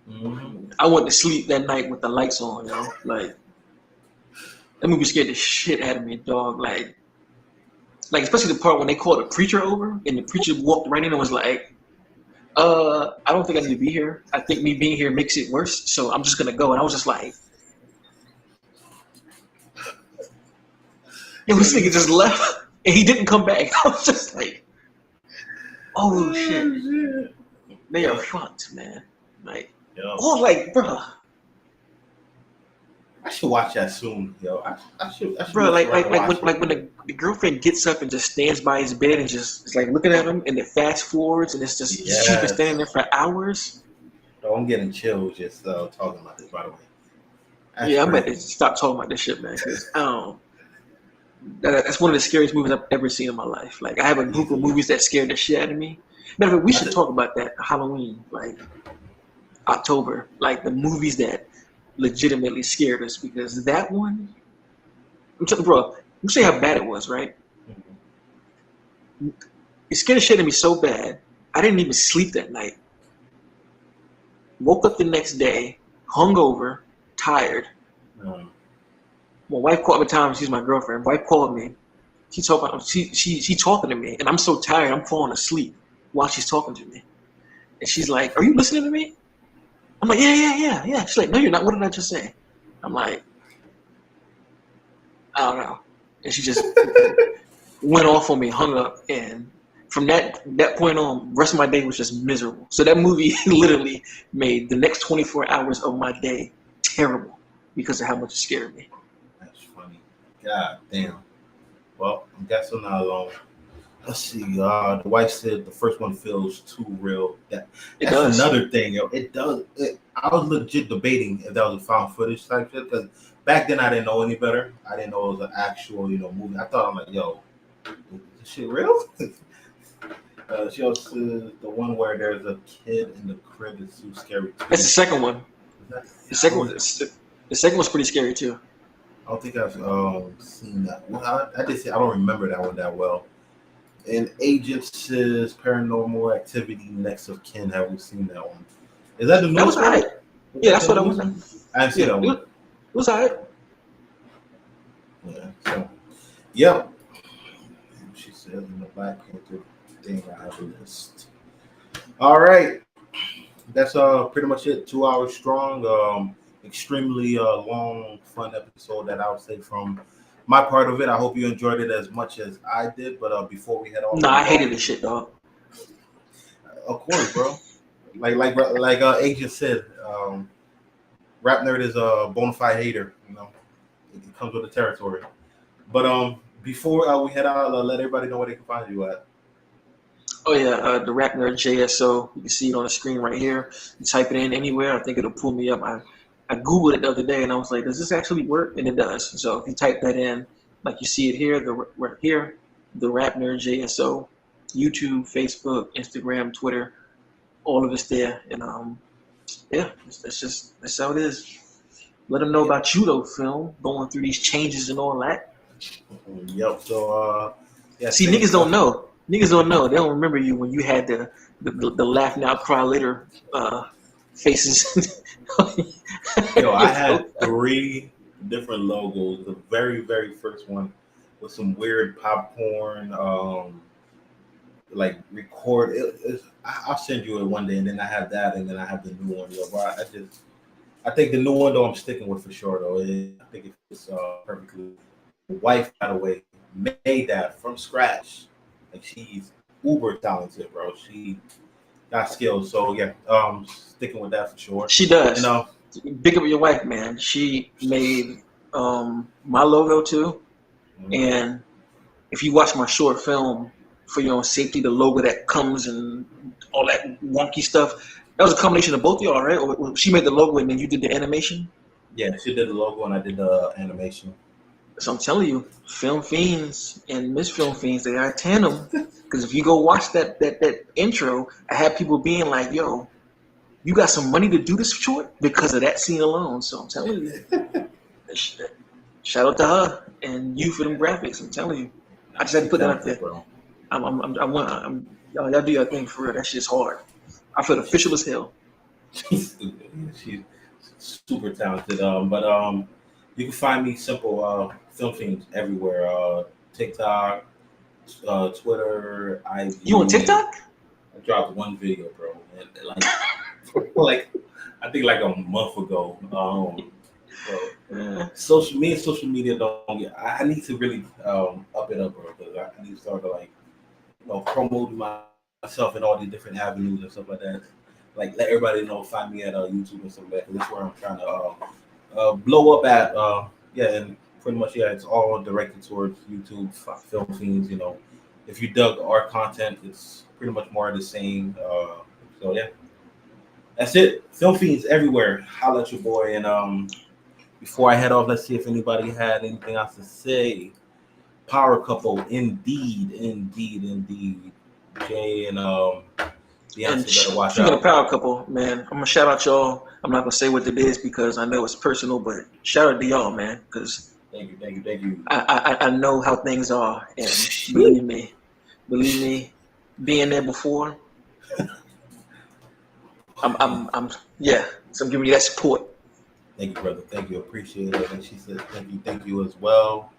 Mm-hmm. I went to sleep that night with the lights on, yo. Like that movie scared the shit out of me, dog. Like especially the part when they called the preacher over and the preacher walked right in and was like, I don't think I need to be here. I think me being here makes it worse, so I'm just gonna go. And I was just like, yo, this nigga just left and he didn't come back. I was just like, oh shit. They are fucked, man. Like, bro. I should watch that soon, yo. I should bro, like when the girlfriend gets up and just stands by his bed and just is like looking at him and it fast forwards and it's just she's been standing there for hours. Oh, I'm getting chills just talking about this, by the way. I'm about to stop talking about this shit, man. Cause that's one of the scariest movies I've ever seen in my life. Like I have a group of movies that scared the shit out of me. Matter of fact, we should talk about that Halloween, like October, like the movies that legitimately scared us, because that one, I'm telling you, bro, let me show you how bad it was, right? It scared the shit out of me so bad, I didn't even sleep that night. Woke up the next day, hungover, tired. My wife called me time. She's my girlfriend. Wife called me. She talking to me, and I'm so tired. I'm falling asleep while she's talking to me, and she's like, "Are you listening to me?" I'm like, yeah. She's like, "No, you're not. What did I just say?" I'm like, I don't know. And she just went off on me, hung up, and from that point on, the rest of my day was just miserable. So that movie literally made the next 24 hours of my day terrible because of how much it scared me. That's funny. God damn. Well, I'm guessing not alone. Let's see. The wife said the first one feels too real. That's another thing, yo. It does. I was legit debating if that was a found footage type shit because back then I didn't know any better. I didn't know it was an actual, movie. I thought I'm like, yo, is this shit real? She also said the one where there's a kid in the crib is too scary. Too. That's the second one. The second one's pretty scary too. I don't think I've seen that. Well, I don't remember that one that well. And Agent says Paranormal Activity Next of Kin. Have we seen that one? Is that the new one? That was alright. Yeah, that's what I was. I haven't seen that one. It was alright. Yeah. So, yep. She says in the Black Panther thing I have a list. All right. That's pretty much it. 2 hours strong. Extremely long, fun episode that I would say from my part of it. I hope you enjoyed it as much as I did. But before we head off, I hated this shit, dog. Of course, bro. like Agent said, Rap Nerd is a bona fide hater. It comes with the territory. But before we head out, let everybody know where they can find you at. Oh yeah, the Rap Nerd JSO. You can see it on the screen right here. You type it in anywhere, I think it'll pull me up. I Googled it the other day and I was like, does this actually work? And it does. So if you type that in, like you see it here, the Rap Nerd JSO, YouTube, Facebook, Instagram, Twitter, all of it's there. And that's how it is. Let them know about you though, film, going through these changes and all that. Yep. So see, niggas don't know. Niggas don't know. They don't remember you when you had the laugh now, cry later faces. Yo, I had 3 different logos. The very, very first one was some weird popcorn, like record. I'll send you it one day, and then I have that, and then I have the new one. Yo, I think the new one though I'm sticking with for sure though. I think it fits perfectly. The wife, by the way, made that from scratch. Like she's uber talented, bro. She got skills. So yeah, sticking with that for sure. She does. Big up your wife, man. She made my logo too. And if you watch my short film for your own safety, the logo that comes and all that wonky stuff, that was a combination of both of y'all, right? Or she made the logo and then you did the animation? Yeah, she did the logo and I did the animation. So I'm telling you, Film Fiends and Miss Film Fiends, they are a tandem. Because if you go watch that intro, I had people being like, yo, you got some money to do this short because of that scene alone. So I'm telling you, shout out to her and you for them graphics. I'm telling you, I just had to put that out there. Y'all do your thing for real. That shit's hard. I feel official as hell. She's super talented. But you can find me simple Film Fiends everywhere. TikTok, Twitter, IG. You on TikTok? I dropped one video, bro. And like I think like a month ago. Social media don't get. I need to really up it up, bro. Because I need to start to like promote myself in all these different avenues and stuff like that. Like let everybody know, find me at YouTube and stuff like that. Cause that's where I'm trying to blow up at. And pretty much it's all directed towards YouTube, Film Fiends. If you dug our content, it's pretty much more of the same. So yeah, that's it. Film Fiends everywhere. Holla at your boy. And before I head off, let's see if anybody had anything else to say. Power couple, indeed. Jay and Beyonce better watch speaking out. of power couple, man, I'm gonna shout out y'all. I'm not gonna say what it is because I know it's personal, but shout out to y'all, man, because Thank you. I know how things are, and believe me, being there before, I'm so I'm giving you that support. Thank you, brother. Thank you. Appreciate it. And she says thank you as well.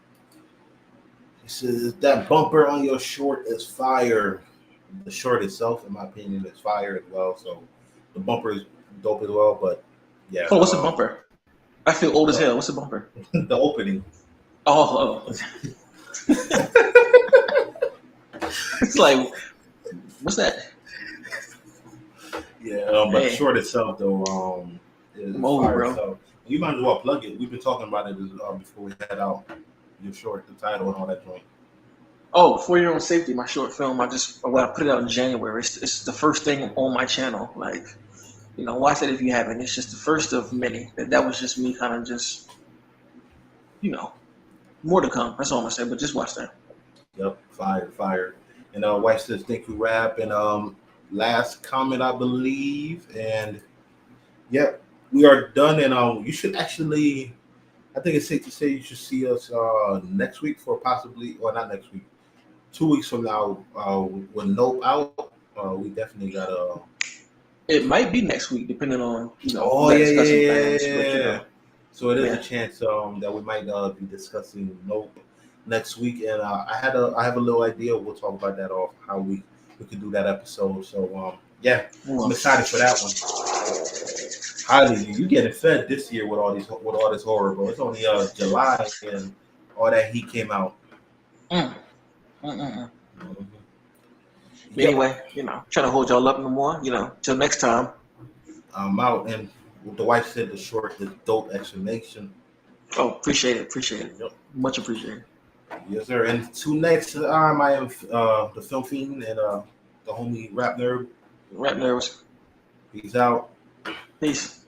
She says that bumper on your short is fire. The short itself, in my opinion, is fire as well. So the bumper is dope as well. But yeah. Oh, what's a bumper? I feel old as hell. What's a bumper? The opening. Oh. It's like, what's that? Yeah, but the short itself though, is fire. Bro. So you might as well plug it. We've been talking about it before we head out. Your short, the title, and all that joint. Oh, For Your Own Safety, my short film. I put it out in January. It's the first thing on my channel. Like, watch it if you haven't. It's just the first of many. That was just me kind of just, more to come. That's all I'm gonna say. But just watch that. Yep, fire. And wife says thank you, rap. And last comment, I believe. And yep, we are done. And you should actually. I think it's safe to say you should see us next week for possibly, or not next week, 2 weeks from now with Nope out. We definitely got a. It might be next week, depending on Oh yeah. Plans, so it is a chance that we might be discussing Nope next week, and I have a little idea. We'll talk about that off how we could do that episode. So I'm excited for that one. Highly, you getting fed this year with all this horror, bro. It's only July and all that heat came out. Mm-hmm. Anyway, trying to hold y'all up no more. Till next time. I'm out, and the wife said the short, the dope explanation. Oh, appreciate it. Yep. Much appreciated. Yes, sir. And till next time, I am the Film Fiend and the homie Rap Nerd. Rap Nerds. Peace out. Peace.